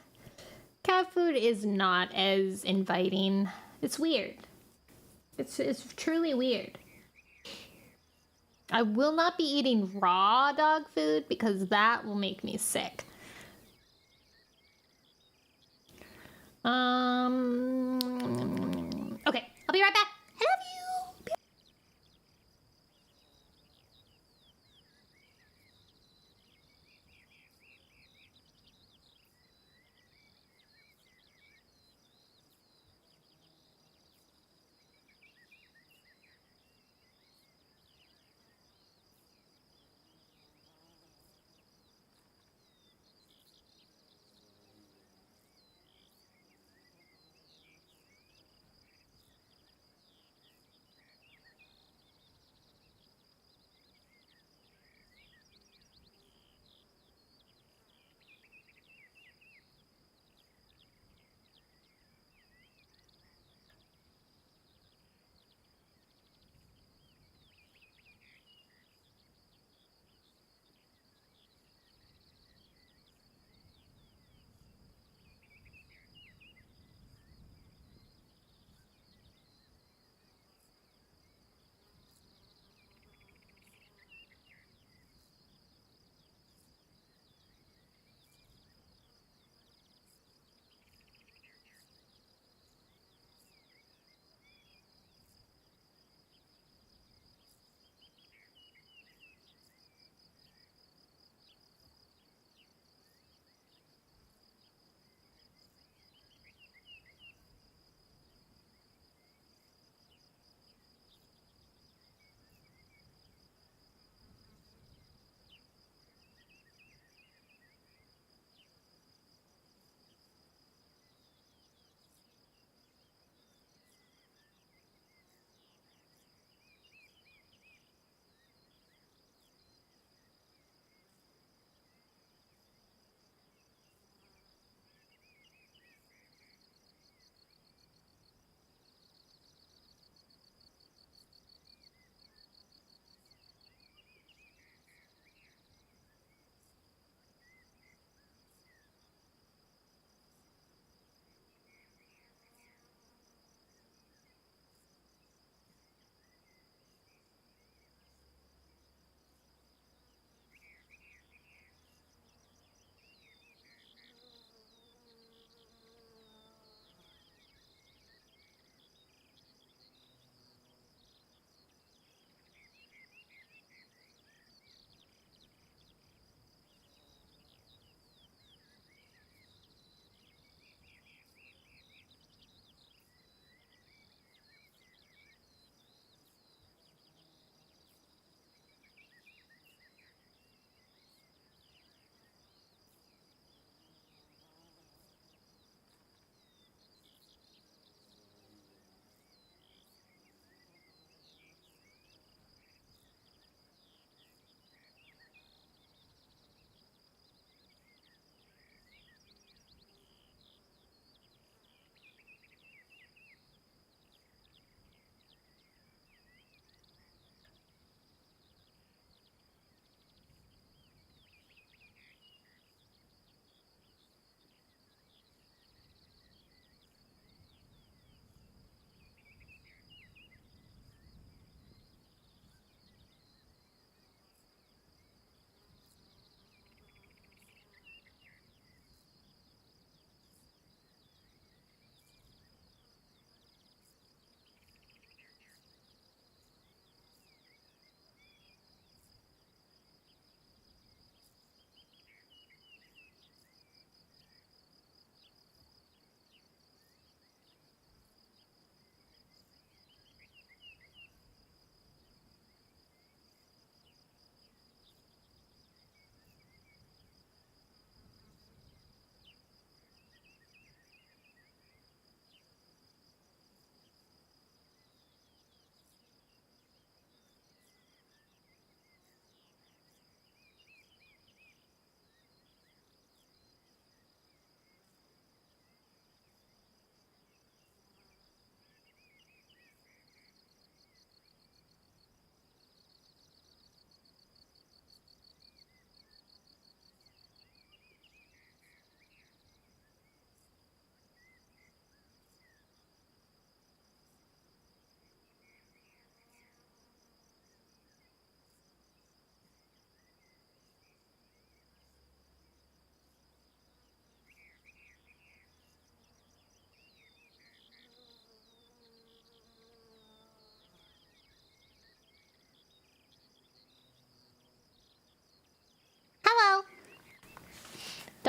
[SPEAKER 1] Cat food is not as inviting. It's weird. It's truly weird. I will not be eating raw dog food because that will make me sick. Okay, I'll be right back. I love you.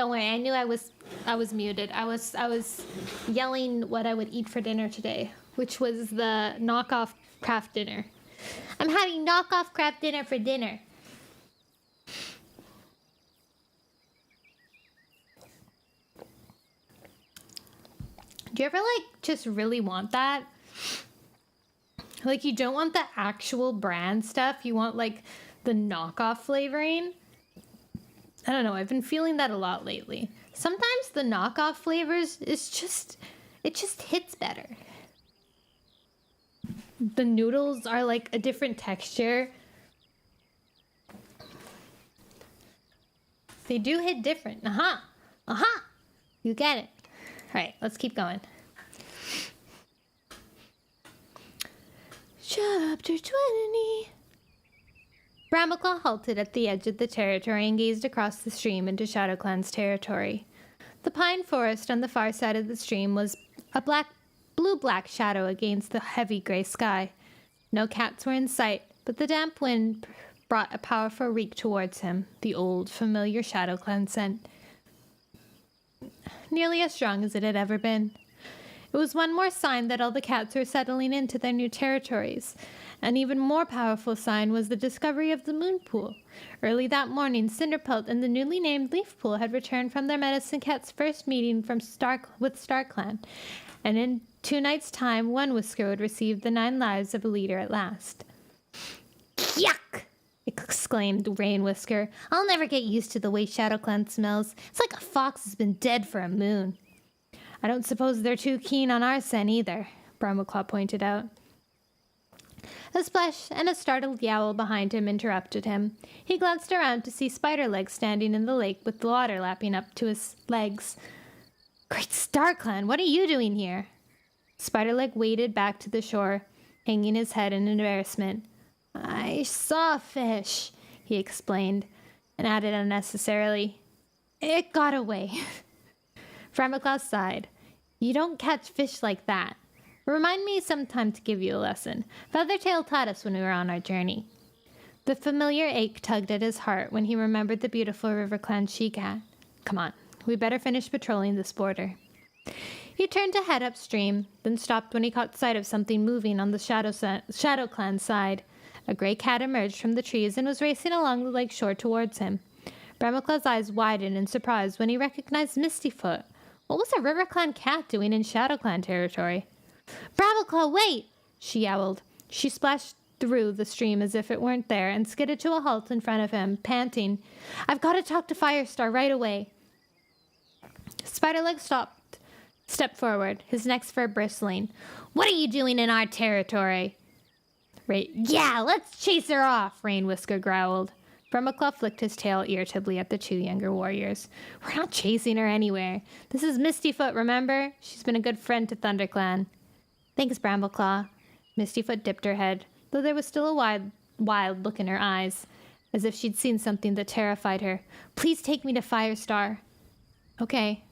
[SPEAKER 1] Don't worry, I knew I was muted. I was yelling what I would eat for dinner today, which was the knockoff craft dinner. I'm having knockoff craft dinner for dinner. Do you ever like just really want that? Like you don't want the actual brand stuff, you want like the knockoff flavoring? I don't know, I've been feeling that a lot lately. Sometimes the knockoff flavors it just hits better. The noodles are like a different texture. They do hit different. You get it. All right, let's keep going. Chapter 20. Brambleclaw halted at the edge of the territory and gazed across the stream into ShadowClan's territory. The pine forest on the far side of the stream was a blue-black shadow against the heavy gray sky. No cats were in sight, but the damp wind brought a powerful reek towards him, the old, familiar ShadowClan scent. Nearly as strong as it had ever been. It was one more sign that all the cats were settling into their new territories. An even more powerful sign was the discovery of the moon pool. Early that morning, Cinderpelt and the newly named Leaf Pool had returned from their Medicine Cat's first meeting with StarClan, and in 2 nights' time, one Whisker would receive the 9 lives of a leader at last. Yuck! Exclaimed Rain Whisker. I'll never get used to the way ShadowClan smells. It's like a fox has been dead for a moon. I don't suppose they're too keen on our scent either, Brambleclaw pointed out. A splash and a startled yowl behind him interrupted him. He glanced around to see Spiderleg standing in the lake with the water lapping up to his legs. Great StarClan, what are you doing here? Spiderleg waded back to the shore, hanging his head in embarrassment. I saw a fish, he explained, and added unnecessarily, it got away. Brambleclaw sighed. You don't catch fish like that. Remind me sometime to give you a lesson. Feathertail taught us when we were on our journey. The familiar ache tugged at his heart when he remembered the beautiful RiverClan she-cat. Come on, we better finish patrolling this border. He turned to head upstream, then stopped when he caught sight of something moving on the ShadowClan side. A gray cat emerged from the trees and was racing along the lake shore towards him. Brambleclaw's eyes widened in surprise when he recognized Mistyfoot. What was a RiverClan cat doing in ShadowClan territory? Brambleclaw, wait! She yowled. She splashed through the stream as if it weren't there and skidded to a halt in front of him, panting. I've got to talk to Firestar right away. Spiderleg stepped forward, his neck fur bristling. What are you doing in our territory? Yeah, let's chase her off, Rain Whisker growled. Brambleclaw flicked his tail irritably at the 2 younger warriors. We're not chasing her anywhere. This is Mistyfoot, remember? She's been a good friend to ThunderClan. Thanks, Brambleclaw. Mistyfoot dipped her head, though there was still a wild look in her eyes, as if she'd seen something that terrified her. Please take me to Firestar. Okay.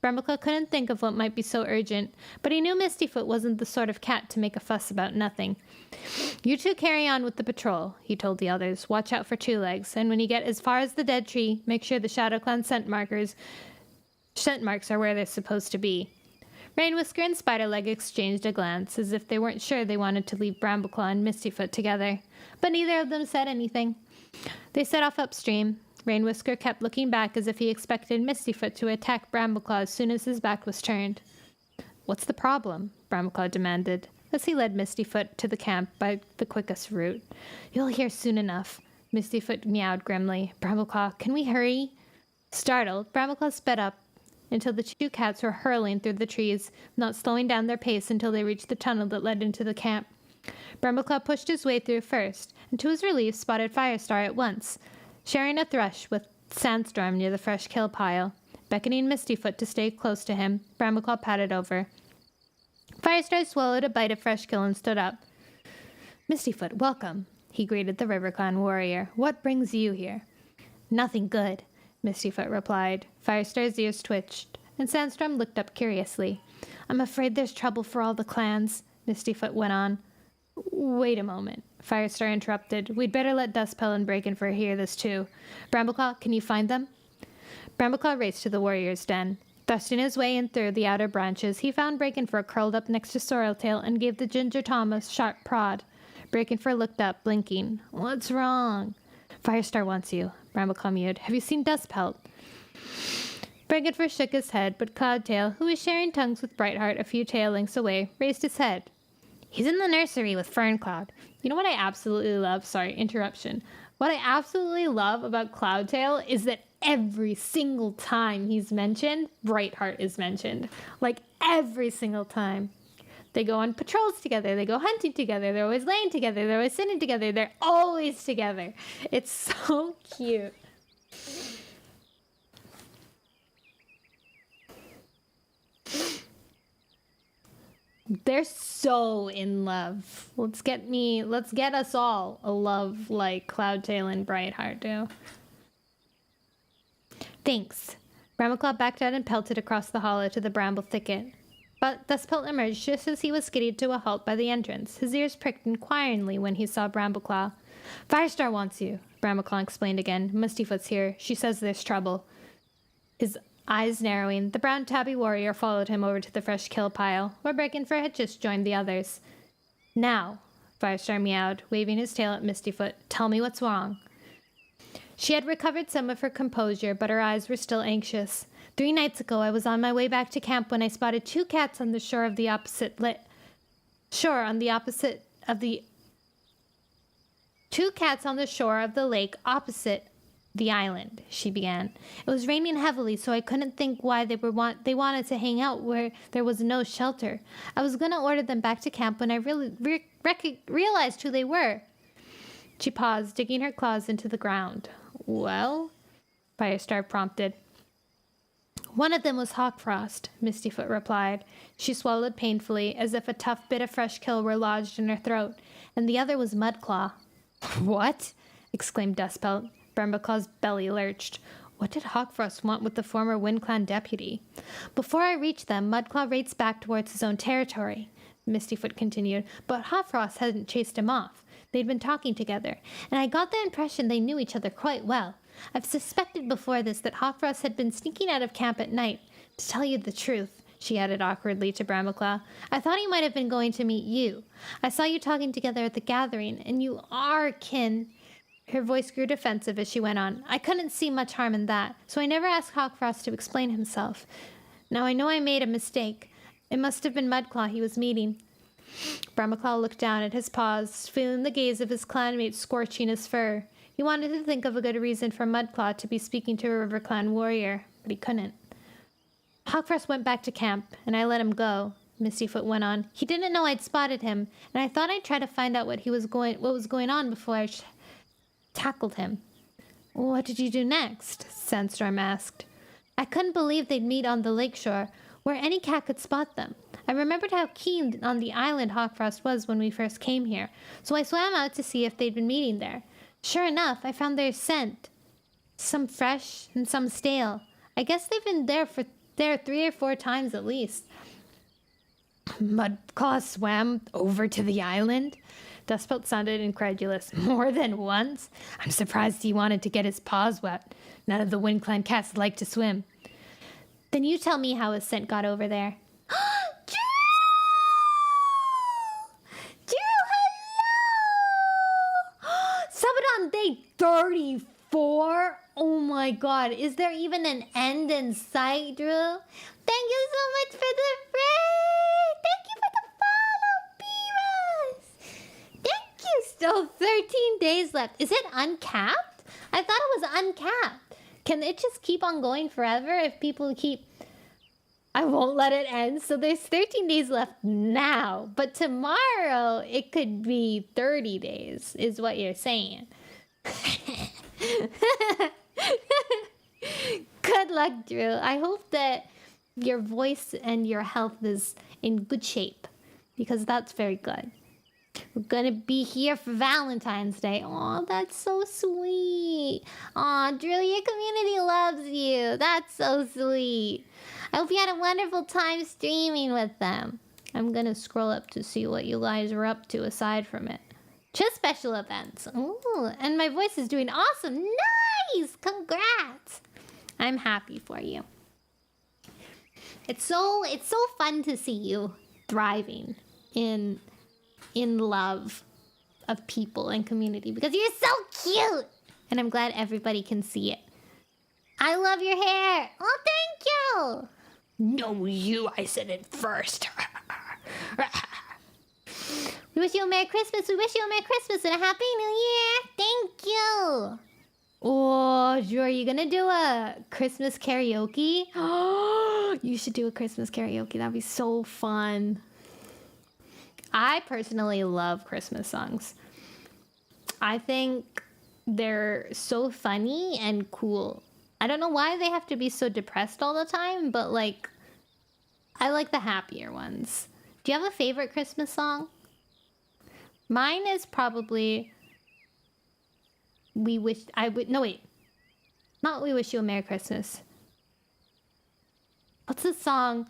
[SPEAKER 1] Brambleclaw couldn't think of what might be so urgent, but he knew Mistyfoot wasn't the sort of cat to make a fuss about nothing. You two carry on with the patrol, he told the others. Watch out for 2 legs, and when you get as far as the dead tree, make sure the ShadowClan scent marks are where they're supposed to be. Rain Whisker and Spiderleg exchanged a glance, as if they weren't sure they wanted to leave Brambleclaw and Mistyfoot together, but neither of them said anything. They set off upstream. Rain Whisker kept looking back as if he expected Mistyfoot to attack Brambleclaw as soon as his back was turned. What's the problem? Brambleclaw demanded, as he led Mistyfoot to the camp by the quickest route. You'll hear soon enough. Mistyfoot meowed grimly. Brambleclaw, can we hurry? Startled, Brambleclaw sped up until the 2 cats were hurling through the trees, not slowing down their pace until they reached the tunnel that led into the camp. Brambleclaw pushed his way through first, and to his relief spotted Firestar at once, sharing a thrush with Sandstorm near the fresh kill pile. Beckoning Mistyfoot to stay close to him, Brambleclaw padded over. Firestar swallowed a bite of fresh kill and stood up. Mistyfoot, welcome, he greeted the RiverClan warrior. What brings you here? Nothing good, Mistyfoot replied. Firestar's ears twitched, and Sandstorm looked up curiously. I'm afraid there's trouble for all the clans, Mistyfoot went on. Wait a moment, Firestar interrupted. We'd better let Duskpell and Breakenfur hear this too. Brambleclaw, can you find them? Brambleclaw raced to the warrior's den. Thrusting his way in through the outer branches, he found Breakenfur curled up next to Sorreltail and gave the Ginger Tom a sharp prod. Breakenfur looked up, blinking. What's wrong? Firestar wants you, Brambleclaw mewed. Have you seen Dustpelt? Breakenfur shook his head, but Cloudtail, who was sharing tongues with Brightheart a few tail lengths away, raised his head. He's in the nursery with Ferncloud. You know what I absolutely love? Sorry, interruption. What I absolutely love about Cloudtail is that every single time he's mentioned, Brightheart is mentioned. Like, every single time. They go on patrols together. They go hunting together. They're always laying together. They're always sitting together. They're always together. It's so cute. They're so in love. Let's get us all a love like Cloudtail and Brightheart do. Thanks. Brambleclaw backed out and pelted across the hollow to the bramble thicket. But Dustpelt emerged just as he was skidded to a halt by the entrance. His ears pricked inquiringly when he saw Brambleclaw. Firestar wants you, Brambleclaw explained again. Mustyfoot's here. She says there's trouble. His eyes narrowing, the brown tabby warrior followed him over to the fresh kill pile, where Breakenfur had just joined the others. Now, Firestar meowed, waving his tail at Mistyfoot. Tell me what's wrong. She had recovered some of her composure, but her eyes were still anxious. 3 nights ago, I was on my way back to camp when I spotted 2 cats on the shore of the opposite Two cats on the shore of the lake opposite the island, she began. It was raining heavily, so I couldn't think why they wanted to hang out where there was no shelter. I was going to order them back to camp when I realized who they were. She paused, digging her claws into the ground. Well? Firestar prompted. One of them was Hawkfrost, Mistyfoot replied. She swallowed painfully, as if a tough bit of fresh kill were lodged in her throat, and the other was Mudclaw. What? Exclaimed Dustpelt. Brambleclaw's belly lurched. What did Hawkfrost want with the former WindClan deputy? Before I reached them, Mudclaw raced back towards his own territory, Mistyfoot continued, but Hawkfrost hadn't chased him off. They'd been talking together, and I got the impression they knew each other quite well. I've suspected before this that Hawkfrost had been sneaking out of camp at night. To tell you the truth, she added awkwardly to Brambleclaw, I thought he might have been going to meet you. I saw you talking together at the gathering, and you are kin. Her voice grew defensive as she went on. I couldn't see much harm in that, so I never asked Hawkfrost to explain himself. Now I know I made a mistake. It must have been Mudclaw he was meeting. Brambleclaw looked down at his paws, feeling the gaze of his clanmate scorching his fur. He wanted to think of a good reason for Mudclaw to be speaking to a River Clan warrior, but he couldn't. Hawkfrost went back to camp, and I let him go, Mistyfoot went on. He didn't know I'd spotted him, and I thought I'd try to find out what was going on before I tackled him. What did you do next? Sandstorm asked. I couldn't believe they'd meet on the lakeshore, where any cat could spot them. I remembered how keen on the island Hawkfrost was when we first came here, so I swam out to see if they'd been meeting there. Sure enough, I found their scent. Some fresh and some stale. I guess they've been there 3 or 4 times at least. Mudclaw swam over to the island? Dustpelt sounded incredulous. More than once? I'm surprised he wanted to get his paws wet. None of the WindClan cats like to swim. Then you tell me how his scent got over there. Drew! Hello! Sabaton Day 34? Oh my god, is there even an end in sight, Drew? Thank you so much for the raid! Thank you for the follow, Beerus! Thank you! Still 13 days left. Is it uncapped? I thought it was uncapped. Can it just keep on going forever if people keep... I won't let it end. So there's 13 days left now. But tomorrow, it could be 30 days, is what you're saying. Good luck, Drew. I hope that your voice and your health is in good shape, because that's very good. We're gonna be here for Valentine's Day. Aw, that's so sweet. Aw, Drew, your community loves you. That's so sweet. I hope you had a wonderful time streaming with them. I'm gonna scroll up to see what you guys are up to aside from it. Just special events. Ooh, and my voice is doing awesome. Nice! Congrats! I'm happy for you. It's so fun to see you thriving in love of people and community because you're so cute. And I'm glad everybody can see it. I love your hair. Oh, thank you.
[SPEAKER 2] No, you. I said it first.
[SPEAKER 1] We wish you a Merry Christmas. We wish you a Merry Christmas and a Happy New Year. Thank you. Oh, Drew, are you gonna do a Christmas karaoke? Oh, you should do a Christmas karaoke. That'd be so fun. I personally love Christmas songs. I think they're so funny and cool. I don't know why they have to be so depressed all the time, but like, I like the happier ones. Do you have a favorite Christmas song? Mine is probably We Wish I Would. No, wait. Not We Wish You a Merry Christmas. What's the song?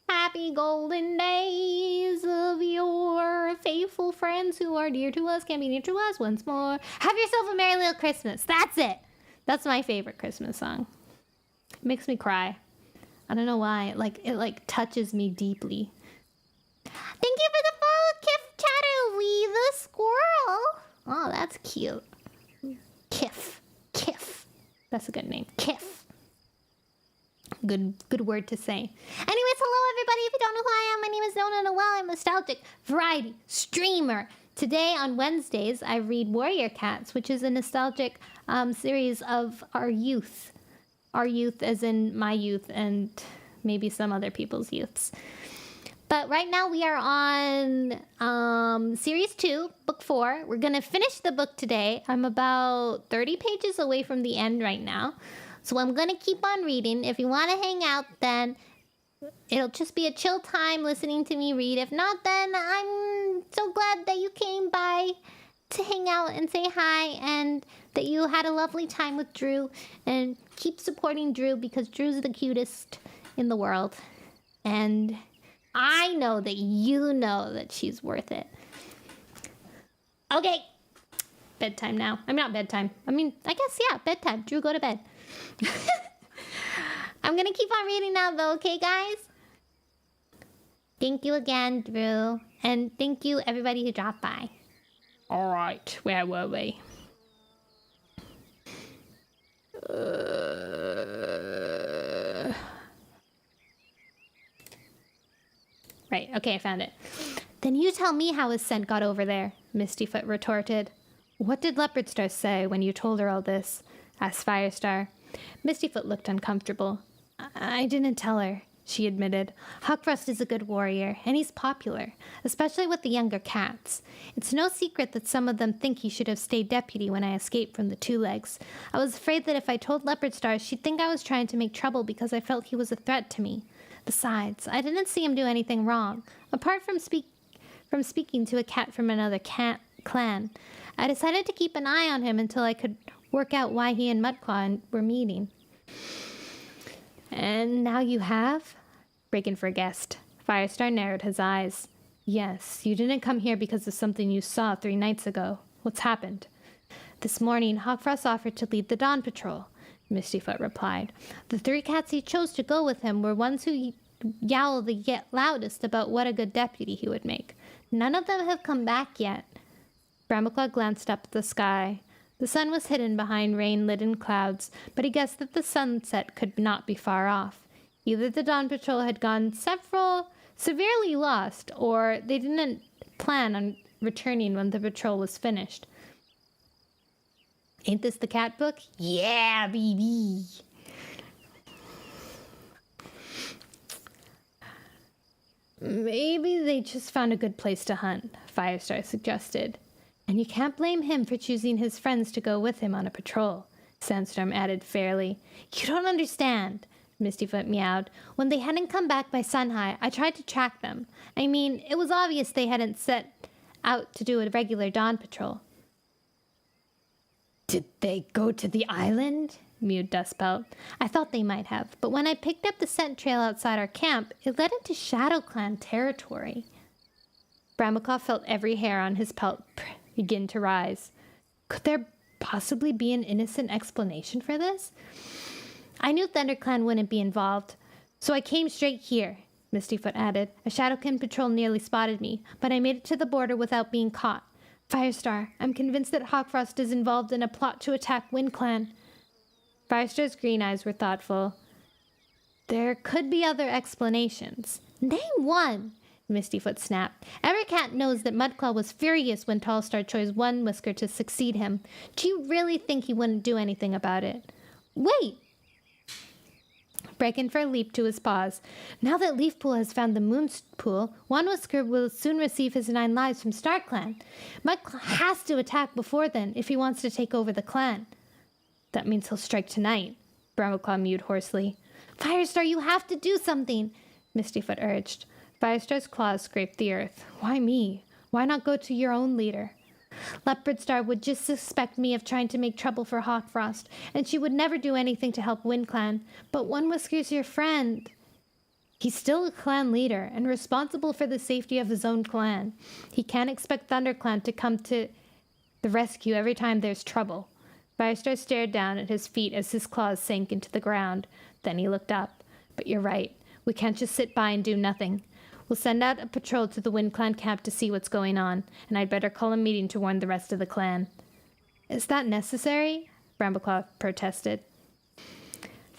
[SPEAKER 1] Happy golden days of your faithful friends who are dear to us can be near to us once more. Have yourself a merry little Christmas. That's it. That's my favorite Christmas song. It makes me cry. I don't know why. It touches me deeply. Thank you for the follow, Kif Chatterwee the squirrel. Oh, that's cute. Kif. That's a good name. Kif. Good word to say. Anyways, hello everybody. If you don't know who I am, my name is Nona Noel. I'm a nostalgic variety streamer. Today on Wednesdays, I read Warrior Cats, which is a nostalgic series of our youth. Our youth as in my youth and maybe some other people's youths. But right now we are on Series 2, Book 4. We're going to finish the book today. I'm about 30 pages away from the end right now. So I'm going to keep on reading. If you want to hang out, then it'll just be a chill time listening to me read. If not, then I'm so glad that you came by to hang out and say hi and that you had a lovely time with Drew. And keep supporting Drew because Drew's the cutest in the world. And I know that you know that she's worth it. Okay. Bedtime now. I'm not bedtime. I mean, I guess, yeah, bedtime. Drew, go to bed. I'm going to keep on reading now, though, okay, guys? Thank you again, Drew. And thank you, everybody who dropped by.
[SPEAKER 2] All right, where were we?
[SPEAKER 1] Right, okay, I found it. Then you tell me how his scent got over there, Mistyfoot retorted. What did Leopardstar say when you told her all this? Asked Firestar. Mistyfoot looked uncomfortable. I didn't tell her, she admitted. Hawkfrost is a good warrior, and he's popular, especially with the younger cats. It's no secret that some of them think he should have stayed deputy when I escaped from the Two Legs. I was afraid that if I told Leopardstar, she'd think I was trying to make trouble because I felt he was a threat to me. Besides, I didn't see him do anything wrong, apart from speaking to a cat from another clan. I decided to keep an eye on him until I could work out why he and Mudclaw were meeting. And now you have? Breaking for a guest. Firestar narrowed his eyes. Yes, you didn't come here because of something you saw 3 nights ago. What's happened? This morning, Hawkfrost offered to lead the Dawn Patrol, Mistyfoot replied. The 3 cats he chose to go with him were ones who yowled the loudest about what a good deputy he would make. None of them have come back yet. Brambleclaw glanced up at the sky. The sun was hidden behind rain-laden clouds, but he guessed that the sunset could not be far off. Either the Dawn Patrol had gone severely lost, or they didn't plan on returning when the patrol was finished. Ain't this the cat book? Yeah, baby! Maybe they just found a good place to hunt, Firestar suggested. And you can't blame him for choosing his friends to go with him on a patrol, Sandstorm added fairly. You don't understand, Mistyfoot meowed. When they hadn't come back by Sunhigh, I tried to track them. I mean, it was obvious they hadn't set out to do a regular dawn patrol. Did they go to the island? Mewed Dustpelt. I thought they might have, but when I picked up the scent trail outside our camp, it led into Shadow Clan territory. Brambleclaw felt every hair on his pelt begin to rise. Could there possibly be an innocent explanation for this? I knew ThunderClan wouldn't be involved, so I came straight here, Mistyfoot added. A Shadowkin patrol nearly spotted me, but I made it to the border without being caught. Firestar, I'm convinced that Hawkfrost is involved in a plot to attack WindClan. Firestar's green eyes were thoughtful. There could be other explanations. Name one, Mistyfoot snapped. Every cat knows that Mudclaw was furious when Tallstar chose One Whisker to succeed him. Do you really think he wouldn't do anything about it? Wait! Breakenfur leaped to his paws. Now that Leafpool has found the Moon Pool, One Whisker will soon receive his 9 lives from StarClan. Mudclaw has to attack before then if he wants to take over the clan. That means he'll strike tonight, Brambleclaw mewed hoarsely. Firestar, you have to do something, Mistyfoot urged. Firestar's claws scraped the earth. Why me? Why not go to your own leader? Leopardstar would just suspect me of trying to make trouble for Hawkfrost, and she would never do anything to help WindClan. But One Whisker's your friend. He's still a clan leader and responsible for the safety of his own clan. He can't expect ThunderClan to come to the rescue every time there's trouble. Firestar stared down at his feet as his claws sank into the ground. Then he looked up. But you're right. We can't just sit by and do nothing. We'll send out a patrol to the WindClan camp to see what's going on, and I'd better call a meeting to warn the rest of the clan. Is that necessary? Brambleclaw protested.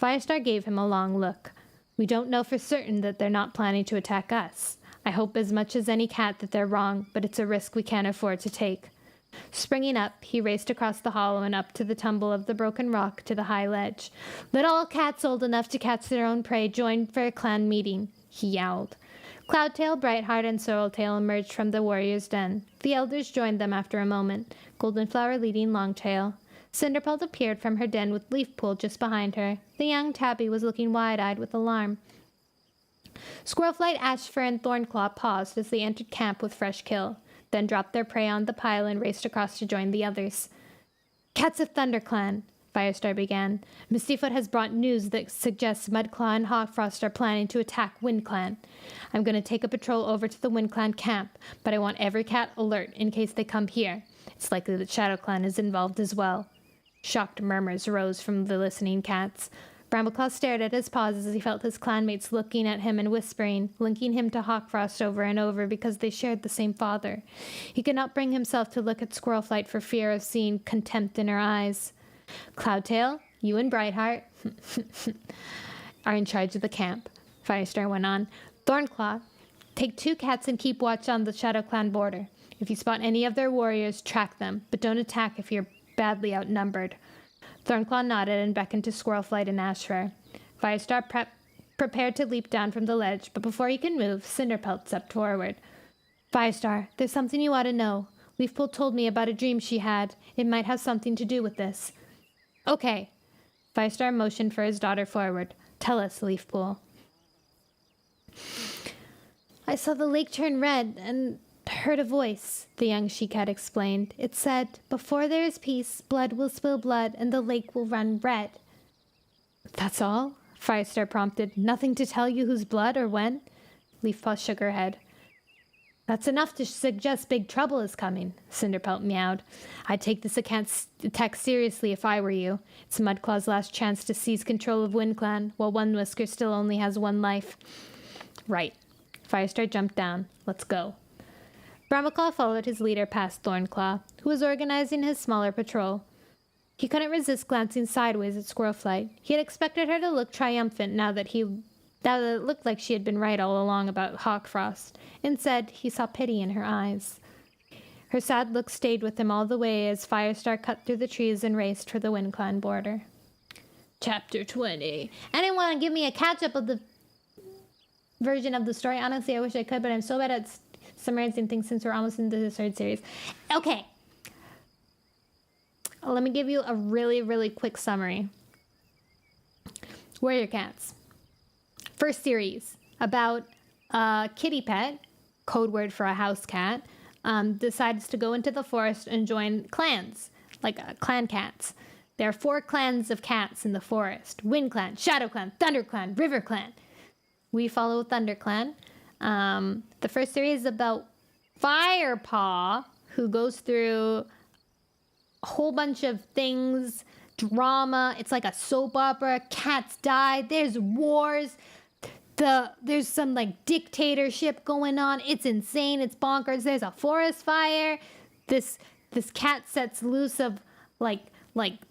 [SPEAKER 1] Firestar gave him a long look. We don't know for certain that they're not planning to attack us. I hope as much as any cat that they're wrong, but it's a risk we can't afford to take. Springing up, he raced across the hollow and up to the tumble of the broken rock to the high ledge. Let all cats old enough to catch their own prey join for a clan meeting, he yowled. Cloudtail, Brightheart, and Sorreltail emerged from the warrior's den. The elders joined them after a moment, Goldenflower leading Longtail. Cinderpelt appeared from her den with Leafpool just behind her. The young tabby was looking wide-eyed with alarm. Squirrelflight, Ashfur, and Thornclaw paused as they entered camp with fresh kill, then dropped their prey on the pile and raced across to join the others. Cats of ThunderClan, Firestar began. Mistyfoot has brought news that suggests Mudclaw and Hawkfrost are planning to attack WindClan. I'm going to take a patrol over to the WindClan camp, but I want every cat alert in case they come here. It's likely that ShadowClan is involved as well. Shocked murmurs rose from the listening cats. Brambleclaw stared at his paws as he felt his clanmates looking at him and whispering, linking him to Hawkfrost over and over because they shared the same father. He could not bring himself to look at Squirrelflight for fear of seeing contempt in her eyes. Cloudtail, you and Brightheart are in charge of the camp, Firestar went on. Thornclaw, take 2 cats and keep watch on the ShadowClan border. If you spot any of their warriors, track them, but don't attack if you're badly outnumbered. Thornclaw nodded and beckoned to Squirrelflight and Ashfur. Firestar prepared to leap down from the ledge, but before he could move, Cinderpelt stepped forward. Firestar, there's something you ought to know. Leafpool told me about a dream she had. It might have something to do with this. Okay. Firestar motioned for his daughter forward. Tell us, Leafpool. I saw the lake turn red and heard a voice, the young she-cat explained. It said, before there is peace, blood will spill blood and the lake will run red. That's all? Firestar prompted. Nothing to tell you whose blood or when? Leafpaw shook her head. That's enough to suggest big trouble is coming, Cinderpelt meowed. I'd take this attack seriously if I were you. It's Mudclaw's last chance to seize control of WindClan, while One Whisker still only has 1 life. Right. Firestar jumped down. Let's go. Brambleclaw followed his leader past Thornclaw, who was organizing his smaller patrol. He couldn't resist glancing sideways at Squirrelflight. He had expected her to look triumphant now that it looked like she had been right all along about Hawkfrost. Instead, he saw pity in her eyes. Her sad look stayed with him all the way as Firestar cut through the trees and raced for the WindClan border. Chapter 20. Anyone want to give me a catch-up of the version of the story? Honestly, I wish I could, but I'm so bad at summarizing things since we're almost into the 3rd series. Okay. Let me give you a really, really quick summary. Warrior Cats. First series, about a kitty pet, code word for a house cat, decides to go into the forest and join clans, like clan cats. There are 4 clans of cats in the forest. WindClan, ShadowClan, ThunderClan, RiverClan. We follow ThunderClan. The first series is about Firepaw, who goes through whole bunch of things, drama. It's like a soap opera. Cats die. There's wars. There's some like dictatorship going on. It's insane. It's bonkers. There's a forest fire. This cat sets loose of like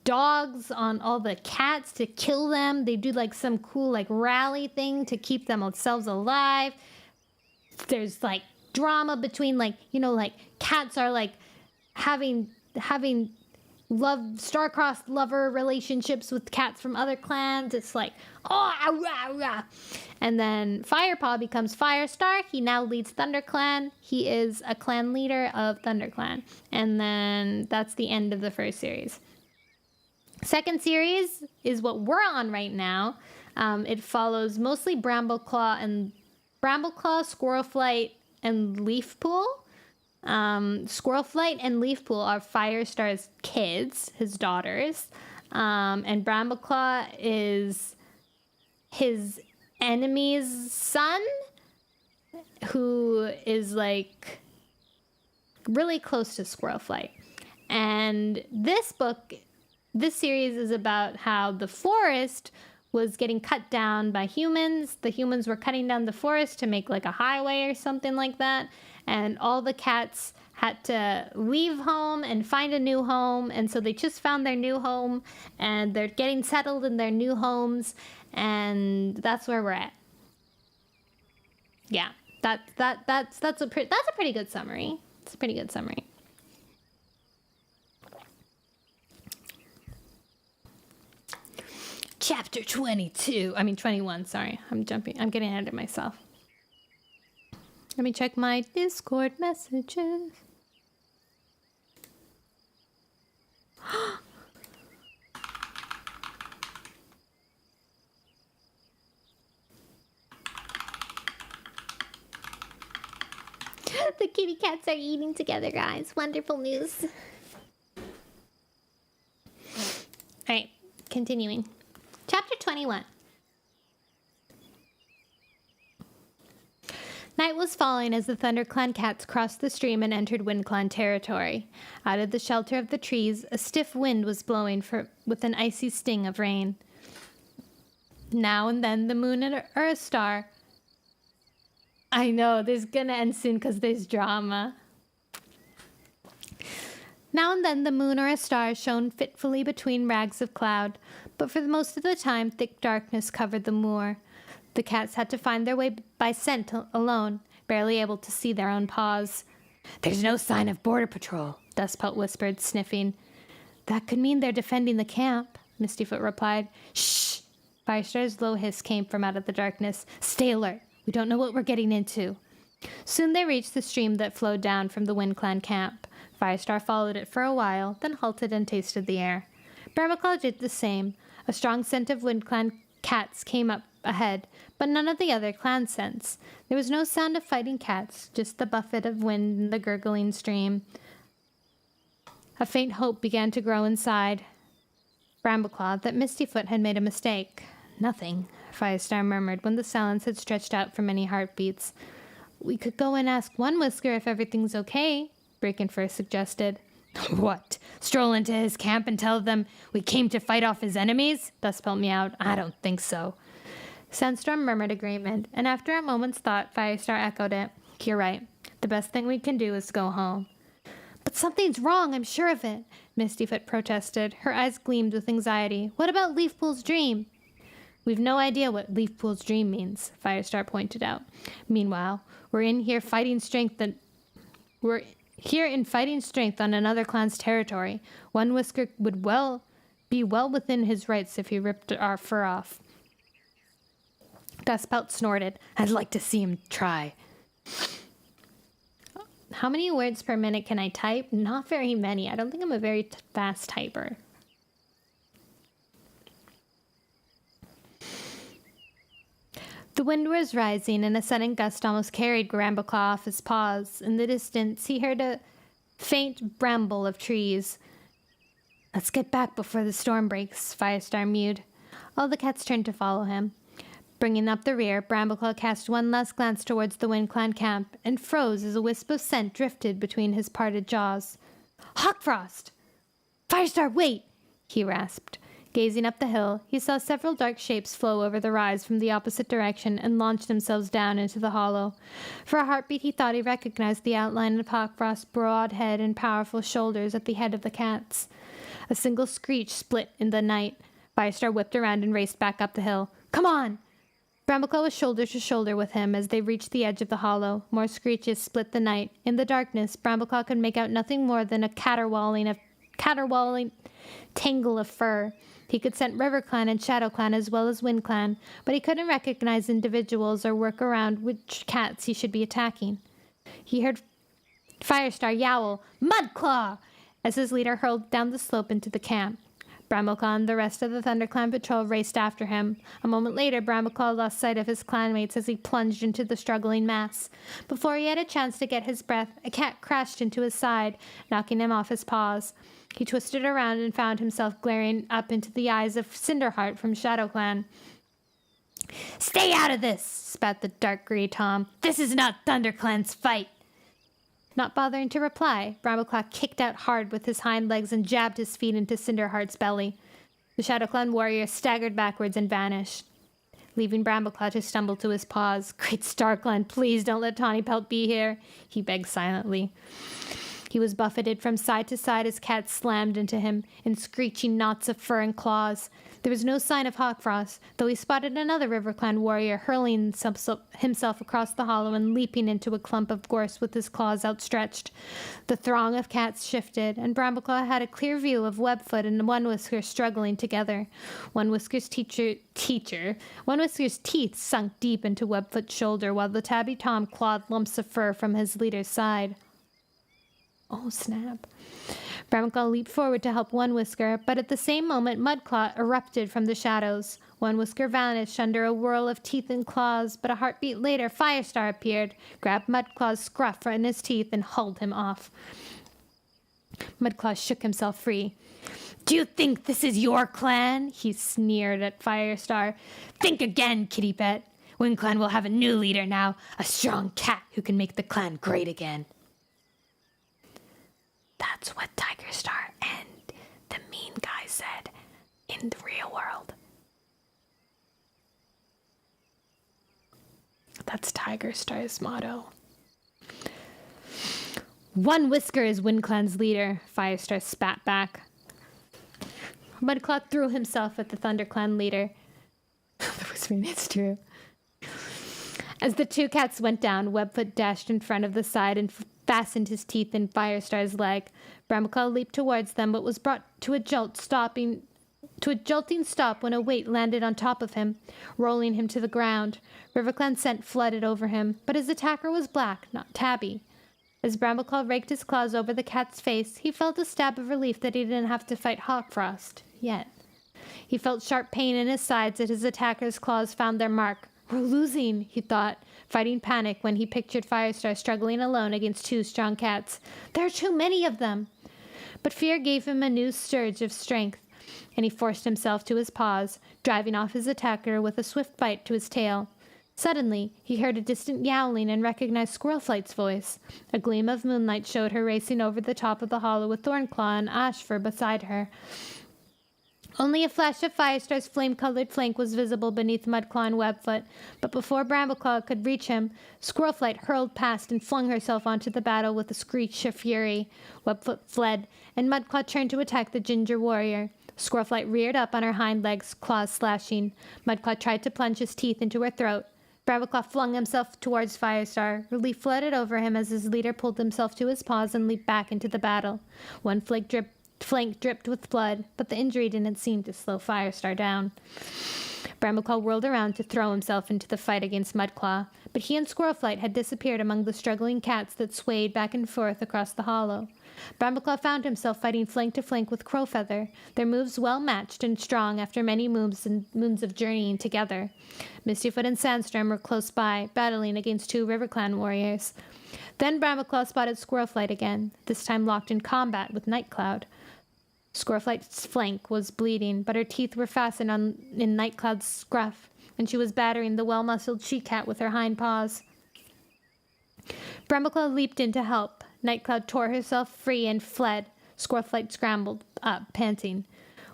[SPEAKER 1] dogs on all the cats to kill them. They do like some cool like rally thing to keep themselves alive. There's like drama between like, you know, like cats are like having star-crossed lover relationships with cats from other clans. It's like, oh, rah, rah. And then Firepaw becomes Firestar. He now leads ThunderClan. He is a clan leader of ThunderClan. And then that's the end of the first series. Second series is what we're on right now. It follows mostly Brambleclaw, Squirrelflight, and Leafpool. Squirrelflight and Leafpool are Firestar's kids, his daughters. And Brambleclaw is his enemy's son, who is like really close to Squirrelflight. And this series is about how the forest was getting cut down by humans. The humans were cutting down the forest to make like a highway or something like that. And all the cats had to leave home and find a new home. And so they just found their new home and they're getting settled in their new homes. And that's where we're at. Yeah, that's a pretty good summary. It's a pretty good summary. Chapter 21, sorry. I'm getting ahead of myself. Let me check my Discord messages. The kitty cats are eating together, guys. Wonderful news. Alright, continuing. Chapter 21. Night was falling as the ThunderClan cats crossed the stream and entered WindClan territory. Out of the shelter of the trees, a stiff wind was blowing with an icy sting of rain. Now and then the moon or a star. I know, there's gonna end soon because there's drama. Now and then the moon or a star shone fitfully between rags of cloud, but for most of the time thick darkness covered the moor. The cats had to find their way by scent alone, barely able to see their own paws. "There's no sign of border patrol," Dustpelt whispered, sniffing. "That could mean they're defending the camp," Mistyfoot replied. "Shh!" Firestar's low hiss came from out of the darkness. "Stay alert. We don't know what we're getting into." Soon they reached the stream that flowed down from the WindClan camp. Firestar followed it for a while, then halted and tasted the air. Brambleclaw did the same. A strong scent of WindClan cats came up ahead, but none of the other clan scents. There was no sound of fighting cats, just the buffet of wind and the gurgling stream. A faint hope began to grow inside Brambleclaw that Mistyfoot had made a mistake. "Nothing," Firestar murmured when the silence had stretched out for many heartbeats. "We could go and ask One Whisker if everything's okay," Breakenfur suggested. "What? Stroll into his camp and tell them we came to fight off his enemies?" Dustpelt meowed. "I don't think so." Sandstorm murmured agreement, and after a moment's thought, Firestar echoed it. "You're right. The best thing we can do is go home." "But something's wrong, I'm sure of it," Mistyfoot protested. Her eyes gleamed with anxiety. "What about Leafpool's dream?" "We've no idea what Leafpool's dream means," Firestar pointed out. "Meanwhile, we're in fighting strength on another clan's territory. One Whisker would be well within his rights if he ripped our fur off." Dustpelt snorted. "I'd like to see him try." How many words per minute can I type? Not very many. I don't think I'm a very fast typer. The wind was rising, and a sudden gust almost carried Brambleclaw off his paws. In the distance, he heard a faint bramble of trees. "Let's get back before the storm breaks," Firestar mewed. All the cats turned to follow him. Bringing up the rear, Brambleclaw cast one last glance towards the WindClan camp and froze as a wisp of scent drifted between his parted jaws. "Hawkfrost!" Firestar, wait! He rasped. Gazing up the hill, he saw several dark shapes flow over the rise from the opposite direction and launch themselves down into the hollow. For a heartbeat, he thought he recognized the outline of Hawkfrost's broad head and powerful shoulders at the head of the cats. A single screech split in the night. Firestar whipped around and raced back up the hill. Come on! Brambleclaw was shoulder to shoulder with him as they reached the edge of the hollow. More screeches split the night. In the darkness, Brambleclaw could make out nothing more than a caterwauling tangle of fur. He could scent RiverClan and ShadowClan as well as WindClan, but he couldn't recognize individuals or work around which cats he should be attacking. He heard Firestar yowl, Mudclaw! As his leader hurled down the slope into the camp. Brambleclaw and the rest of the ThunderClan patrol raced after him. A moment later, Brambleclaw lost sight of his clanmates as he plunged into the struggling mass. Before he had a chance to get his breath, a cat crashed into his side, knocking him off his paws. He twisted around and found himself glaring up into the eyes of Cinderheart from ShadowClan. Stay out of this, spat the dark grey Tom. This is not ThunderClan's fight. Not bothering to reply, Brambleclaw kicked out hard with his hind legs and jabbed his feet into Cinderheart's belly. The ShadowClan warrior staggered backwards and vanished, leaving Brambleclaw to stumble to his paws. Great StarClan, please don't let Tawny Pelt be here, he begged silently. He was buffeted from side to side as cats slammed into him in screeching knots of fur and claws. There was no sign of Hawkfrost, though he spotted another RiverClan warrior hurling himself across the hollow and leaping into a clump of gorse with his claws outstretched. The throng of cats shifted, and Brambleclaw had a clear view of Webfoot and One Whisker struggling together. One Whisker's One Whisker's teeth sunk deep into Webfoot's shoulder, while the tabby Tom clawed lumps of fur from his leader's side. Oh, snap. Brambleclaw leaped forward to help One Whisker, but at the same moment Mudclaw erupted from the shadows. One Whisker vanished under a whirl of teeth and claws, but a heartbeat later Firestar appeared, grabbed Mudclaw's scruff in his teeth, and hauled him off. Mudclaw shook himself free. Do you think this is your clan? He sneered at Firestar. Think again, kitty pet. WindClan will have a new leader now, a strong cat who can make the clan great again. That's what Tiger Star and the mean guy said in the real world. That's Tiger Star's motto. One Whisker is WindClan's leader, Firestar spat back. Mudclaw threw himself at the ThunderClan leader. The whispering, it's true. As the two cats went down, Webfoot dashed in front of the side and fastened his teeth in Firestar's leg. Brambleclaw leaped towards them, but was brought to a jolting stop when a weight landed on top of him, rolling him to the ground. RiverClan scent flooded over him, but his attacker was black, not tabby. As Brambleclaw raked his claws over the cat's face, he felt a stab of relief that he didn't have to fight Hawkfrost yet. He felt sharp pain in his sides as his attacker's claws found their mark. We're losing, he thought, fighting panic when he pictured Firestar struggling alone against two strong cats. There are too many of them. But fear gave him a new surge of strength, and he forced himself to his paws, driving off his attacker with a swift bite to his tail. Suddenly, he heard a distant yowling and recognized Squirrelflight's voice. A gleam of moonlight showed her racing over the top of the hollow with Thornclaw and Ashfur beside her. Only a flash of Firestar's flame-colored flank was visible beneath Mudclaw and Webfoot, but before Brambleclaw could reach him, Squirrelflight hurled past and flung herself onto the battle with a screech of fury. Webfoot fled, and Mudclaw turned to attack the ginger warrior. Squirrelflight reared up on her hind legs, claws slashing. Mudclaw tried to plunge his teeth into her throat. Brambleclaw flung himself towards Firestar. Relief flooded over him as his leader pulled himself to his paws and leaped back into the battle. One flank dripped with blood, but the injury didn't seem to slow Firestar down. Brambleclaw whirled around to throw himself into the fight against Mudclaw, but he and Squirrelflight had disappeared among the struggling cats that swayed back and forth across the hollow. Brambleclaw found himself fighting flank to flank with Crowfeather, their moves well matched and strong after many moons of journeying together. Mistyfoot and Sandstorm were close by, battling against two RiverClan warriors. Then Brambleclaw spotted Squirrelflight again, this time locked in combat with Nightcloud. Squirrelflight's flank was bleeding, but her teeth were fastened in Nightcloud's scruff, and she was battering the well-muscled she-cat with her hind paws. Brambleclaw leaped in to help. Nightcloud tore herself free and fled. Squirrelflight scrambled up, panting.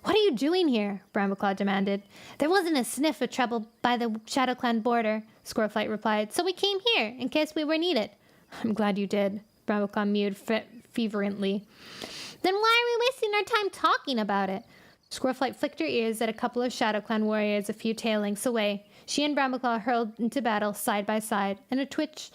[SPEAKER 1] What are you doing here? Brambleclaw demanded. There wasn't a sniff of trouble by the ShadowClan border, Squirrelflight replied, so we came here, in case we were needed. I'm glad you did, Brambleclaw mewed fervently. Then why are we wasting our time talking about it? Squirrelflight flicked her ears at a couple of ShadowClan warriors a few tail lengths away. She and Brambleclaw hurled into battle side by side, and at a twitch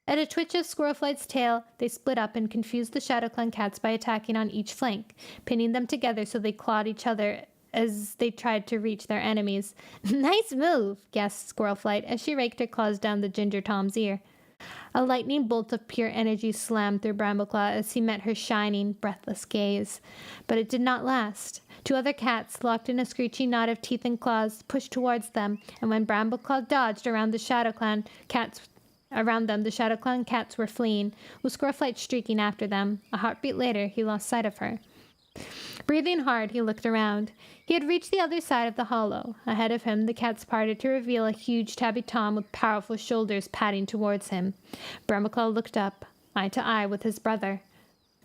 [SPEAKER 1] of Squirrelflight's tail, they split up and confused the ShadowClan cats by attacking on each flank, pinning them together so they clawed each other as they tried to reach their enemies. Nice move, gasped Squirrelflight as she raked her claws down the Ginger Tom's ear. A lightning bolt of pure energy slammed through Brambleclaw as he met her shining, breathless gaze. But it did not last. Two other cats, locked in a screeching knot of teeth and claws, pushed towards them, and when Brambleclaw dodged around the ShadowClan cats were fleeing, with Squirrelflight streaking after them. A heartbeat later, he lost sight of her. Breathing hard, he looked around. He had reached the other side of the hollow. Ahead of him, the cats parted to reveal a huge tabby tom with powerful shoulders padding towards him. Brambleclaw looked up, eye to eye with his brother.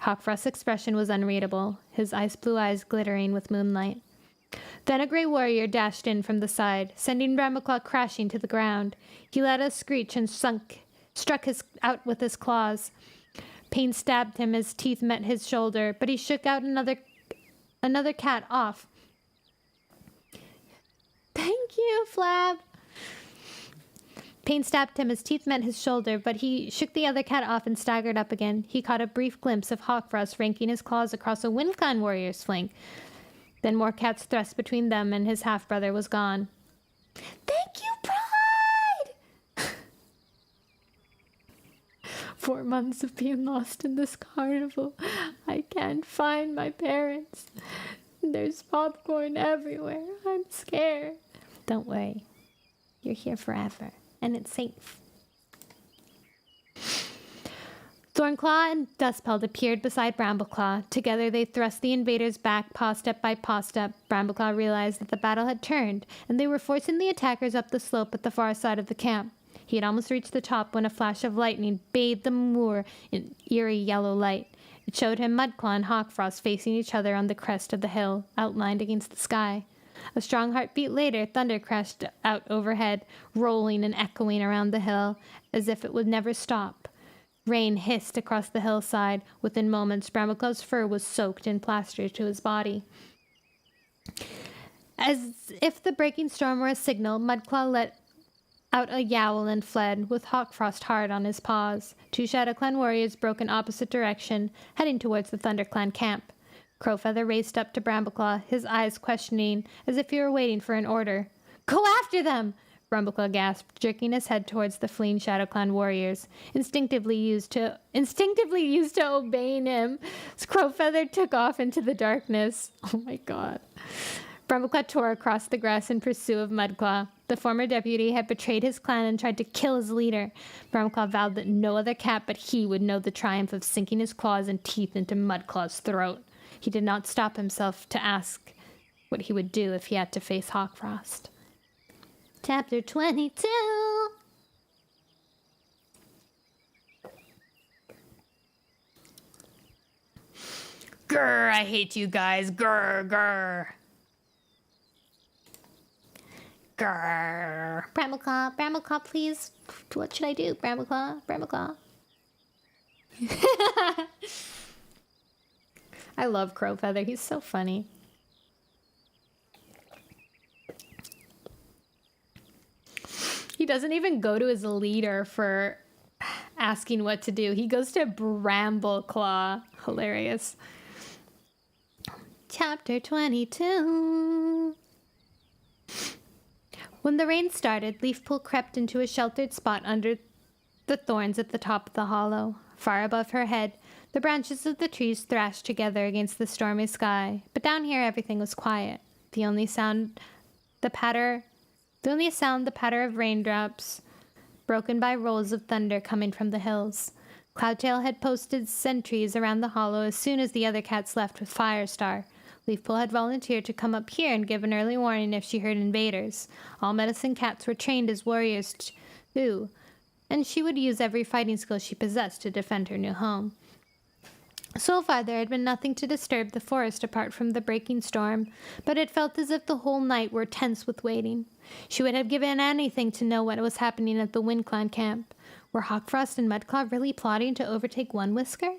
[SPEAKER 1] Hawkfrost's expression was unreadable, his ice-blue eyes glittering with moonlight. Then a gray warrior dashed in from the side, sending Brambleclaw crashing to the ground. He let out a screech and struck out with his claws. Pain stabbed him as teeth met his shoulder, but he shook out another cat off. Thank you, Flab. Pain stabbed him as teeth met his shoulder, but he shook the other cat off and staggered up again. He caught a brief glimpse of Hawkfrost ranking his claws across a WindClan warrior's flank. Then more cats thrust between them, and his half-brother was gone. Thank you, Pride! 4 months of being lost in this carnival. I can't find my parents. There's popcorn everywhere. I'm scared. Don't worry. You're here forever, and it's safe. Thornclaw and Dustpelt appeared beside Brambleclaw. Together they thrust the invaders back paw step by paw step. Brambleclaw realized that the battle had turned, and they were forcing the attackers up the slope at the far side of the camp. He had almost reached the top when a flash of lightning bathed the moor in eerie yellow light. It showed him Mudclaw and Hawkfrost facing each other on the crest of the hill, outlined against the sky. A strong heartbeat later, thunder crashed out overhead, rolling and echoing around the hill, as if it would never stop. Rain hissed across the hillside. Within moments, Brambleclaw's fur was soaked in plaster to his body. As if the breaking storm were a signal, Mudclaw let out a yowl and fled, with Hawkfrost hard on his paws. 2 ShadowClan warriors broke in opposite direction, heading towards the ThunderClan camp. Crowfeather raced up to Brambleclaw, his eyes questioning, as if he were waiting for an order. Go after them! Brambleclaw gasped, jerking his head towards the fleeing ShadowClan warriors. Instinctively used to obeying him, Crowfeather took off into the darkness. Oh my god. Brambleclaw tore across the grass in pursuit of Mudclaw. The former deputy had betrayed his clan and tried to kill his leader. Brambleclaw vowed that no other cat but he would know the triumph of sinking his claws and teeth into Mudclaw's throat. He did not stop himself to ask what he would do if he had to face Hawkfrost. Chapter 22.
[SPEAKER 2] Grr, I hate you guys. Grr, grr. Grr.
[SPEAKER 1] Brambleclaw, please. What should I do? Brambleclaw. I love Crowfeather. He's so funny. He doesn't even go to his leader for asking what to do. He goes to Brambleclaw. Hilarious. Chapter 22. When the rain started, Leafpool crept into a sheltered spot under the thorns at the top of the hollow. Far above her head, the branches of the trees thrashed together against the stormy sky, but down here everything was quiet. The only sound, the patter of raindrops, broken by rolls of thunder coming from the hills. Cloudtail had posted sentries around the hollow as soon as the other cats left with Firestar. Leafpool had volunteered to come up here and give an early warning if she heard invaders. All medicine cats were trained as warriors too, and she would use every fighting skill she possessed to defend her new home. So far, there had been nothing to disturb the forest apart from the breaking storm, but it felt as if the whole night were tense with waiting. She would have given anything to know what was happening at the WindClan camp. Were Hawkfrost and Mudclaw really plotting to overtake One Whisker?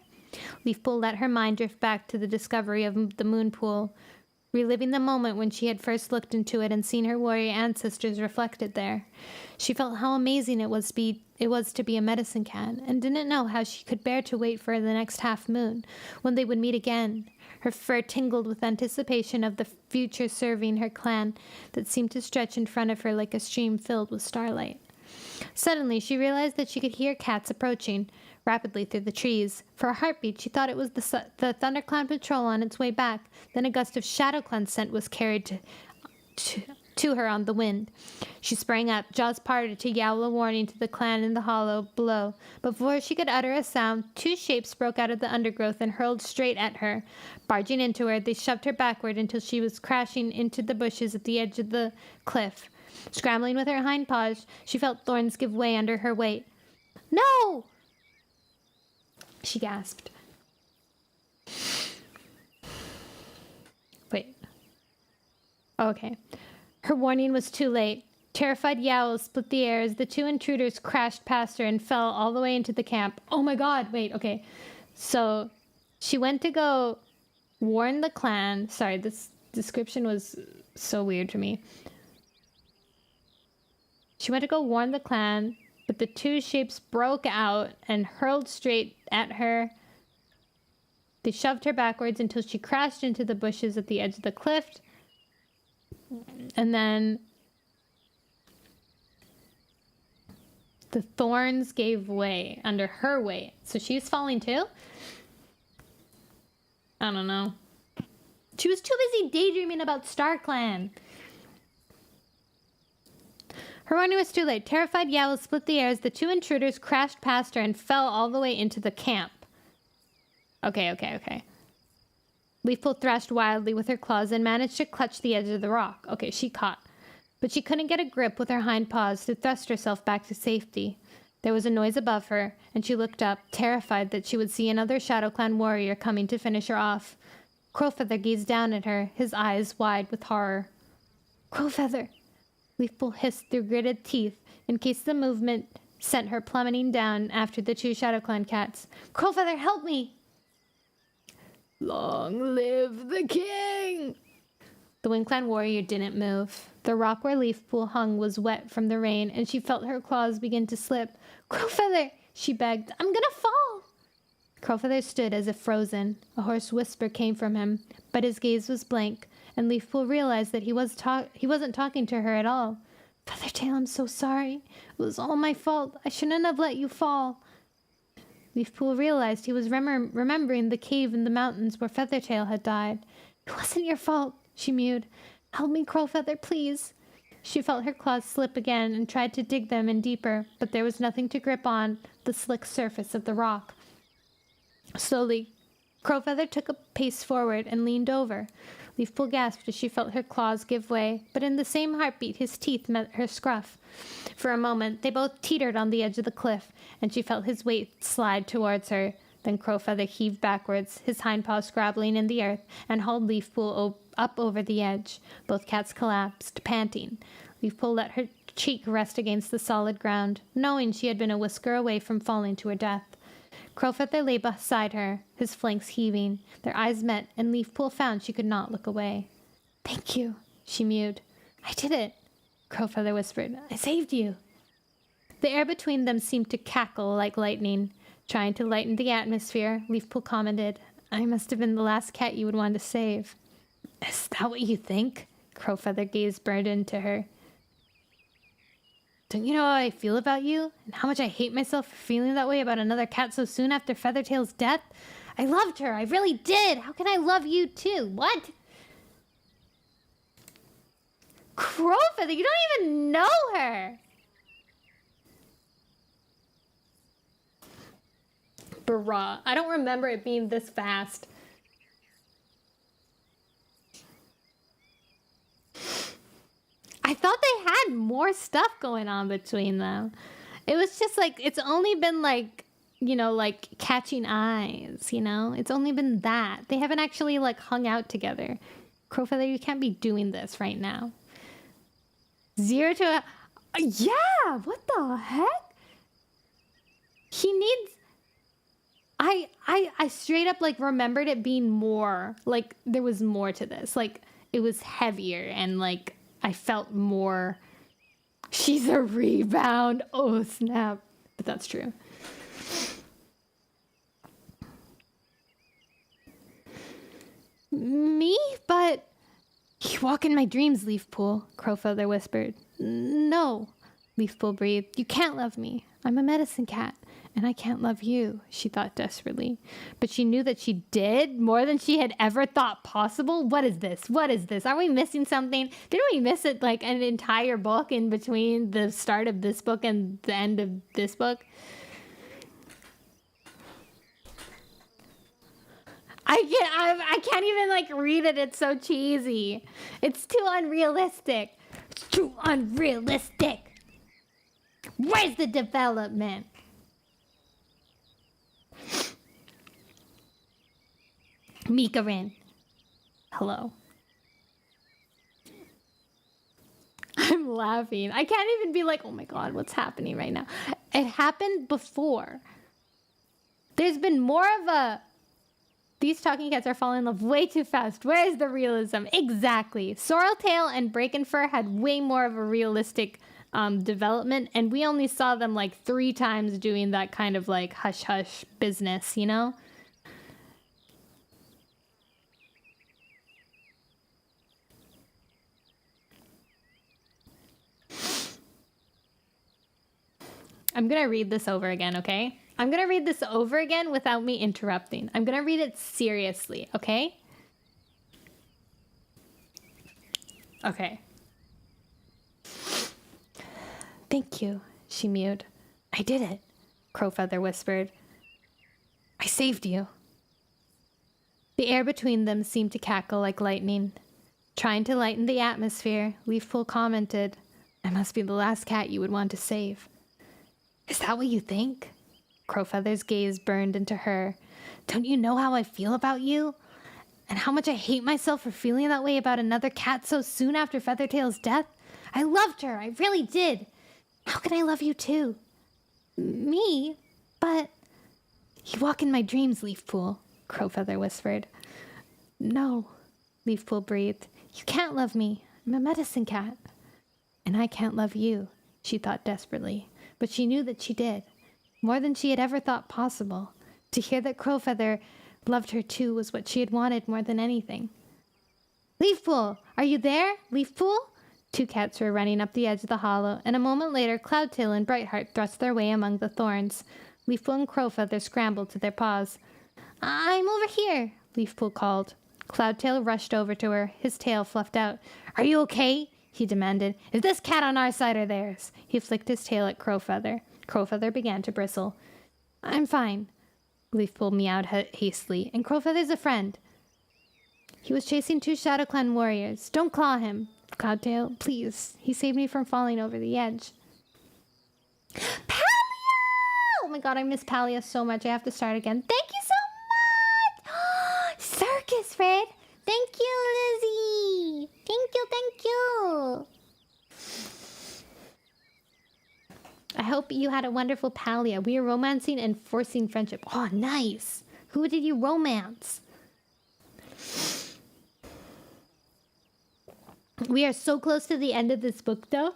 [SPEAKER 1] Leafpool let her mind drift back to the discovery of the moon pool, reliving the moment when she had first looked into it and seen her warrior ancestors reflected there. She felt how amazing it was to be a medicine cat, and didn't know how she could bear to wait for the next half moon, when they would meet again. Her fur tingled with anticipation of the future serving her clan that seemed to stretch in front of her like a stream filled with starlight. Suddenly, she realized that she could hear cats approaching rapidly through the trees. For a heartbeat, she thought it was the ThunderClan patrol on its way back. Then a gust of ShadowClan scent was carried to her on the wind. She sprang up, jaws parted to yowl a warning to the clan in the hollow below. But before she could utter a sound, two shapes broke out of the undergrowth and hurled straight at her. Barging into her, they shoved her backward until she was crashing into the bushes at the edge of the cliff. Scrambling with her hind paws, she felt thorns give way under her weight. "No!" she gasped. Wait. Okay. Her warning was too late. Terrified yowls split the air as the two intruders crashed past her and fell all the way into the camp. Oh my god, wait, okay. So, she went to go warn the clan. Sorry, this description was so weird to me. She went to go warn the clan, but the two shapes broke out and hurled straight at her. They shoved her backwards until she crashed into the bushes at the edge of the cliff. And then the thorns gave way under her weight. So she's falling too? I don't know. She was too busy daydreaming about StarClan. Her warning was too late. Terrified yowls split the air as the two intruders crashed past her and fell all the way into the camp. Okay. Leafpool thrashed wildly with her claws and managed to clutch the edge of the rock. Okay, she caught. But she couldn't get a grip with her hind paws to thrust herself back to safety. There was a noise above her, and she looked up, terrified that she would see another ShadowClan warrior coming to finish her off. Crowfeather gazed down at her, his eyes wide with horror. "Crowfeather!" Leafpool hissed through gritted teeth in case the movement sent her plummeting down after the two ShadowClan cats. "Crowfeather, help me!" "Long live the king!" The WindClan warrior didn't move. The rock where Leafpool hung was wet from the rain, and she felt her claws begin to slip. "Crowfeather!" she begged. "I'm gonna fall!" Crowfeather stood as if frozen. A hoarse whisper came from him, but his gaze was blank, and Leafpool realized that he wasn't talking to her at all. "Feathertail, I'm so sorry. It was all my fault. I shouldn't have let you fall." Leafpool realized he was remembering the cave in the mountains where Feathertail had died. "It wasn't your fault," she mewed. "Help me, Crowfeather, please." She felt her claws slip again and tried to dig them in deeper, but there was nothing to grip on the slick surface of the rock. Slowly, Crowfeather took a pace forward and leaned over. Leafpool gasped as she felt her claws give way, but in the same heartbeat his teeth met her scruff. For a moment, they both teetered on the edge of the cliff, and she felt his weight slide towards her. Then Crowfeather heaved backwards, his hind paws scrabbling in the earth, and hauled Leafpool up over the edge. Both cats collapsed, panting. Leafpool let her cheek rest against the solid ground, knowing she had been a whisker away from falling to her death. Crowfeather lay beside her, his flanks heaving. Their eyes met, and Leafpool found she could not look away. "Thank you," she mewed. "I did it," Crowfeather whispered. "I saved you." The air between them seemed to cackle like lightning. Trying to lighten the atmosphere, Leafpool commented, "I must have been the last cat you would want to save." "Is that what you think?" Crowfeather gazed burned into her. "Don't you know how I feel about you? And how much I hate myself for feeling that way about another cat so soon after Feathertail's death? I loved her. I really did. How can I love you too? What?" "Crowfeather, you don't even know her!" Bruh. I don't remember it being this fast. I thought they had more stuff going on between them. It was just like, it's only been like like catching eyes, It's only been that. They haven't actually like hung out together. Crowfeather, you can't be doing this right now. 0 to yeah, what the heck? He needs I straight up like remembered it being more, like there was more to this. Like it was heavier and like I felt more. She's a rebound. Oh snap. But that's true. Me? But you walk in my dreams, Leafpool, Crowfeather whispered. No, Leafpool breathed. You can't love me. I'm a medicine cat, and I can't love you, she thought desperately. But she knew that she did more than she had ever thought possible. What is this? What is this? Are we missing something? Didn't we miss it like an entire book in between the start of this book and the end of this book? I can't even like read it. It's so cheesy. It's too unrealistic. It's too unrealistic. Where's the development? Mikarin. Hello. I'm laughing. I can't even be like, oh my god, what's happening right now? It happened before. There's been more of a... These talking cats are falling in love way too fast. Where is the realism? Exactly. Sorreltail and Breakenfur had way more of a realistic development, and we only saw them like 3 times doing that kind of like hush-hush business, I'm going to read this over again, okay? I'm going to read this over again without me interrupting. I'm going to read it seriously, okay? Okay. Thank you, she mewed. I did it, Crowfeather whispered. I saved you. The air between them seemed to cackle like lightning. Trying to lighten the atmosphere, Leafpool commented, I must be the last cat you would want to save. Is that what you think? Crowfeather's gaze burned into her. Don't you know how I feel about you? And how much I hate myself for feeling that way about another cat so soon after Feathertail's death? I loved her, I really did. How can I love you too? Me? But... You walk in my dreams, Leafpool, Crowfeather whispered. No, Leafpool breathed. You can't love me. I'm a medicine cat. And I can't love you, she thought desperately. But she knew that she did. More than she had ever thought possible. To hear that Crowfeather loved her too was what she had wanted more than anything. Leafpool! Are you there? Leafpool? 2 cats were running up the edge of the hollow, and a moment later Cloudtail and Brightheart thrust their way among the thorns. Leafpool and Crowfeather scrambled to their paws. I'm over here, Leafpool called. Cloudtail rushed over to her, his tail fluffed out. Are you okay? He demanded. Is this cat on our side or theirs? He flicked his tail at Crowfeather. Crowfeather began to bristle. I'm fine, Leafpool meowed hastily, and Crowfeather's a friend. He was chasing 2 Shadow Clan warriors. Don't claw him, Cloudtail, please. He saved me from falling over the edge. Palia! Oh my god, I miss Palia so much. I have to start again. Thank you so much! Circus Red! Thank you, Lizzie! Thank you, thank you! I hope you had a wonderful Palia. We are romancing and forcing friendship. Oh, nice! Who did you romance? We are so close to the end of this book, though.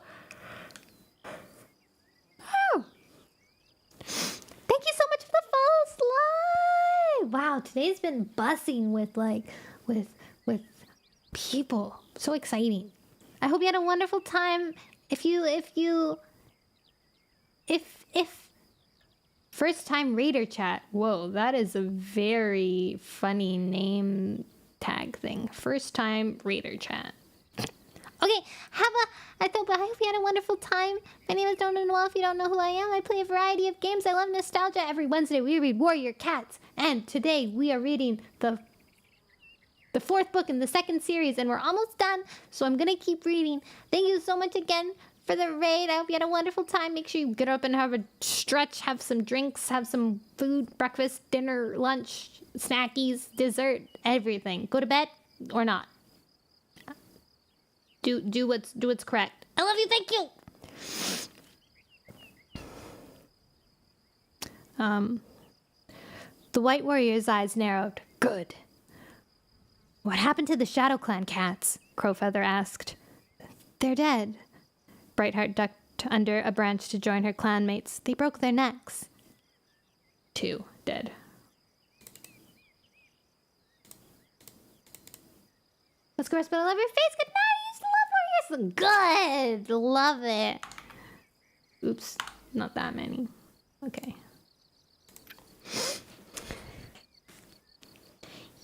[SPEAKER 1] Oh. Thank you so much for the follow slide! Wow, today's been buzzing with, with people. So exciting. I hope you had a wonderful time. If first time Raider chat. Whoa, that is a very funny name tag thing. First time Raider chat. Okay, I hope you had a wonderful time. My name is Donna Noel. If you don't know who I am, I play a variety of games. I love nostalgia. Every Wednesday we read Warrior Cats. And today we are reading the 4th book in the 2nd series, and we're almost done, so I'm gonna keep reading. Thank you so much again for the raid. I hope you had a wonderful time. Make sure you get up and have a stretch, have some drinks, have some food, breakfast, dinner, lunch, snackies, dessert, everything. Go to bed or not. Do what's correct. I love you. Thank you. The White Warrior's eyes narrowed. Good. What happened to the Shadow Clan cats? Crowfeather asked. They're dead. Brightheart ducked under a branch to join her clanmates. They broke their necks. 2 dead. Let's go, but I love your face. Good night. You love Warriors. Good. Love it. Oops. Not that many. Okay.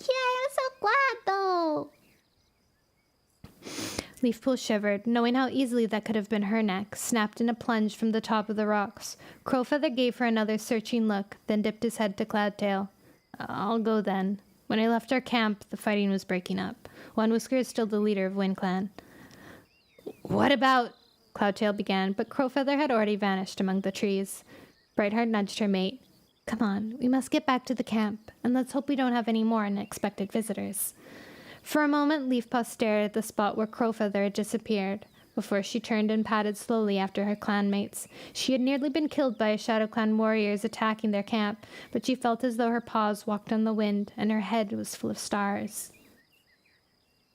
[SPEAKER 1] Yay, I'm so glad though. Leafpool shivered, knowing how easily that could have been her neck, snapped in a plunge from the top of the rocks. Crowfeather gave her another searching look, then dipped his head to Cloudtail. I'll go then. When I left our camp, the fighting was breaking up. One Whisker is still the leader of Wind Clan. What about... Cloudtail began, but Crowfeather had already vanished among the trees. Brightheart nudged her mate. Come on, we must get back to the camp, and let's hope we don't have any more unexpected visitors. For a moment, Leafpaw stared at the spot where Crowfeather had disappeared, before she turned and padded slowly after her clanmates. She had nearly been killed by a Shadow Clan warriors attacking their camp, but she felt as though her paws walked on the wind, and her head was full of stars.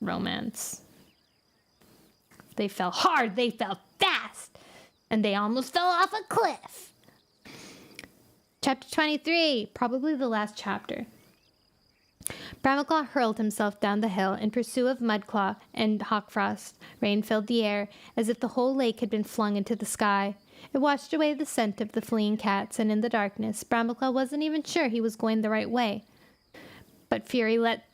[SPEAKER 1] Romance. They fell hard, they fell fast, and they almost fell off a cliff. Chapter 23, probably the last chapter. Brambleclaw hurled himself down the hill in pursuit of Mudclaw and Hawkfrost. Rain filled the air, as if the whole lake had been flung into the sky. It washed away the scent of the fleeing cats, and in the darkness, Brambleclaw wasn't even sure he was going the right way. But fury let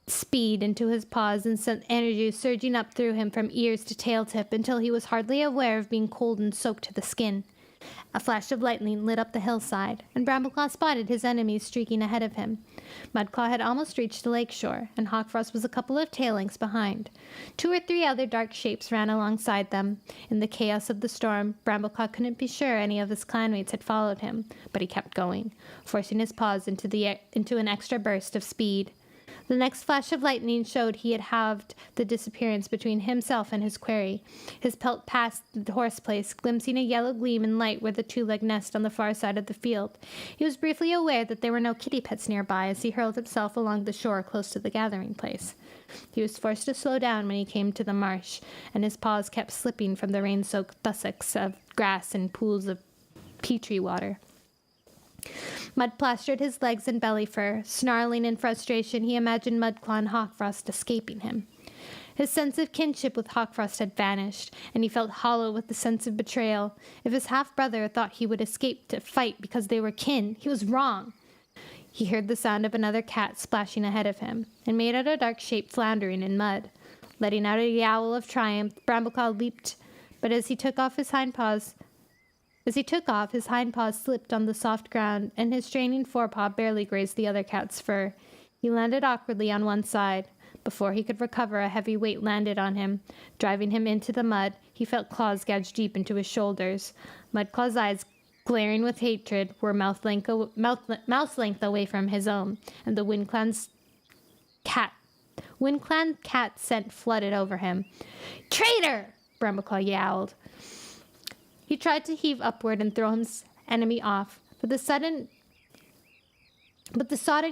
[SPEAKER 1] speed into his paws and sent energy surging up through him from ears to tail tip until he was hardly aware of being cold and soaked to the skin. A flash of lightning lit up the hillside, and Brambleclaw spotted his enemies streaking ahead of him. Mudclaw had almost reached the lake shore, and Hawkfrost was a couple of tail lengths behind. 2 or 3 other dark shapes ran alongside them. In the chaos of the storm, Brambleclaw couldn't be sure any of his clanmates had followed him, but he kept going, forcing his paws into an extra burst of speed. The next flash of lightning showed he had halved the disappearance between himself and his quarry. His pelt passed the horse place, glimpsing a yellow gleam in light where the 2-legged nest on the far side of the field. He was briefly aware that there were no kitty pets nearby as he hurled himself along the shore close to the gathering place. He was forced to slow down when he came to the marsh, and his paws kept slipping from the rain-soaked tussocks of grass and pools of peatry water. Mud plastered his legs and belly fur. Snarling in frustration, he imagined Mudclaw and Hawkfrost escaping him. His sense of kinship with Hawkfrost had vanished, and he felt hollow with the sense of betrayal. If his half-brother thought he would escape to fight because they were kin, he was wrong. He heard the sound of another cat splashing ahead of him, and made out a dark shape floundering in mud. Letting out a yowl of triumph, Brambleclaw leaped, but as he took off, his hind paws slipped on the soft ground, and his straining forepaw barely grazed the other cat's fur. He landed awkwardly on one side. Before he could recover, a heavy weight landed on him, driving him into the mud. He felt claws gouge deep into his shoulders. Mudclaw's eyes, glaring with hatred, were mouse length away from his own, and the Wind Clan cat scent flooded over him. Traitor! Brambleclaw yowled. He tried to heave upward and throw his enemy off, but the sodden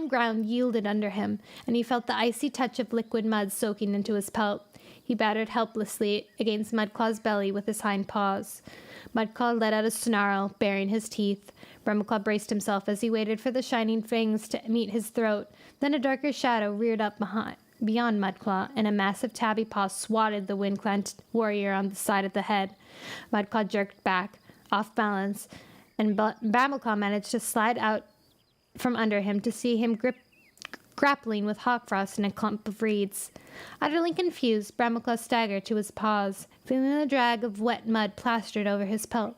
[SPEAKER 1] ground yielded under him, and he felt the icy touch of liquid mud soaking into his pelt. He battered helplessly against Mudclaw's belly with his hind paws. Mudclaw let out a snarl, baring his teeth. Brambleclaw braced himself as he waited for the shining fangs to meet his throat. Then a darker shadow reared up beyond Mudclaw, and a massive tabby paw swatted the Wind Clan warrior on the side of the head. Mudclaw jerked back, off balance, and Brambleclaw managed to slide out from under him to see him grappling with Hawkfrost in a clump of reeds. Utterly confused, Brambleclaw staggered to his paws, feeling the drag of wet mud plastered over his pelt.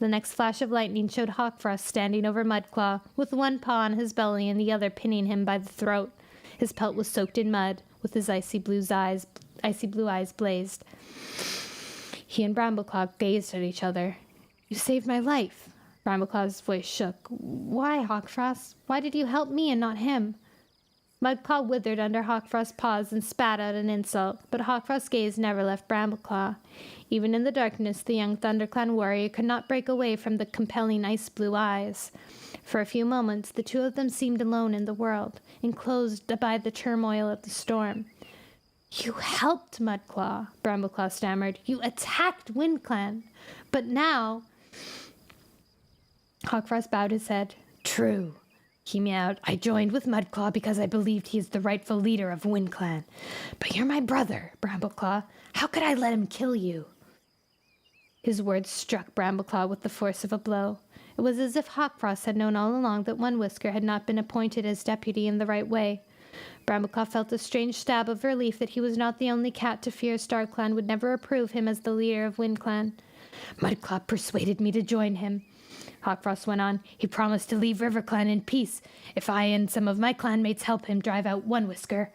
[SPEAKER 1] The next flash of lightning showed Hawkfrost standing over Mudclaw, with one paw on his belly and the other pinning him by the throat. His pelt was soaked in mud, with his icy blue eyes blazed. He and Brambleclaw gazed at each other. You saved my life. Brambleclaw's voice shook. Why, Hawkfrost? Why did you help me and not him? Mudclaw withered under Hawkfrost's paws and spat out an insult, but Hawkfrost's gaze never left Brambleclaw. Even in the darkness, the young ThunderClan warrior could not break away from the compelling ice-blue eyes. For a few moments, the two of them seemed alone in the world, enclosed by the turmoil of the storm. You helped, Mudclaw, Brambleclaw stammered. You attacked WindClan. But now... Hawkfrost bowed his head. True, he meowed. I joined with Mudclaw because I believed he is the rightful leader of WindClan. But you're my brother, Brambleclaw. How could I let him kill you? His words struck Brambleclaw with the force of a blow. It was as if Hawkfrost had known all along that One Whisker had not been appointed as deputy in the right way. Brambleclaw felt a strange stab of relief that he was not the only cat to fear StarClan would never approve him as the leader of WindClan. Mudclaw persuaded me to join him. Hawkfrost went on. He promised to leave RiverClan in peace if I and some of my clanmates help him drive out One Whisker.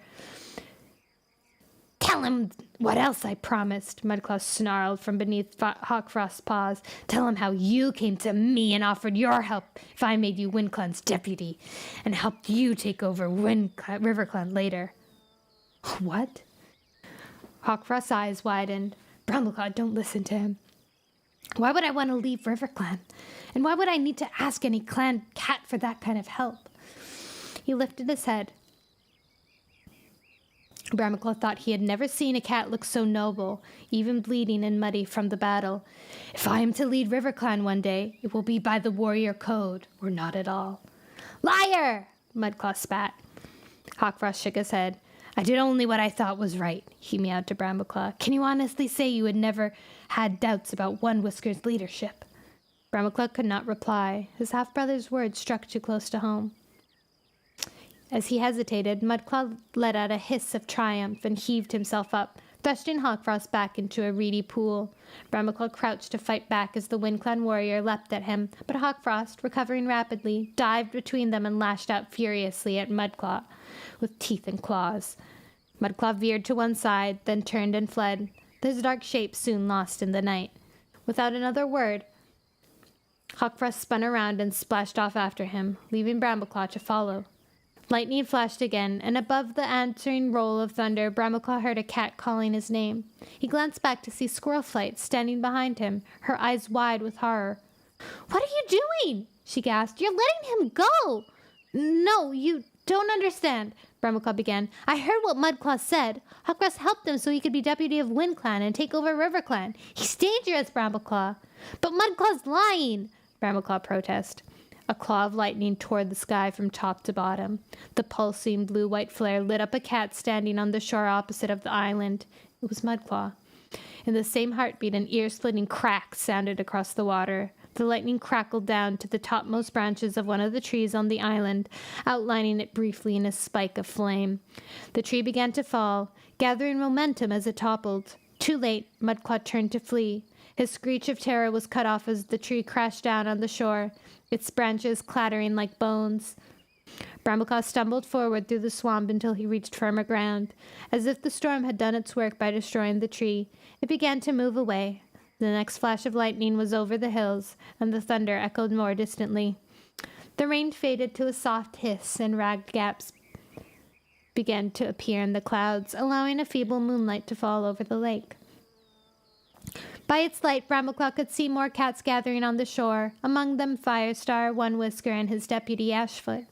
[SPEAKER 1] Tell him what else I promised, Mudclaw snarled from beneath Hawkfrost's paws. Tell him how you came to me and offered your help if I made you WindClan's deputy and helped you take over RiverClan later. What? Hawkfrost's eyes widened. Brambleclaw, don't listen to him. Why would I want to leave RiverClan? And why would I need to ask any clan cat for that kind of help? He lifted his head. Brambleclaw thought he had never seen a cat look so noble, even bleeding and muddy from the battle. If I am to lead RiverClan one day, it will be by the warrior code, or not at all. Liar! Mudclaw spat. Hawkfrost shook his head. I did only what I thought was right, he meowed to Brambleclaw. Can you honestly say you had never had doubts about One Whisker's leadership? Brambleclaw could not reply. His half-brother's words struck too close to home. As he hesitated, Mudclaw let out a hiss of triumph and heaved himself up, thrusting Hawkfrost back into a reedy pool. Brambleclaw crouched to fight back as the WindClan warrior leapt at him, but Hawkfrost, recovering rapidly, dived between them and lashed out furiously at Mudclaw with teeth and claws. Mudclaw veered to one side, then turned and fled. His dark shape soon lost in the night. Without another word, Hawkfrost spun around and splashed off after him, leaving Brambleclaw to follow. Lightning flashed again, and above the answering roll of thunder, Brambleclaw heard a cat calling his name. He glanced back to see Squirrelflight standing behind him, her eyes wide with horror. What are you doing? She gasped. You're letting him go! No, you don't understand, Brambleclaw began. I heard what Mudclaw said. Hawkfrost helped him so he could be deputy of WindClan and take over RiverClan. He's dangerous, Brambleclaw. But Mudclaw's lying, Brambleclaw protested. A claw of lightning tore the sky from top to bottom. The pulsing blue-white flare lit up a cat standing on the shore opposite of the island. It was Mudclaw. In the same heartbeat, an ear-splitting crack sounded across the water. The lightning crackled down to the topmost branches of one of the trees on the island, outlining it briefly in a spike of flame. The tree began to fall, gathering momentum as it toppled. Too late, Mudclaw turned to flee. His screech of terror was cut off as the tree crashed down on the shore, its branches clattering like bones. Brambleclaw stumbled forward through the swamp until he reached firmer ground. As if the storm had done its work by destroying the tree, it began to move away. The next flash of lightning was over the hills, and the thunder echoed more distantly. The rain faded to a soft hiss, and ragged gaps began to appear in the clouds, allowing a feeble moonlight to fall over the lake. By its light, Brambleclaw could see more cats gathering on the shore, among them Firestar, One Whisker, and his deputy Ashfoot.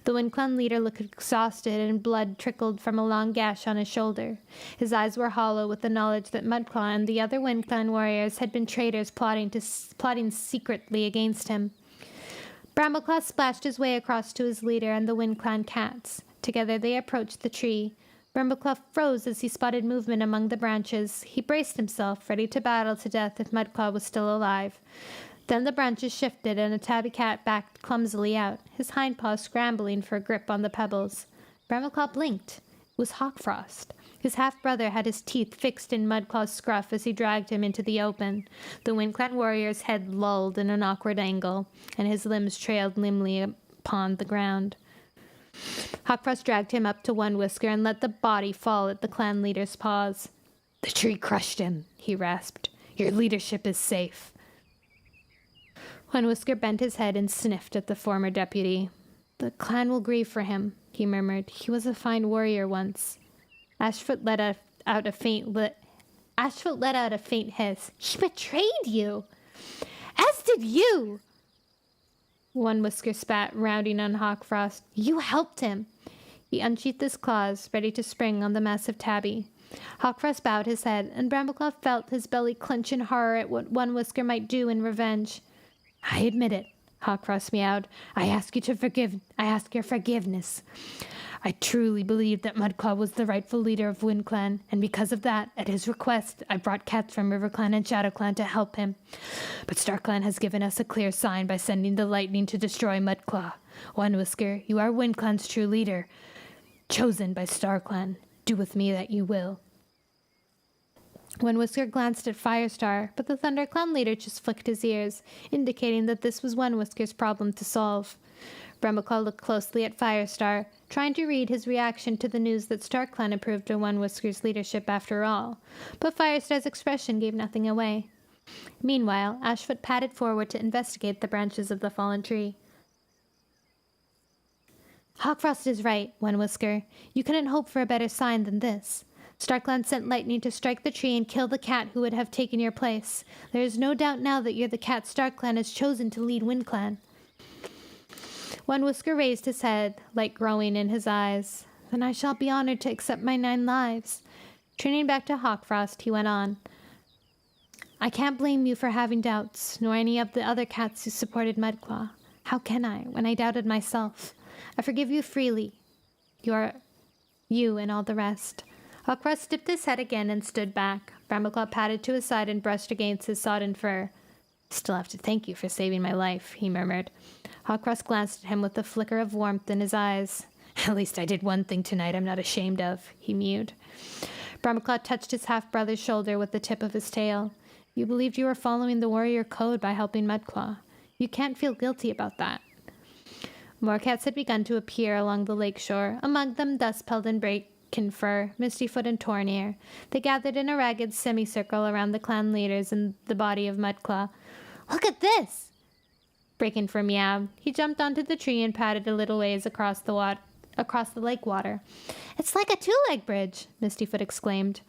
[SPEAKER 1] The WindClan leader looked exhausted, and blood trickled from a long gash on his shoulder. His eyes were hollow with the knowledge that Mudclaw and the other WindClan warriors had been traitors plotting secretly against him. Brambleclaw splashed his way across to his leader and the WindClan cats. Together they approached the tree. Brambleclaw froze as he spotted movement among the branches. He braced himself, ready to battle to death if Mudclaw was still alive. Then the branches shifted, and a tabby cat backed clumsily out, his hind paws scrambling for a grip on the pebbles. Brambleclaw blinked. It was Hawkfrost. His half-brother had his teeth fixed in Mudclaw's scruff as he dragged him into the open. The WindClan warrior's head lolled in an awkward angle, and his limbs trailed limply upon the ground. Hawkfrost dragged him up to One Whisker and let the body fall at the clan leader's paws. The tree crushed him, he rasped.
[SPEAKER 2] Your leadership is safe.
[SPEAKER 1] One Whisker bent his head and sniffed at the former deputy. The clan will grieve for him, he murmured. He was a fine warrior once. Ashfoot let out a faint hiss. He betrayed you! As did you! One Whisker spat, rounding on Hawkfrost. You helped him! He unsheathed his claws, ready to spring on the massive tabby. Hawkfrost bowed his head, and Brambleclaw felt his belly clench in horror at what One Whisker might do in revenge. I admit it, Hawkfrost meowed. I ask your forgiveness. I truly believed that Mudclaw was the rightful leader of Wind Clan, and because of that, at his request, I brought cats from River Clan and Shadow Clan to help him. But Star Clan has given us a clear sign by sending the lightning to destroy Mudclaw. One Whisker, you are Wind Clan's true leader, chosen by Star Clan. Do with me that you will. One Whisker glanced at Firestar, but the ThunderClan leader just flicked his ears, indicating that this was One Whisker's problem to solve. Brambleclaw looked closely at Firestar, trying to read his reaction to the news that StarClan approved of One Whisker's leadership after all, but Firestar's expression gave nothing away. Meanwhile, Ashfoot padded forward to investigate the branches of the fallen tree. Hawkfrost is right, One Whisker. You couldn't hope for a better sign than this. StarClan sent lightning to strike the tree and kill the cat who would have taken your place. There is no doubt now that you're the cat StarClan has chosen to lead Wind Clan. One Whisker raised his head, light growing in his eyes. Then I shall be honored to accept my 9 lives. Turning back to Hawkfrost, he went on. I can't blame you for having doubts, nor any of the other cats who supported Mudclaw. How can I, when I doubted myself? I forgive you freely. You and all the rest. Hawkfrost dipped his head again and stood back. Brambleclaw patted to his side and brushed against his sodden fur. Still have to thank you for saving my life, he murmured. Hawkfrost glanced at him with a flicker of warmth in his eyes. At least I did one thing tonight I'm not ashamed of, he mewed. Brambleclaw touched his half-brother's shoulder with the tip of his tail. You believed you were following the warrior code by helping Mudclaw. You can't feel guilty about that. More cats had begun to appear along the lakeshore, among them Dustpelt and Brakenfur, Mistyfoot and Tornear. They gathered in a ragged semicircle around the clan leaders and the body of Mudclaw. Look at this! Brakenfur meowed. He jumped onto the tree and padded a little ways across the lake water. It's like a 2-leg bridge, Mistyfoot exclaimed.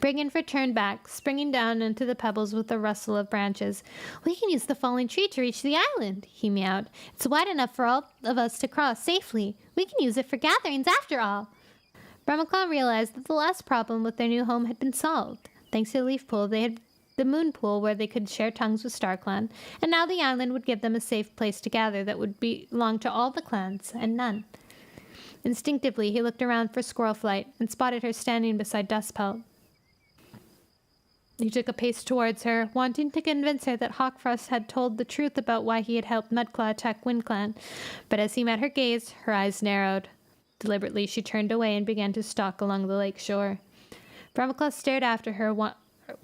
[SPEAKER 1] Brakenfur turned back, springing down into the pebbles with a rustle of branches. We can use the falling tree to reach the island, he meowed. It's wide enough for all of us to cross safely. We can use it for gatherings after all. Brambleclaw realized that the last problem with their new home had been solved. Thanks to the Leaf Pool, they had the Moon Pool where they could share tongues with StarClan, and now the island would give them a safe place to gather that would belong to all the clans and none. Instinctively, he looked around for Squirrelflight and spotted her standing beside Dustpelt. He took a pace towards her, wanting to convince her that Hawkfrost had told the truth about why he had helped Mudclaw attack WindClan, but as he met her gaze, her eyes narrowed. Deliberately, she turned away and began to stalk along the lake shore. Brambleclaw stared after her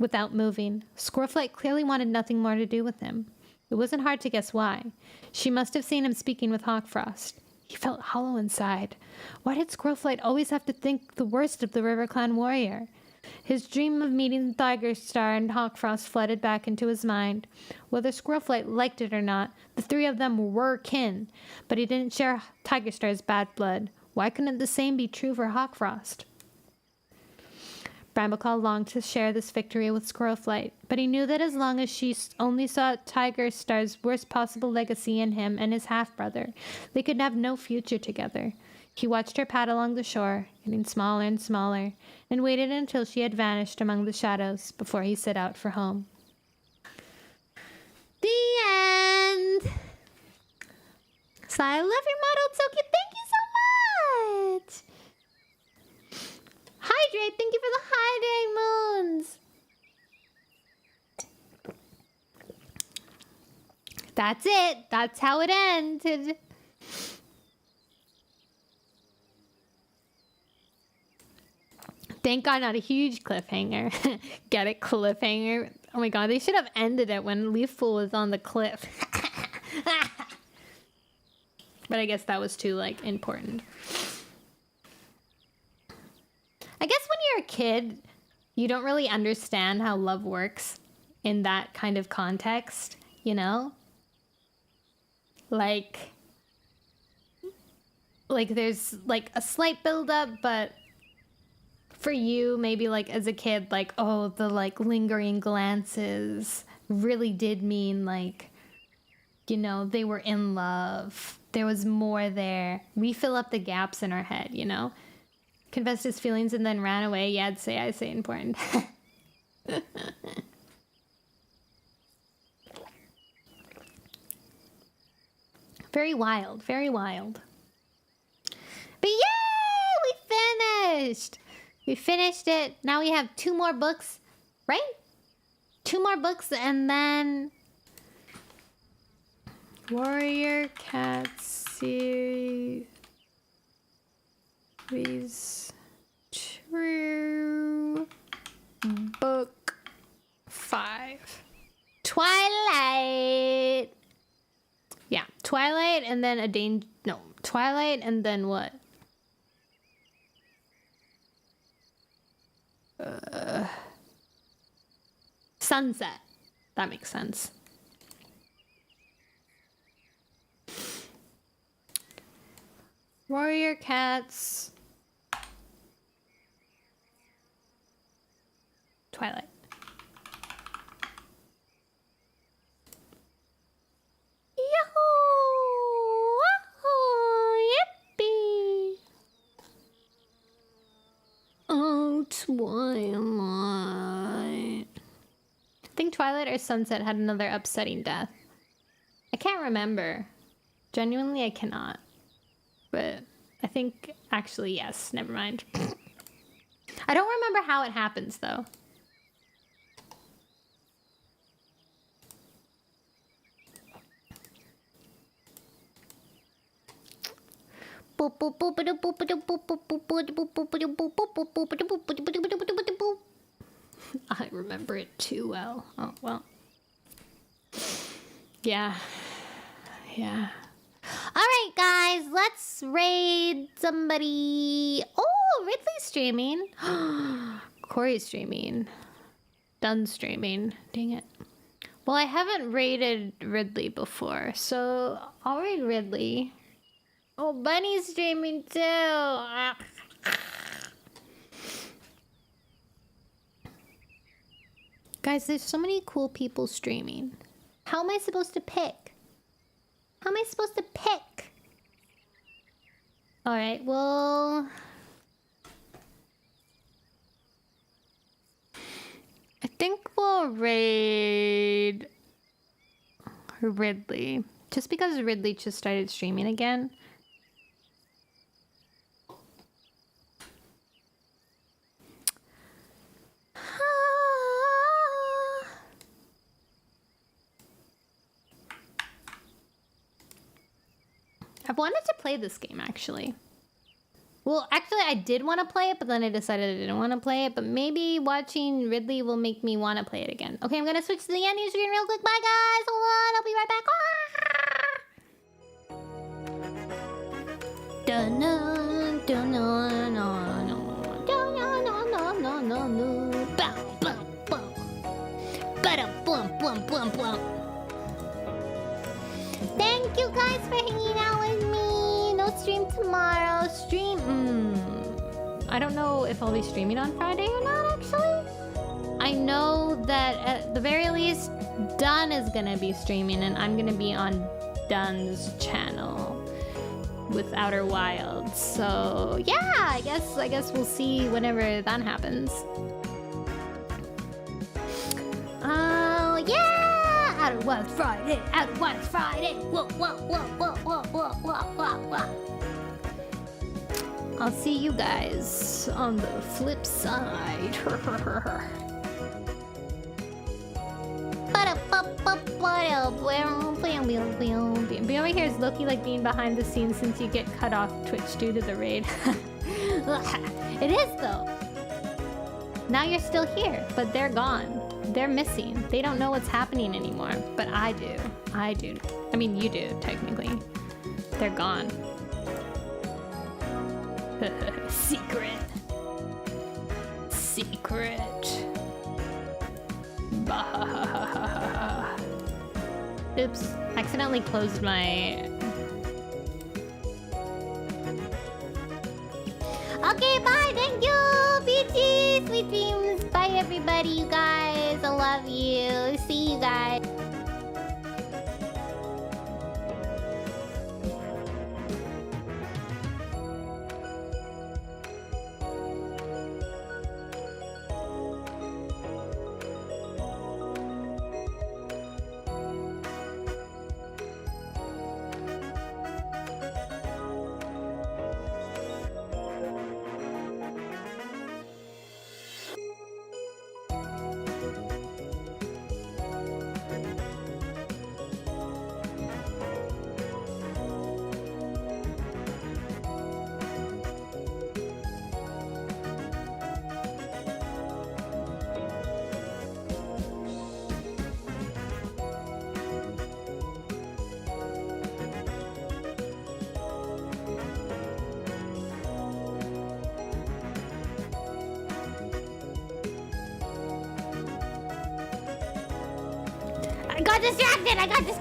[SPEAKER 1] without moving. Squirrelflight clearly wanted nothing more to do with him. It wasn't hard to guess why. She must have seen him speaking with Hawkfrost. He felt hollow inside. Why did Squirrelflight always have to think the worst of the River Clan warrior? His dream of meeting Tigerstar and Hawkfrost flooded back into his mind. Whether Squirrelflight liked it or not, the three of them were kin, but he didn't share Tigerstar's bad blood. Why couldn't the same be true for Hawkfrost? Brambleclaw longed to share this victory with Squirrelflight, but he knew that as long as she only saw Tigerstar's worst possible legacy in him and his half-brother, they could have no future together. He watched her pad along the shore, getting smaller and smaller, and waited until she had vanished among the shadows before he set out for home. The end! So I love your model, Toki. Thank you so much! Hydrate, thank you for the hydrate moons! That's it. That's how it ended. Thank God, not a huge cliffhanger. Get it? Cliffhanger. Oh my God, they should have ended it when Leafpool was on the cliff. But I guess that was too, important. I guess when you're a kid, you don't really understand how love works in that kind of context, you know? Like there's like a slight buildup, but for you, maybe like as a kid, like, oh, the like lingering glances really did mean like, you know, they were in love. There was more there. We fill up the gaps in our head, you know? Confessed his feelings and then ran away. Yeah, I say important. Very wild, very wild. But yeah, we finished. We finished it. Now we have 2 more books, right? 2 more books and then Warrior Cat series true book 5. Twilight. Yeah, Twilight and then Twilight and then what? Sunset. That makes sense. Warrior Cats. Twilight. Yahoo! Wahoo! Yippee! Oh, Twilight. I think Twilight or Sunset had another upsetting death. I can't remember. Genuinely, I cannot. But I think, actually, yes. Never mind. I don't remember how it happens, though. I remember it too well. Oh, well. Yeah. Yeah. All right, guys, let's raid somebody. Oh, Ridley's streaming. Corey's streaming. Done streaming. Dang it. Well, I haven't raided Ridley before, so I'll raid Ridley. Oh, Bunny's streaming too. Guys, there's so many cool people streaming. How am I supposed to pick? How am I supposed to pick? All right, well, I think we'll raid Ridley. Just because Ridley just started streaming again. I've wanted to play this game, actually. Well, actually, I did want to play it, but then I decided I didn't want to play it. But maybe watching Ridley will make me want to play it again. Okay, I'm going to switch to the end screen real quick. Bye, guys. Hold on. I'll be right back. Thank you guys for hanging out with me. No stream tomorrow. I don't know if I'll be streaming on Friday or not, actually. I know that at the very least, Dunn is gonna be streaming, and I'm gonna be on Dunn's channel with Outer Wilds. So yeah, I guess we'll see whenever that happens. Oh yeah! Outer Wilds Friday! Outer Wilds Friday! Whoa, whoa, whoa, whoa, whoa, whoa, whoa, whoa, whoa. I'll see you guys on the flip side. Be over here is Loki like being behind the scenes since you get cut off Twitch due to the raid. It is though. Now you're still here, but they're gone. They're missing. They don't know what's happening anymore, but I do. I do. I mean, you do, technically. They're gone. Secret.
[SPEAKER 2] secret. Bah.
[SPEAKER 1] Oops, accidentally closed my... Okay, bye, thank you, Peachy, sweet dreams. Bye, everybody, you guys. I love you. See you guys. I got distracted.